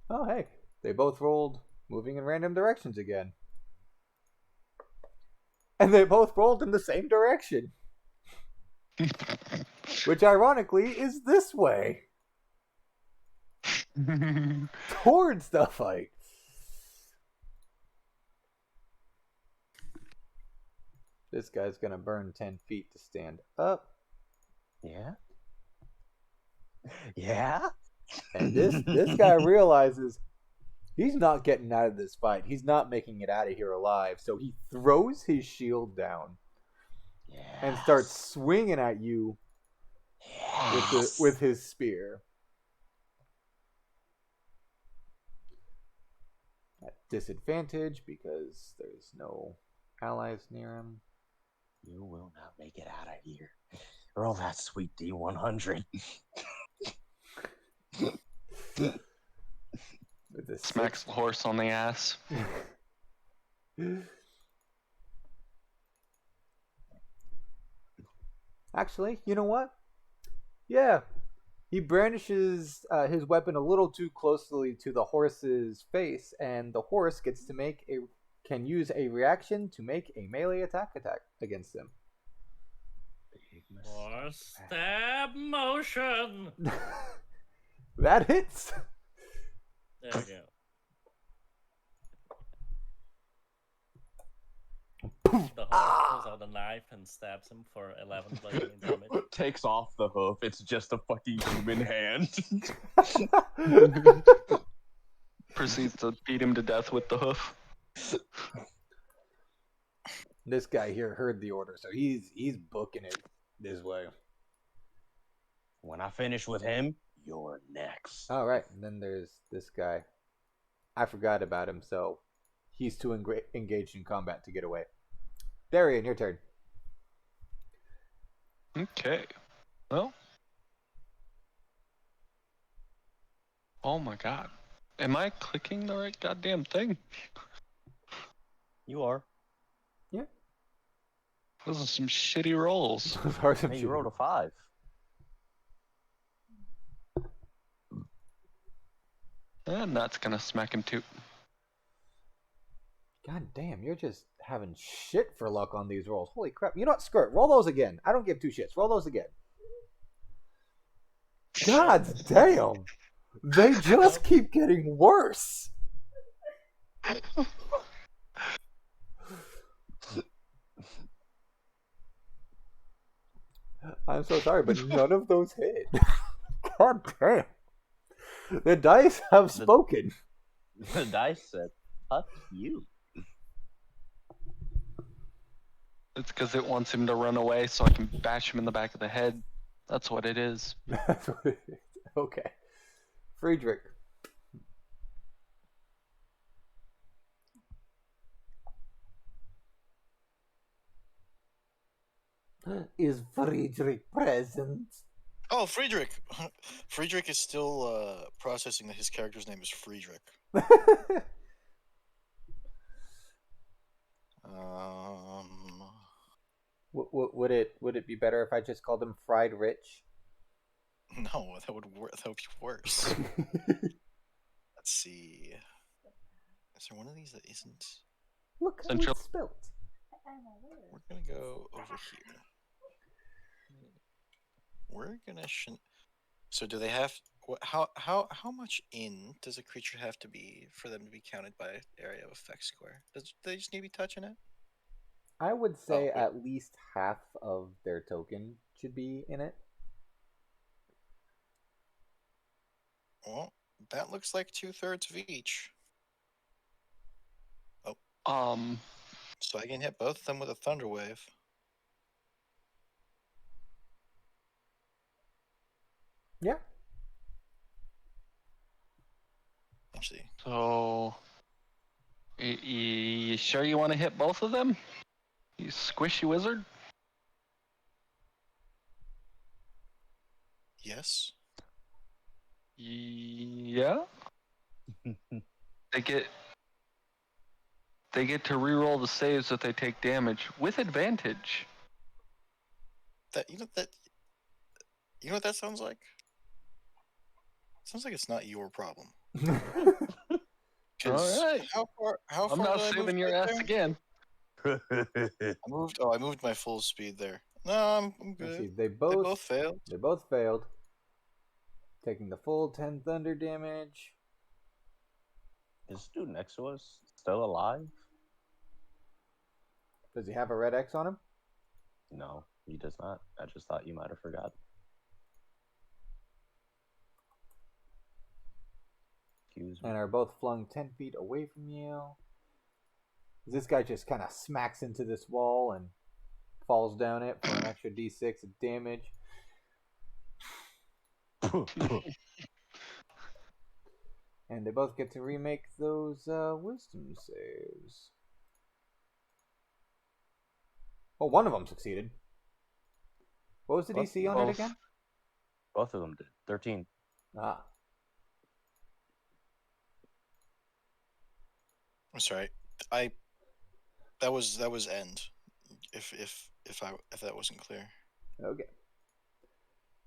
Oh, hey. They both rolled moving in random directions again. And they both rolled in the same direction. Which, ironically, is this way. Towards the fight. This guy's gonna burn 10 feet to stand up. Yeah? Yeah? And this guy realizes he's not getting out of this fight. He's not making it out of here alive. So he throws his shield down and starts swinging at you with his spear. At disadvantage because there's no allies near him. You will not make it out of here. Roll that sweet D100. With a Smacks the horse on the ass. Actually, you know what? Yeah. He brandishes his weapon a little too closely to the horse's face, and the horse can use a reaction to make a melee attack against him. Or stab motion. That hits. There we go. The horse pulls out a knife and stabs him for 11 bludgeoning damage. Takes off the hoof. It's just a fucking human hand. Proceeds to beat him to death with the hoof. This guy here heard the order, so he's booking it this way. When I finish with him, you're next. All right, and then there's this guy. I forgot about him, so he's too engaged in combat to get away. Darian, your turn. Okay. Well. Oh my god. Am I clicking the right goddamn thing? You are. Yeah. Those are some shitty rolls. Hey, you rolled a 5. And that's gonna smack him too. God damn, you're just having shit for luck on these rolls. Holy crap. You know what? Screw it. Roll those again. I don't give two shits. Roll those again. God damn. They just keep getting worse. I'm so sorry, but none of those hit. God damn. The dice have spoken. The dice said, fuck you. It's because it wants him to run away so I can bash him in the back of the head. That's what it is. That's what it is. Okay. Friedrich. Is Friedrich present? Oh, Friedrich! Friedrich is still processing that his character's name is Friedrich. Would it be better if I just called him Fried Rich? No, that would be worse. Let's see. Is there one of these that isn't? Look how Central- it's spelt. We're gonna go over here. We're gonna. So do they have? How much in does a creature have to be for them to be counted by area of effect square? Do they just need to be touching it? I would say wait. at least half of their token should be in it. Well, that looks like 2/3 of each. So I can hit both of them with a thunder wave. Yeah. Actually, So, you sure you want to hit both of them? You squishy wizard? yes. Yeah. They get to reroll the saves if they take damage with advantage. You know what that sounds like? Sounds like it's not your problem. 'Cause All right. How far I'm not did I saving move your right ass there? again. I moved my full speed there. No, I'm Let's see, good. they They both both failed. failed, taking the full 10 thunder damage. Is this dude next to us still alive? Does he have a red X on him? No, he does not. I just thought you might have forgotten. Excuse me. and are both flung 10 feet away from you. This guy just kind of smacks into this wall and falls down it for an extra d6 of damage. And they both get to remake those wisdom saves. Well, one of them succeeded. What was the What? DC on it again? Both of them did. 13. Ah. I'm sorry. That was end. If that wasn't clear. Okay.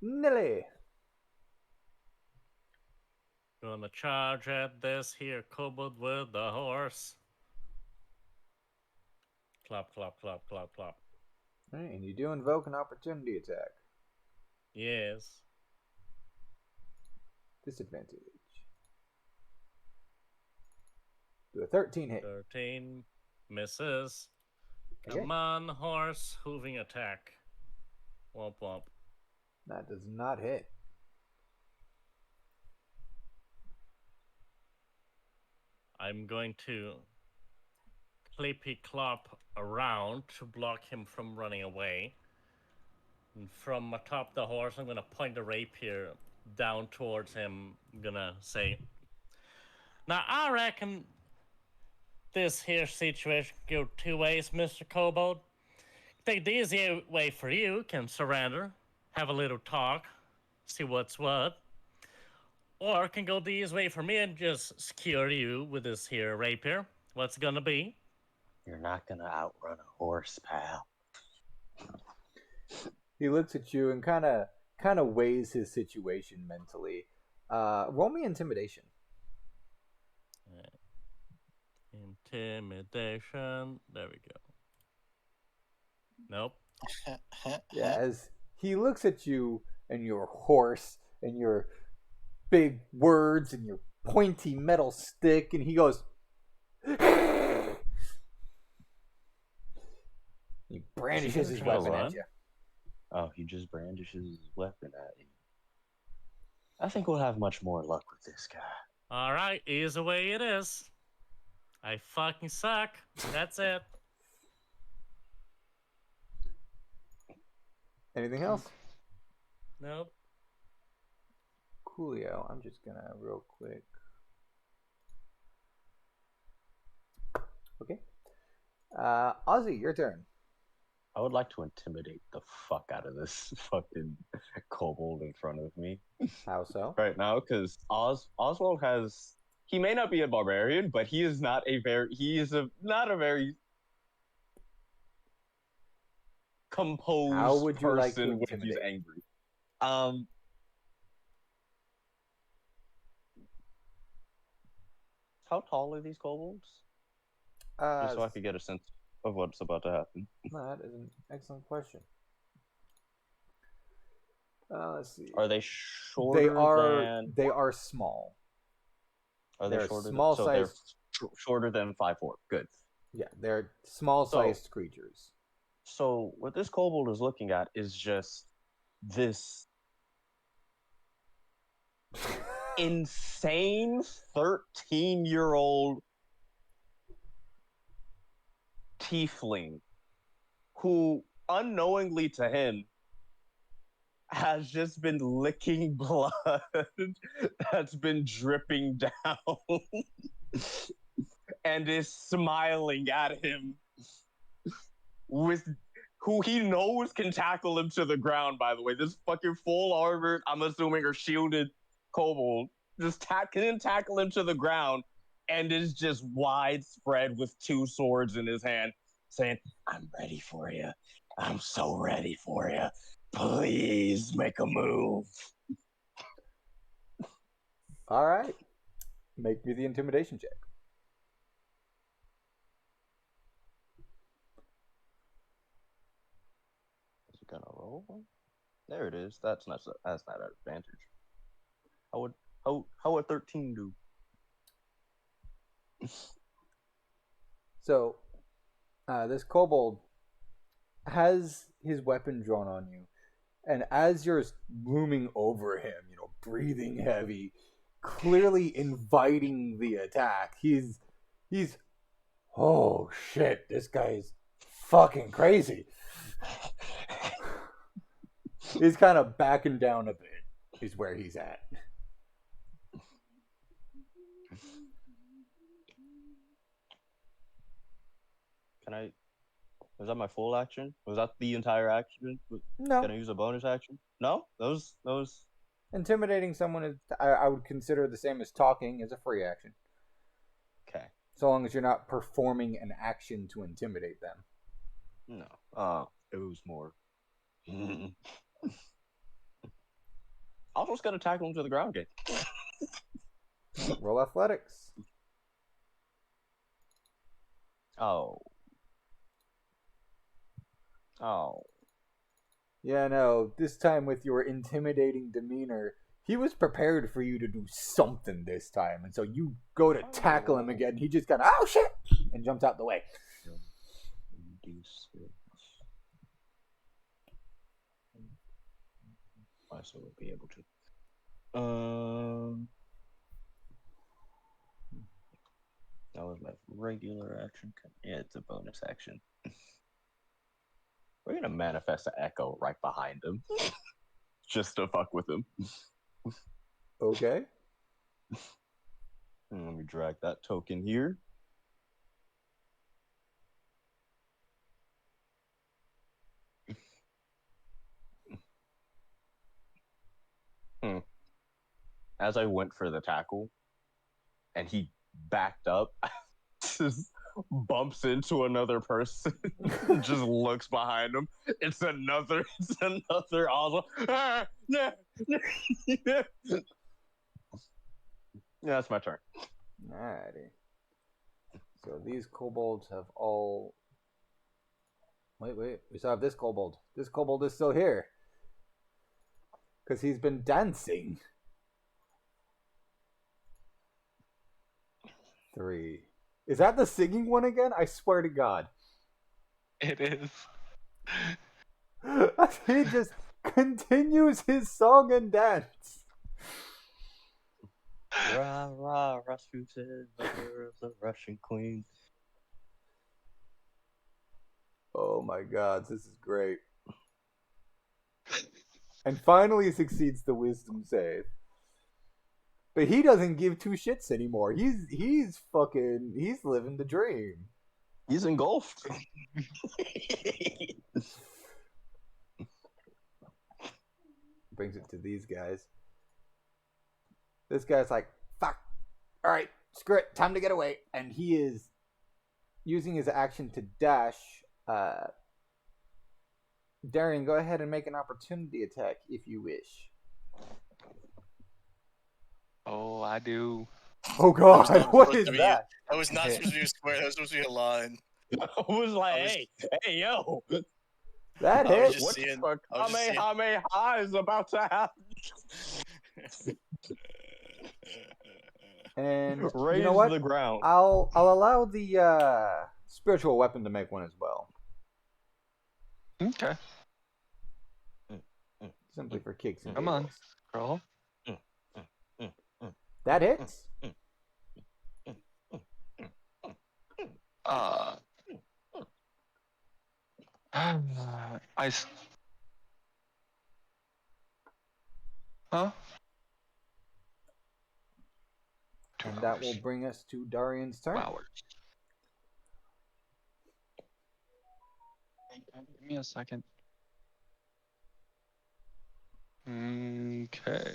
Nelly. Gonna charge at this here kobold with the horse. Clop, clop, clop, clop, clop. All right, and you do invoke an opportunity attack. Yes. Disadvantage. Do a 13 hit. 13 misses. Okay. Come on, horse. Hooving attack. Womp womp. That does not hit. I'm going to clippy clop around to block him from running away. And from atop the horse, I'm going to point the rapier down towards him. I'm going to say, now I reckon this here situation can go two ways, Mr. Kobold. Take the easy way for you, can surrender, have a little talk, see what's what. Or can go the easy way for me and just skewer you with this here rapier. What's it gonna be? You're not gonna outrun a horse, pal. He looks at you and kind of weighs his situation mentally. Roll me intimidation. Intimidation. There we go. Nope. Yeah, as he looks at you and your horse and your big words and your pointy metal stick, and he goes. He brandishes his weapon at you. Oh, he just brandishes his weapon at you. I think we'll have much more luck with this guy. Alright, is the way it is. I fucking suck. That's it. Anything else? Nope. Coolio. I'm just gonna real quick. Okay. Ozzy, your turn. I would like to intimidate the fuck out of this fucking kobold in front of me How so? right now, because Oswald has. He may not be a barbarian, but he is not a very. He is not a very composed How would you person like to when he's intimidate? angry. How tall are these kobolds? Just so I could get a sense of what's about to happen. That is an excellent question. Let's see. Are they shorter than? They are small. Are they they're shorter? small so sized. they're shorter than 5'4". Good. Yeah, they're small sized creatures. So what this kobold is looking at is just this insane 13-year-old tiefling who, unknowingly to him, has just been licking blood that's been dripping down and is smiling at him with who he knows can tackle him to the ground, by the way. This fucking full armored, I'm assuming, or shielded kobold just can tackle him to the ground and is just widespread with two swords in his hand, saying, I'm ready for you. I'm so ready for you. Please make a move. All right. Make me the intimidation check. Is it gonna roll? There it is. That's not an advantage. How would 13 do? So, this kobold has his weapon drawn on you, and as you're looming over him, breathing heavy, clearly inviting the attack. He's oh shit, this guy's fucking crazy. He's kind of backing down a bit, is where he's at. Can I? Was that my full action? Was that the entire action? No. Can I use a bonus action? No? Those. Intimidating someone is, I would consider the same as talking as a free action. Okay. So long as you're not performing an action to intimidate them. No. It was more. I'll just gonna tackle him to the ground again. Roll athletics. Oh. Yeah, no, this time with your intimidating demeanor, he was prepared for you to do something this time. And so you go to tackle him again, he just got, oh shit! And jumps out the way. So we'll be able to. That was my regular action. Yeah, it's a bonus action. We're gonna manifest an echo right behind him, just to fuck with him. Okay. Let me drag that token here. As I went for the tackle, and he backed up, just bumps into another person, just looks behind him. It's another also. Yeah, that's my turn. Alrighty. So these kobolds have all... Wait. We still have this kobold. This kobold is still here. Because he's been dancing. 3. Is that the singing one again? I swear to God. It is. He just continues his song and dance. Rah, rah, Rasputin, mother of the Russian queen. Oh my God, this is great. And finally succeeds the wisdom save. But he doesn't give two shits anymore. He's living the dream. He's engulfed. Brings it to these guys. This guy's like, fuck. Alright, screw it. Time to get away. And he is using his action to dash. Darian, go ahead and make an opportunity attack if you wish. Oh, I do. Oh God, That was not what supposed is to be- that? That was not supposed to be a square. That was supposed to be a line. I was like, I was- hey, yo. That I was hit. just What seeing- the fuck? I was just seeing- Kamehameha is about to happen. And Raise you know what? the ground. I'll allow the spiritual weapon to make one as well. Okay. Simply for kicks and Come on, giggles. girl. That hits. Huh? And that will bring us to Darian's turn. Flowers. Give me a second. Okay.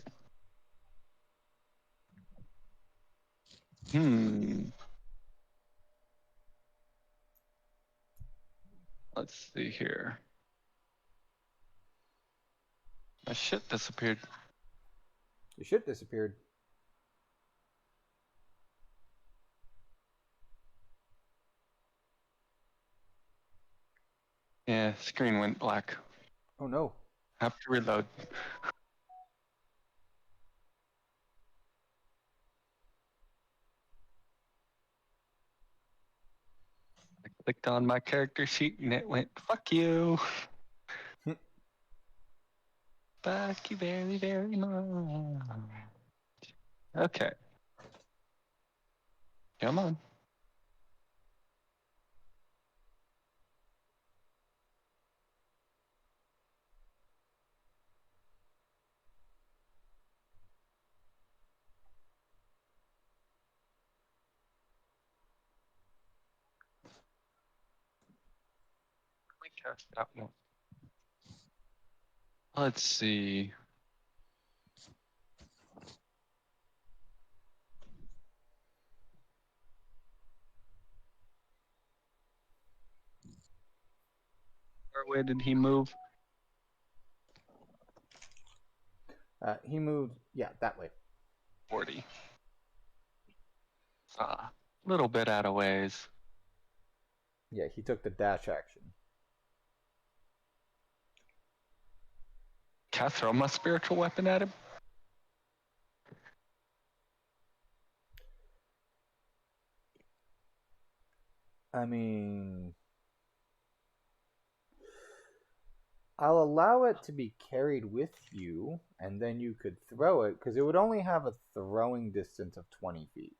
Let's see here. My shit disappeared. Your shit disappeared. Yeah, screen went black. Oh no. Have to reload. I clicked on my character sheet and it went, fuck you. Fuck you very, very much. Okay. Come on. Cast that one. Let's see. Where way did he move? He moved, yeah, that way. 40. Little bit out of ways. Yeah, he took the dash action. Can I throw my spiritual weapon at him? I mean, I'll allow it to be carried with you, and then you could throw it, because it would only have a throwing distance of 20 feet.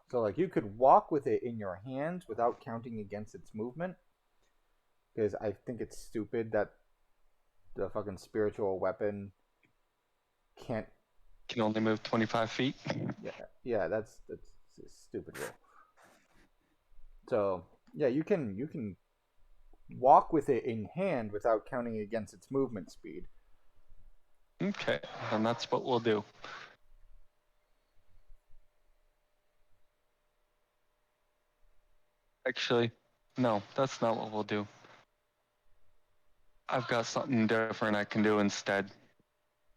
So, like, you could walk with it in your hands without counting against its movement. Because I think it's stupid that the fucking spiritual weapon can't. Can only move 25 feet. Yeah, that's a stupid rule. So yeah, you can walk with it in hand without counting against its movement speed. Okay, and that's what we'll do. Actually, no, that's not what we'll do. I've got something different I can do instead.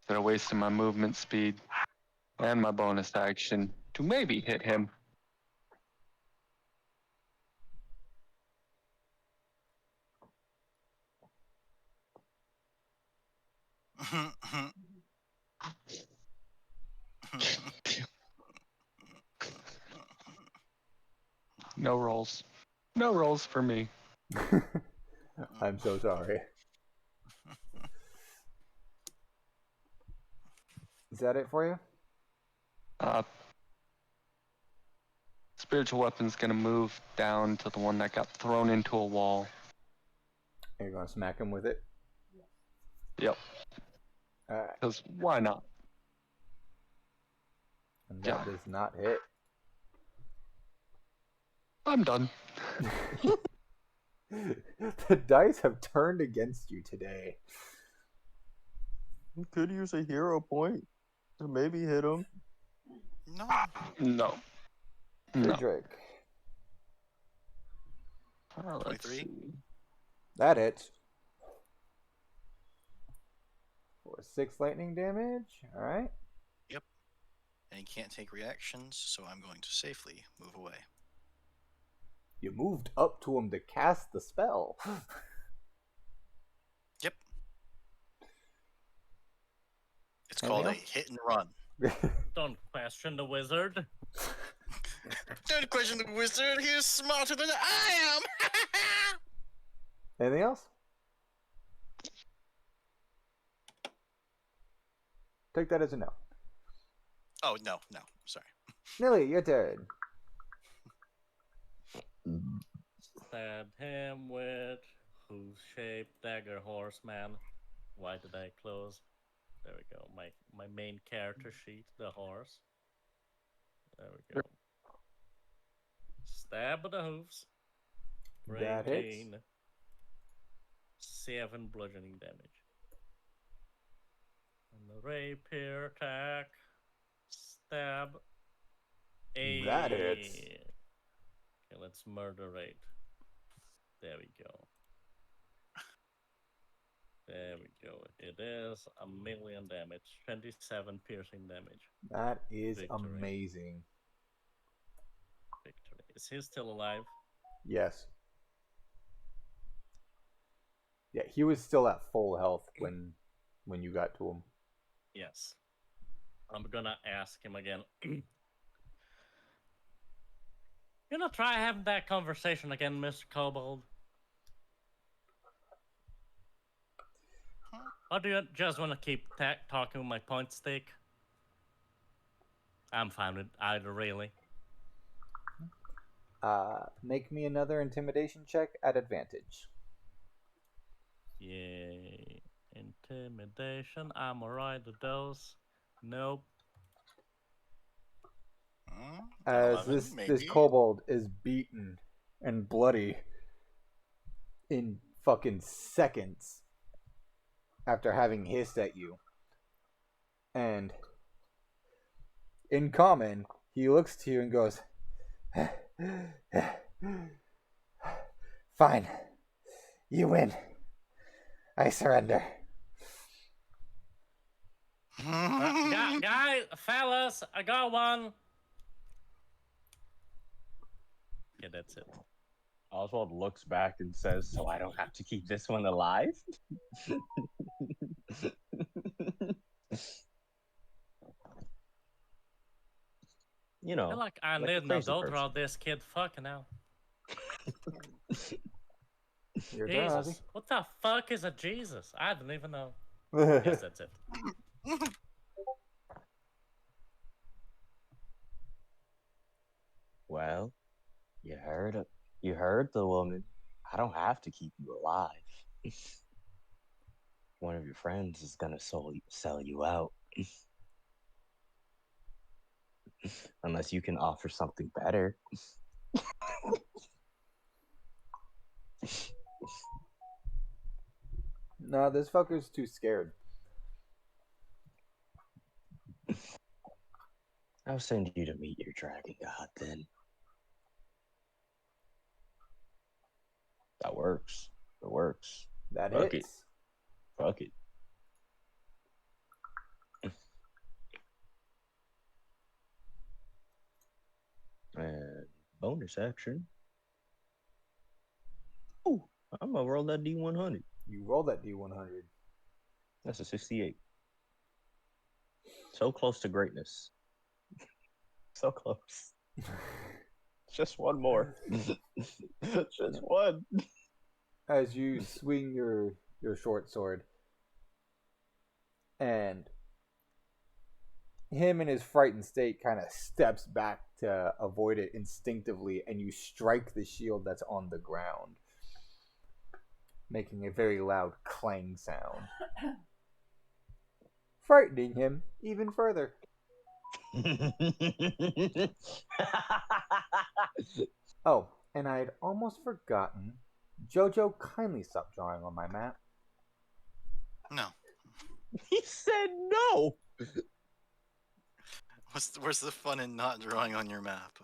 Instead of wasting my movement speed and my bonus action to maybe hit him. No rolls. No rolls for me. I'm so sorry. Is that it for you? Spiritual weapon's gonna move down to the one that got thrown into a wall. Are you gonna smack him with it? Yep. Alright. Because why not? And that does not hit. I'm done. The dice have turned against you today. You could use a hero point to maybe hit him. No. No. No. Drake. Let's 23? see. That hits. For 6 lightning damage. Alright. Yep. And he can't take reactions, so I'm going to safely move away. You moved up to him to cast the spell. Yep. It's called a hit and run. Don't question the wizard. Don't question the wizard. He's smarter than I am. Anything else? Take that as a no. Oh no, sorry. Nilly, your turn. Stab him with hoof-shaped dagger horseman. Why did I close? There we go. My main character sheet, the horse. There we go. Stab with the hoofs. For That hits. 18. 7 bludgeoning damage. And the rapier attack. Stab. 8. That hits. Okay, let's murder rate. There we go. There we go. It is 1,000,000 damage. 27 piercing damage. That is Victory. amazing. Victory. Is he still alive? Yes. Yeah, he was still at full health when you got to him. Yes. I'm gonna ask him again. You gonna try having that conversation again, Mr. Kobold? Or do you just want to keep talking with my point stick? I'm fine with either, really. Make me another intimidation check at advantage. Yay. Intimidation. I'm alright with those. Nope. As 11, this maybe. kobold is beaten and bloody in fucking seconds after having hissed at you. And in common, he looks to you and goes, "Fine. You win. I surrender." Guys, fellas, I got one. Yeah, that's it. Oswald looks back and says, "So I don't have to keep this one alive?" You I know, feel like I like a need an crazy adult person. around this kid fucking now. Your turn, Ozzy. Jesus. What the fuck is a Jesus? I don't even know. Ozzy. Yes, that's it. Well, you heard it. You heard the woman. I don't have to keep you alive. One of your friends is gonna sell you out. Unless you can offer something better. No, this fucker's too scared. I'll send you to meet your dragon god then. That works. It works. That Fuck hits. Fuck it. And bonus action. Ooh, I'm gonna roll that D100. You roll that D100. That's a 68. So close to greatness. So close. Just one more. Just one. As you swing your short sword, and him in his frightened state kind of steps back to avoid it instinctively, and you strike the shield that's on the ground, making a very loud clang sound, frightening him even further. Oh, and I had almost forgotten. Jojo, kindly stop drawing on my map. No. He said no. Where's the fun in not drawing on your map?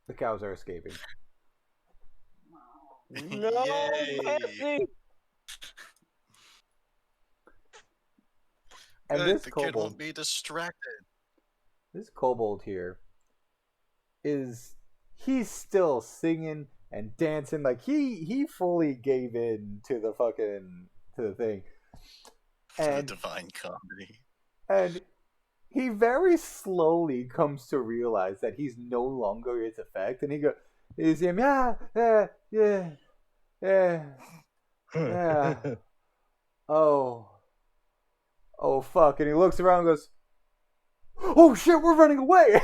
The cows are escaping. No, Yay. Pepsi. And Good, this the kid kobold, won't be distracted. this kobold here, he's still singing and dancing, like he fully gave in to the thing, The and divine comedy. and he very slowly comes to realize that he's no longer its effect, and he's him, yeah, yeah, yeah. Oh fuck, and he looks around and goes, "Oh shit, we're running away!"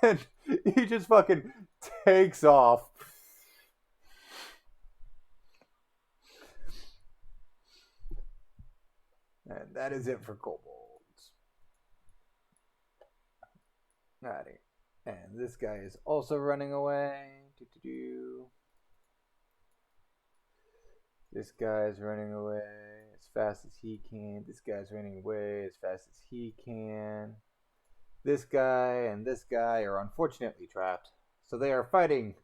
And he just fucking takes off. And that is it for kobolds. Alrighty. And this guy is also running away. This guy's running away as fast as he can. This guy's running away as fast as he can. This guy and this guy are unfortunately trapped. So they are fighting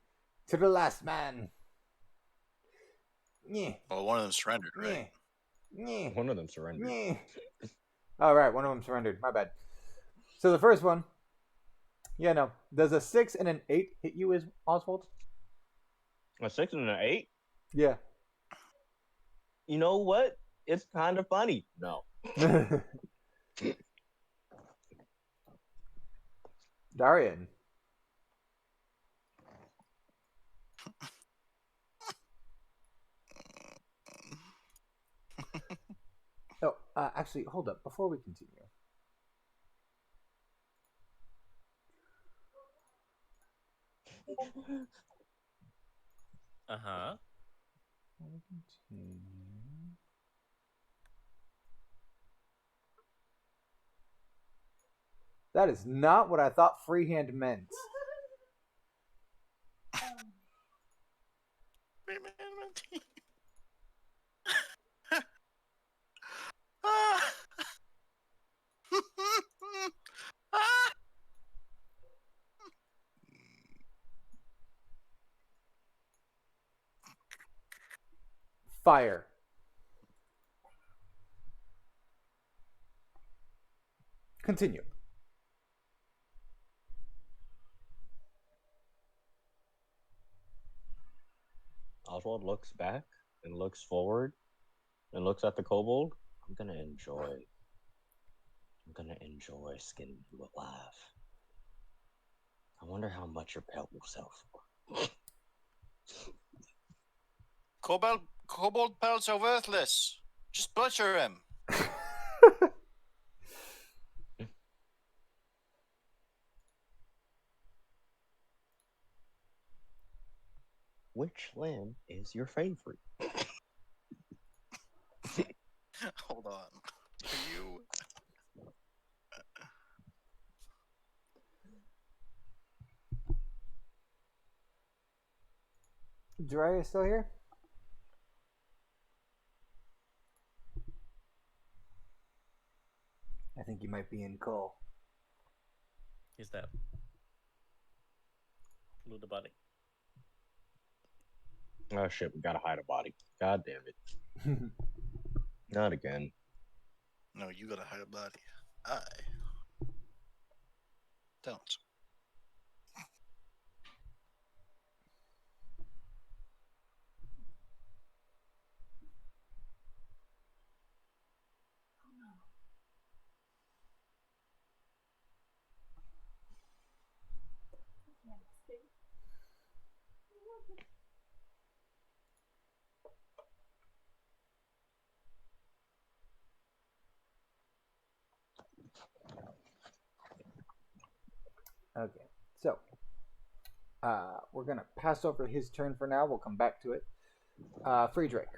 to the last man. Yeah. Well, one of them surrendered, right? Yeah. One of them surrendered. Yeah. All right, one of them surrendered. My bad. So the first one, yeah, no. Does a 6 and an 8 hit you, as Oswald? A 6 and an 8? Yeah. You know what? It's kind of funny. No. Darian. Actually, hold up. Before we continue. Uh-huh. That is not what I thought freehand meant. Ah! Ah! Fire. Continue. Oswald looks back and looks forward and looks at the kobold. I'm gonna enjoy skinning you alive. I wonder how much your pelt will sell for. Kobold pelts are worthless. Just butcher him. Which limb is your favorite? Hold on. Are you? Jiraiya still here? I think you might be in call. He's dead. Loot the body. Oh shit, we gotta hide a body. God damn it. Not again. No, you gotta hide a body. I don't. Okay, so we're gonna pass over his turn for now. We'll come back to it. Friedrich.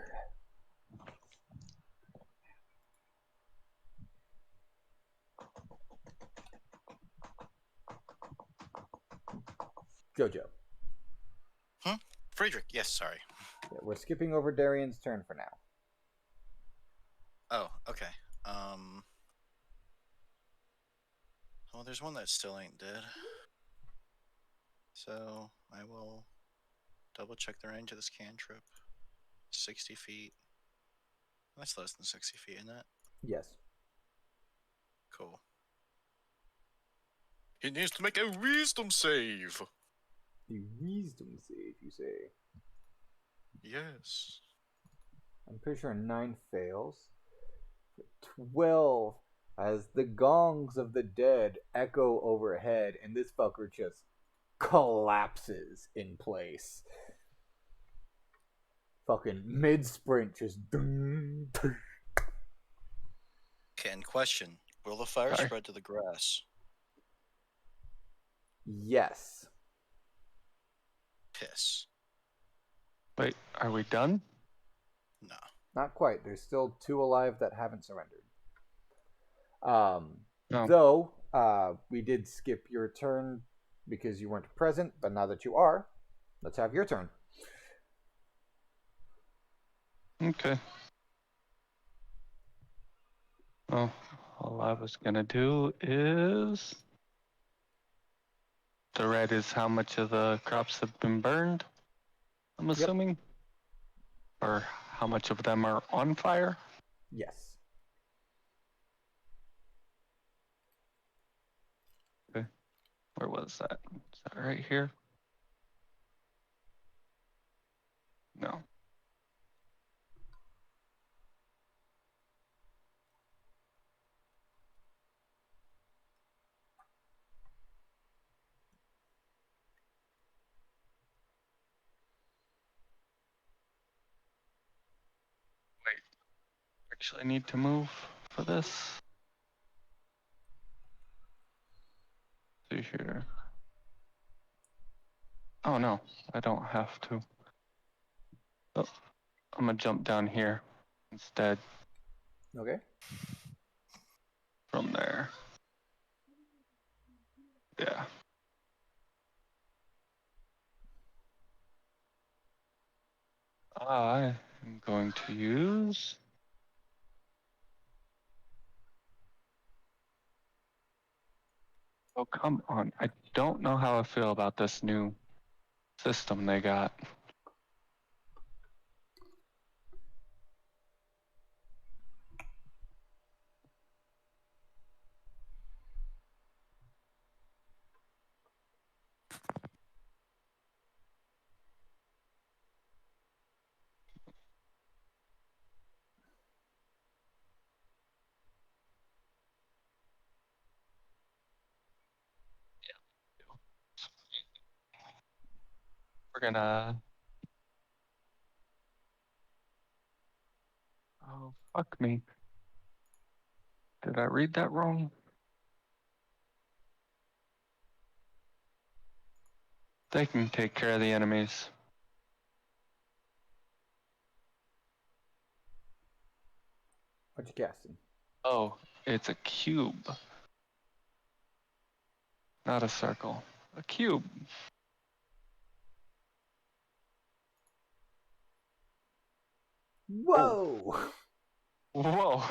Jojo. Friedrich, yes, sorry. Yeah, we're skipping over Darian's turn for now. Oh, okay. Well, there's one that still ain't dead. So I will double check the range of this cantrip. 60 feet. That's less than 60 feet, isn't it? Yes. Cool. He needs to make a wisdom save. The wisdom save, you say? Yes. I'm pretty sure 9 fails. 12 as the gongs of the dead echo overhead, and this fucker just collapses in place. Fucking mid sprint, just. Okay, and question. Will the fire Sorry. spread to the grass? Yes. Piss. Wait, are we done? No. Not quite. There's still 2 alive that haven't surrendered. No. Though, we did skip your turn because you weren't present, but now that you are, let's have your turn. Okay. Well, all I was gonna do is the red is how much of the crops have been burned, I'm assuming. Or how much of them are on fire. Yes. Where was that? Is that right here? No. Wait. Actually, I need to move. for this. See here. Oh no, I don't have to. Oh, I'm gonna jump down here instead Okay. from there. Yeah. I am going to use. Oh, come on. I don't know how I feel about this new system they got. We're gonna. Oh, fuck me. Did I read that wrong? They can take care of the enemies. What you casting? Oh, it's a cube. Not a circle. A cube. Whoa! Whoa.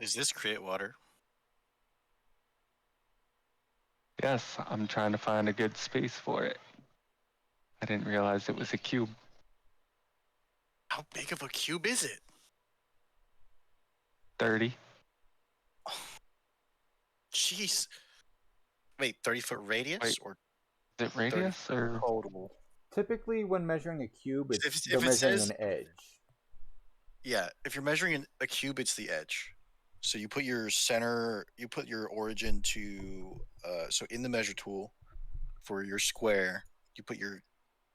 Is this create water? Yes, I'm trying to find a good space for it. I didn't realize it was a cube. How big of a cube is it? 30. Jeez. Wait, 30-foot radius Wait. or Is it radius or? total? Typically, when measuring a cube, If- it's, if they're it measuring says- an edge. Yeah, if you're measuring a cube, it's the edge. So you put your center, you put your origin to, so in the measure tool for your square, you put your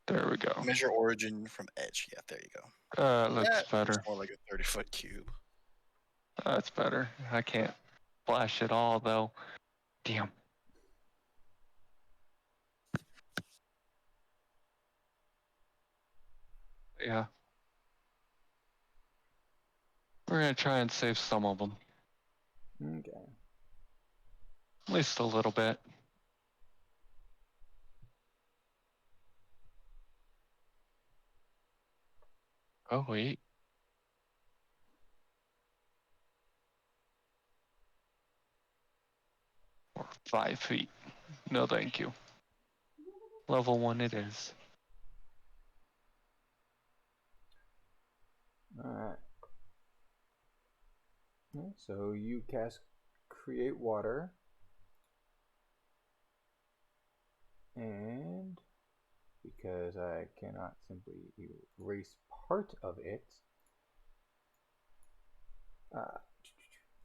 There we go. measure origin from edge. Yeah, there you go. It looks That better. looks more like a 30-foot cube. That's better. I can't flash it all though. Damn. Yeah. We're gonna try and save some of them. Okay. At least a little bit. Oh, wait. Or 5 feet. No, thank you. Level 1 it is. Alright. So you cast Create Water. And because I cannot simply erase part of it,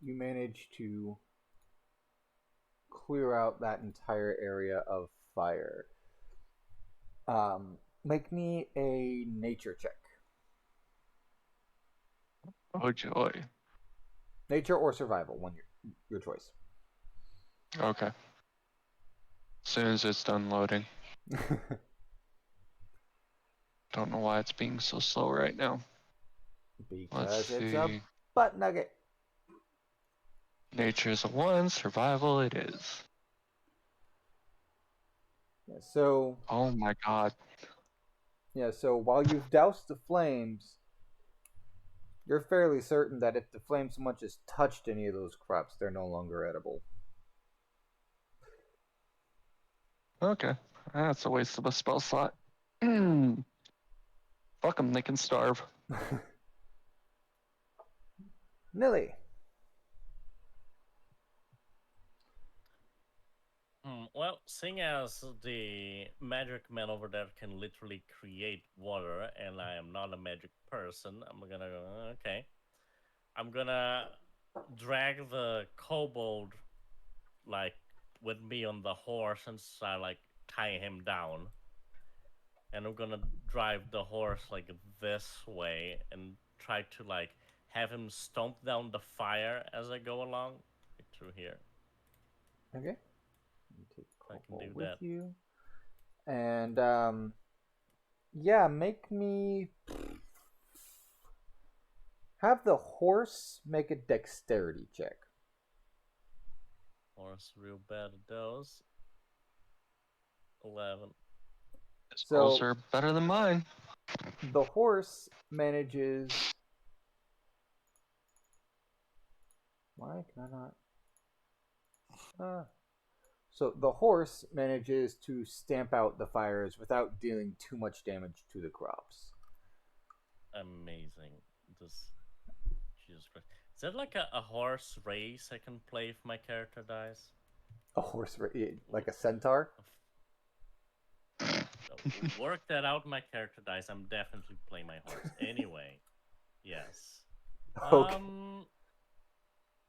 you manage to clear out that entire area of fire. Make me a nature check. Oh, joy. Nature or survival, one your choice. Okay. As soon as it's done loading. Don't know why it's being so slow right now. Because Let's it's see. a butt nugget. Nature is a 1, survival it is. Yeah, so Oh my god. while you've doused the flames, you're fairly certain that if the flame so much as touched any of those crops, they're no longer edible. Okay. That's a waste of a spell slot. Fuck them, they can starve. Nilly. Well, seeing as the magic man over there can literally create water, and I am not a magic person, I'm gonna go, okay. I'm gonna drag the kobold, like, with me on the horse and like, tie him down. And I'm gonna drive the horse, like, this way and try to, like, have him stomp down the fire as I go along, like through here. Okay. You take I can Cobalt do with that. you. And yeah, make me have the horse make a dexterity check. Horse real bad at those. 11. His So- rolls are better than mine. The horse manages. Why can I not? So the horse manages to stamp out the fires without dealing too much damage to the crops. Amazing. This. Jesus Christ. Is that like a horse race I can play if my character dies? A horse, like a centaur. Work that out. My character dies. I'm definitely playing my horse. Anyway, yes. Okay.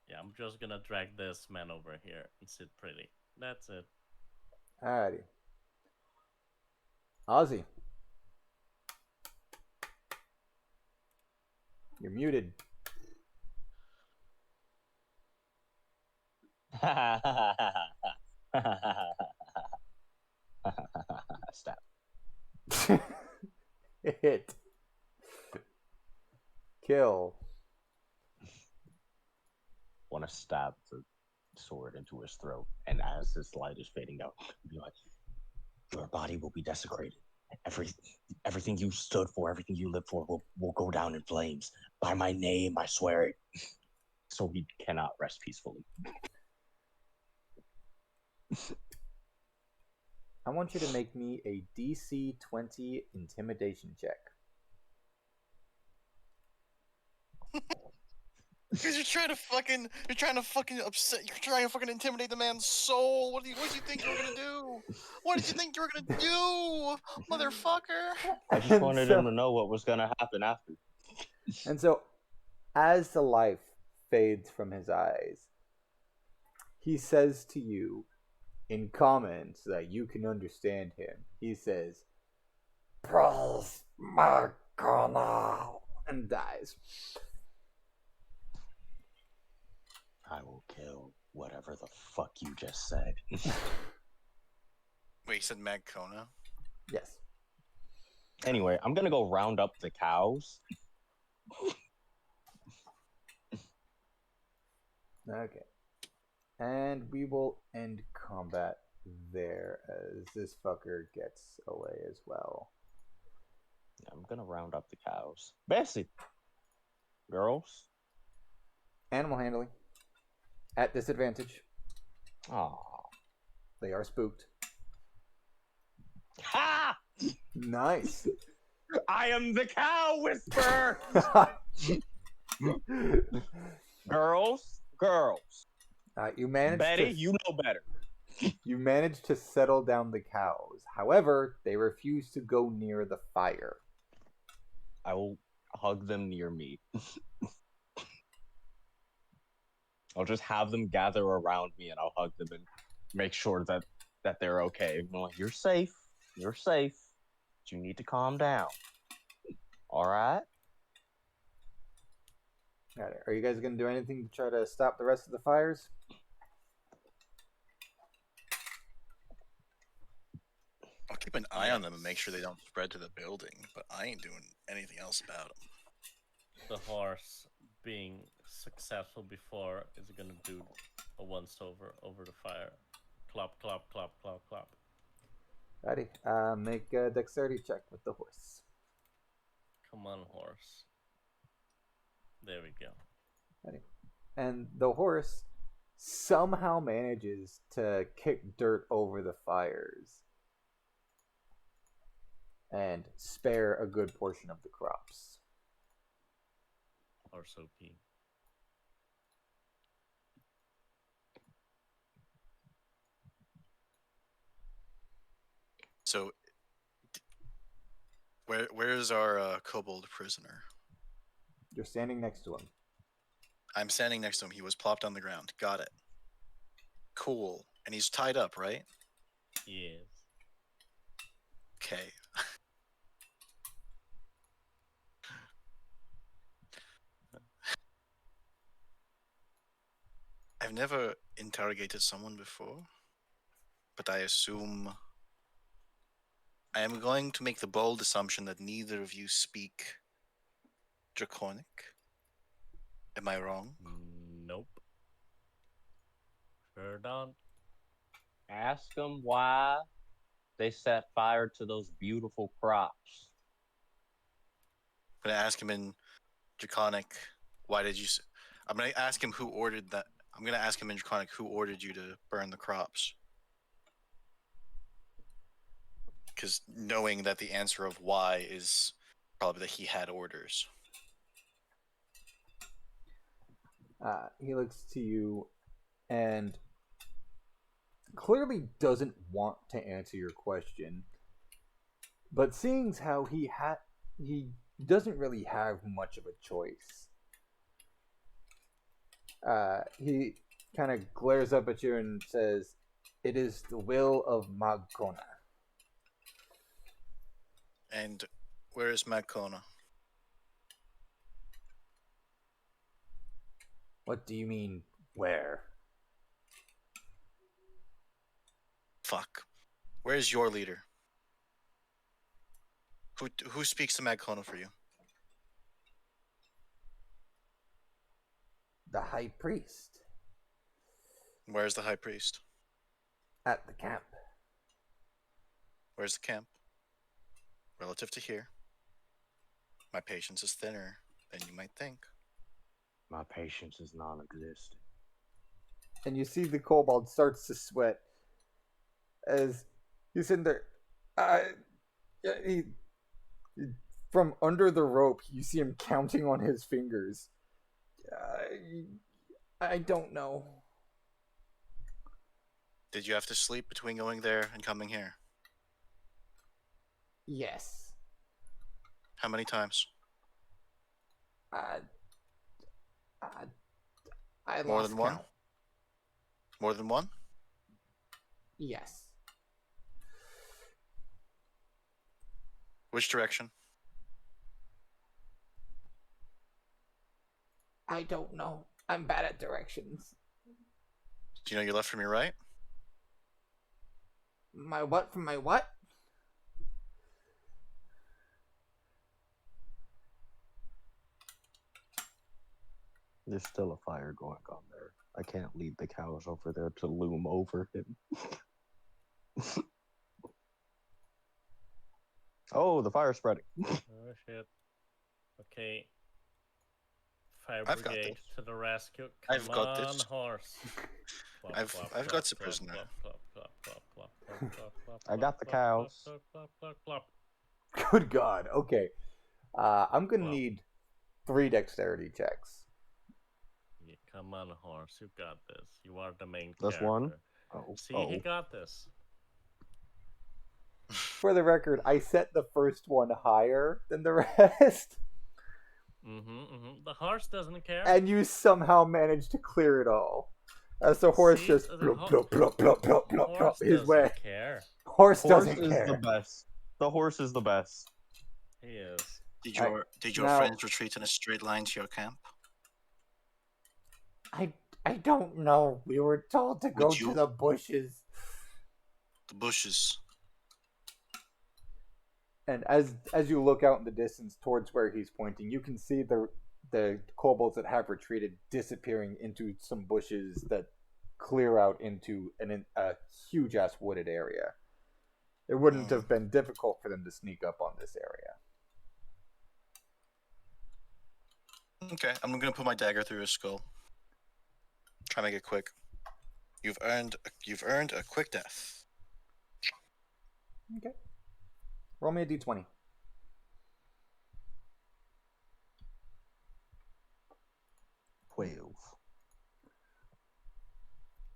Yeah, I'm just gonna drag this man over here and sit pretty. That's it. Alrighty. Ozzy. You're muted. Stab. Hit. Kill. Want to stab the sword into his throat, and as his light is fading out, be like, "Your body will be desecrated. Everything you stood for, everything you lived for, will go down in flames. By my name, I swear it." So he cannot rest peacefully. I want you to make me a DC 20 intimidation check. Because you're trying to fucking upset. You're trying to fucking intimidate the man's soul. What did you think you were gonna do? What did you think you were gonna do, motherfucker? I just And wanted so- him to know what was gonna happen after. And so, as the life fades from his eyes, he says to you, in comments that you can understand him, he says, "Praise my God," and dies. I will kill whatever the fuck you just said. Wait, you said Magcona? Yes. Anyway, I'm gonna go round up the cows. Okay. And we will end combat there as this fucker gets away as well. I'm gonna round up the cows. Bessie, girls. Animal handling. At disadvantage. Aw. They are spooked. Ha! Nice. I am the cow whisperer. Girls. You managed Betty, to, you know better. you managed to settle down the cows. However, they refuse to go near the fire. I will hug them near me. I'll just have them gather around me, and I'll hug them and make sure that they're okay. I'm like, you're safe. You're safe. But you need to calm down. All right. Alright, are you guys going to do anything to try to stop the rest of the fires? I'll keep an eye on them and make sure they don't spread to the building, but I ain't doing anything else about them. The horse being successful before is gonna do a once over the fire. Clop, clop, clop, clop, clop. Righty. Make a dexterity check with the horse. Come on, horse. There we go. Righty. And the horse somehow manages to kick dirt over the fires and spare a good portion of the crops. Horse OP. So, where's our kobold prisoner? You're standing next to him. I'm standing next to him. He was plopped on the ground. Got it. Cool. And he's tied up, right? Yes. Okay. I've never interrogated someone before, but I assume I am going to make the bold assumption that neither of you speak Draconic. Am I wrong? Nope. Sure don't. Ask them why they set fire to those beautiful crops. I'm gonna ask him in Draconic. Why did you? I'm gonna ask him who ordered that. I'm gonna ask him in Draconic who ordered you to burn the crops. Because knowing that the answer of why is probably that he had orders. He looks to you and clearly doesn't want to answer your question. But seeing how he doesn't really have much of a choice. He kind of glares up at you and says, "It is the will of Magkona." And where is Magkona? What do you mean, where? Fuck. Where is your leader? Who speaks to Magkona for you? The high priest. Where's the high priest? At the camp. Where's the camp? Relative to here, my patience is thinner than you might think. My patience is non-existent. And you see the kobold starts to sweat as he's in there. From under the rope, you see him counting on his fingers. I don't know. Did you have to sleep between going there and coming here? Yes. How many times? I More lost than one? count. More than one? Yes. Which direction? I don't know. I'm bad at directions. Do you know your left from your right? My what from my what? There's still a fire going on there. I can't leave the cows over there to loom over him. Oh, the fire's spreading. Oh shit. Okay. Fire I've got brigade this. to the rescue. Come I've got on, this. horse. Plop, I've plop, got plop, the plop, prisoner. plop, plop, plop, plop, plop, plop, plop, plop, I got the plop, cows. plop, plop, plop, plop, Good God. Okay. I'm gonna Wow. need 3 dexterity checks. Yeah, come on, horse. You got this. You are the main That's character. one. Oh, See, he got this. For the record, I set the first one higher than the rest, The horse doesn't care. and you somehow managed to clear it all. As the horse See, just the plop, plop, plop, plop, plop, plop, plop, Horse his doesn't way. care. Horse horse doesn't is care. the best. The horse is the best. He is. Did Alright, your now- friends retreat in a straight line to your camp? I don't know. We were told to go Would you- to the bushes. The bushes. And as you look out in the distance towards where he's pointing, you can see the kobolds that have retreated disappearing into some bushes that clear out into a huge ass wooded area. It wouldn't have been difficult for them to sneak up on this area. Okay, I'm gonna put my dagger through his skull. Try to make it quick. You've earned a quick death. Okay. Roll me a d20.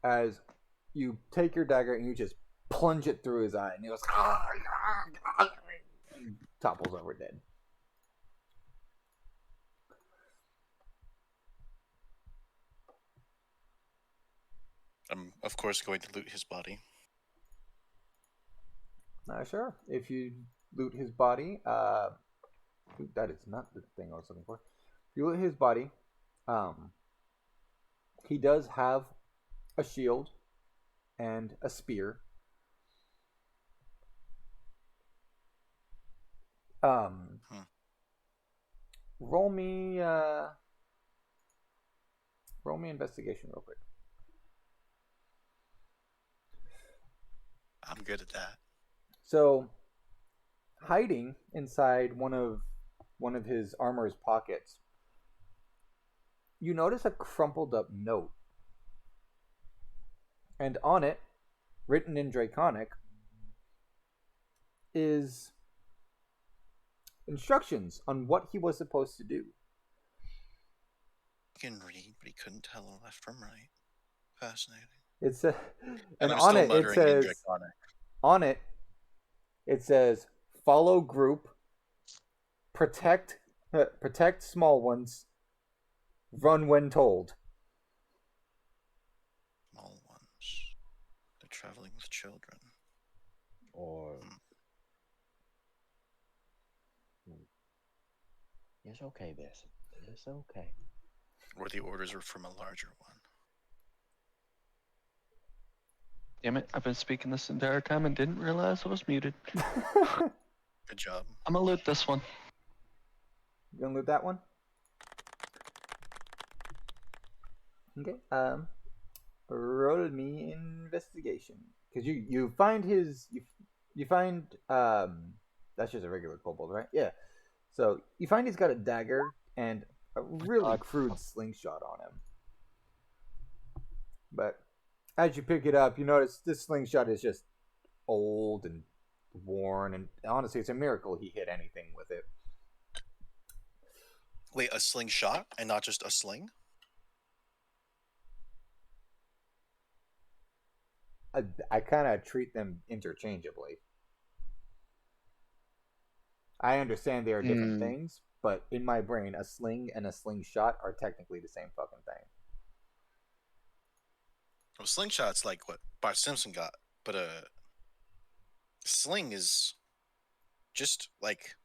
As you take your dagger and you just plunge it through his eye, and he goes, and topples over dead. I'm of course going to loot his body. Sure. If you loot his body, that is not the thing I was looking for. If you loot his body, he does have a shield, and a spear. Hmm. Roll me investigation real quick. I'm good at that. So, hiding inside one of his armor's pockets, you notice a crumpled up note, and on it, written in Draconic, is instructions on what he was supposed to do. He can read, but he couldn't tell left from right. Fascinating. It's And and I'm on still it muttering in says Draconic. on it it says follow group, protect small ones, run when told. Small ones. They're traveling with children. Or it's okay, Bessie. It's okay. Or the orders were from a larger one. Damn it, I've been speaking this entire time and didn't realize I was muted. Good job. I'm gonna loot this one. You gonna loot that one? Okay. Roll me investigation because you find his you find that's just a regular kobold, right? Yeah. So you find he's got a dagger and a really crude slingshot on him. But as you pick it up, you notice this slingshot is just old and worn, and honestly, it's a miracle he hit anything with it. Wait, a slingshot and not just a sling? I kind of treat them interchangeably. I understand they are different things, but in my brain, a sling and a slingshot are technically the same fucking thing. Well, slingshot's like what Bart Simpson got, but a sling is just like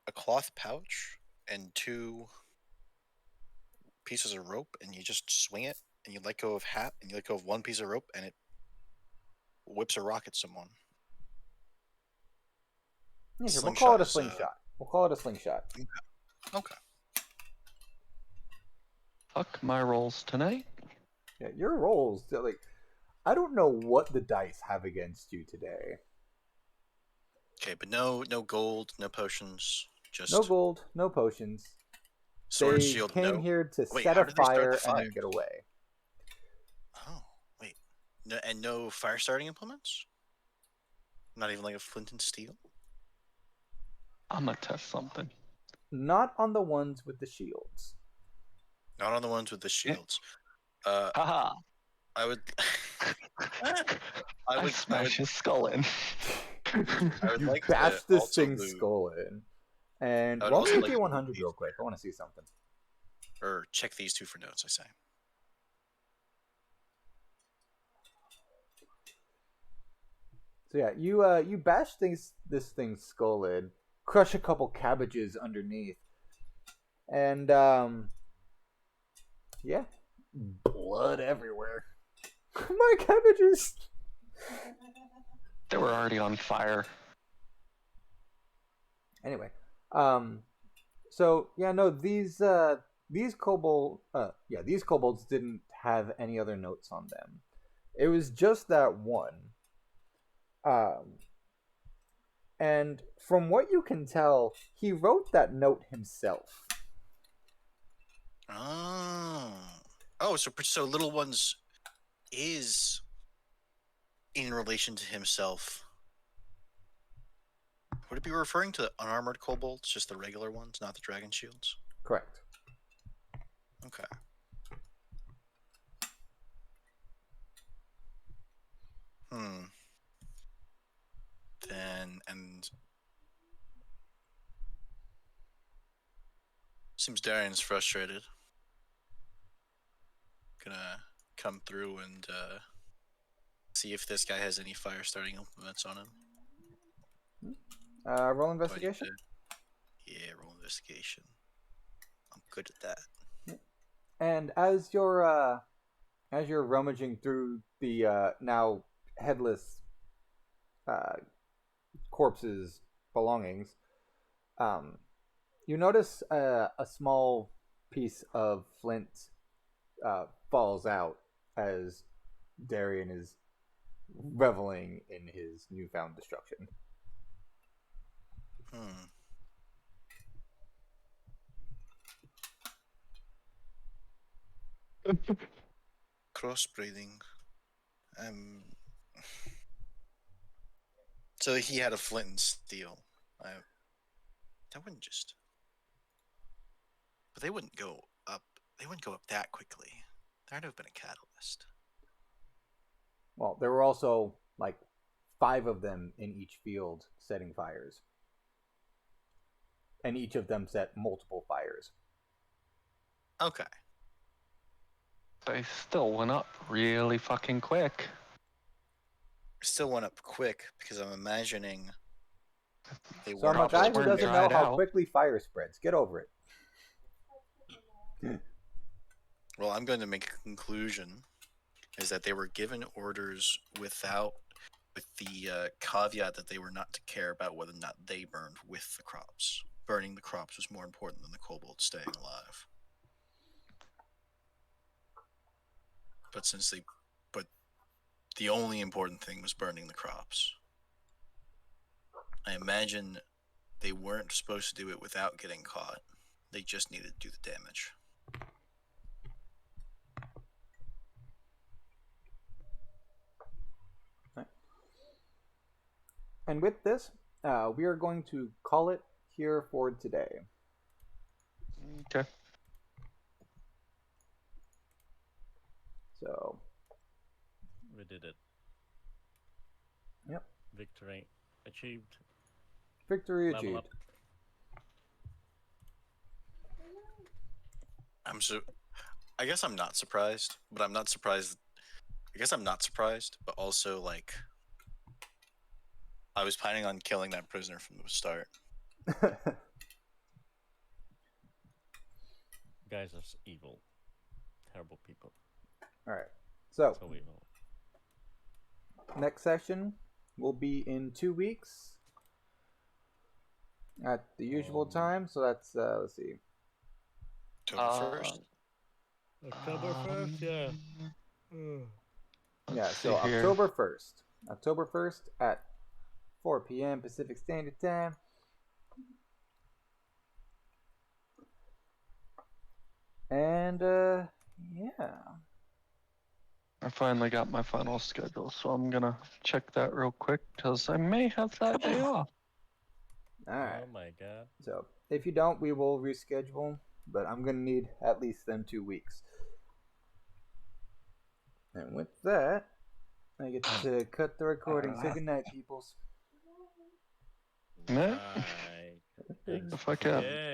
a cloth pouch and two pieces of rope, and you just swing it, and you let go of hat, and you let go of one piece of rope, and it whips a rock at someone. Yeah, sure, we'll Slingshot call it a is, slingshot. We'll call it a slingshot. Okay. Fuck my rolls tonight. Yeah, your rolls, like, I don't know what the dice have against you today. Okay, but no gold, no potions, just No gold, no potions. sword, They shield, came no. here to Wait, set how a did they start fire the and fire? then get away. Oh, wait. No, and no fire starting implements? Not even like a flint and steel? I'm gonna test something. Not on the ones with the shields. Not on the ones with the shields. Haha! I would. I smash his skull in. I would You like bash to this also thing's loot, skull in. And I would roll also me a like to loot K100 these real quick. I want to see something. or check these two for notes. I say. So yeah, you bash this thing's skull in, crush a couple cabbages underneath, and yeah, blood everywhere. My cabbages. They were already on fire. Anyway, so yeah, no, these kobolds didn't have any other notes on them. It was just that one. And from what you can tell, he wrote that note himself. Oh, so little ones is in relation to himself. Would it be referring to the unarmored kobolds, just the regular ones, not the dragon shields? Correct. Okay. Then, and seems Darian's frustrated. Gonna come through and see if this guy has any fire starting implements on him. Roll Do I need investigation. Yeah, roll investigation. I'm good at that. And as you're rummaging through the now headless corpse's belongings, you notice a small piece of flint falls out as Darian is reveling in his newfound destruction. Hmm. Crossbreeding. So he had a flint and steel. That wouldn't just. But they wouldn't go up. They wouldn't go up that quickly. There'd have been a catalyst. Well, there were also like 5 of them in each field setting fires. And each of them set multiple fires. Okay. They still went up really fucking quick. Still went up quick because I'm imagining they So were I'm a guy who weren't doesn't know dried how out. quickly fire spreads. Get over it. Well, I'm going to make a conclusion is that they were given orders with the caveat that they were not to care about whether or not they burned with the crops. Burning the crops was more important than the kobold staying alive. But the only important thing was burning the crops. I imagine they weren't supposed to do it without getting caught. They just needed to do the damage. And with this, we are going to call it here for today. Okay. So, We did it. yep. Victory achieved. Victory Level achieved. up. I guess I'm not surprised, but I'm not surprised. I guess I'm not surprised, but also like I was planning on killing that prisoner from the start. You guys are evil. Terrible people. All right. So, So evil. next session will be in 2 weeks at the usual time. So that's let's see. October 1st. October 1st, yeah. Yeah, Let's so see here. October 1st. October 1st at 4 p.m. Pacific Standard Time. And yeah. I finally got my final schedule, so I'm gonna check that real quick because I may have that day off. All right. Oh my god. So if you don't, we will reschedule. But I'm gonna need at least them 2 weeks. And with that, I get to cut the recording. Say goodnight, peoples. Yeah. Bye. Thanks If I for can. today.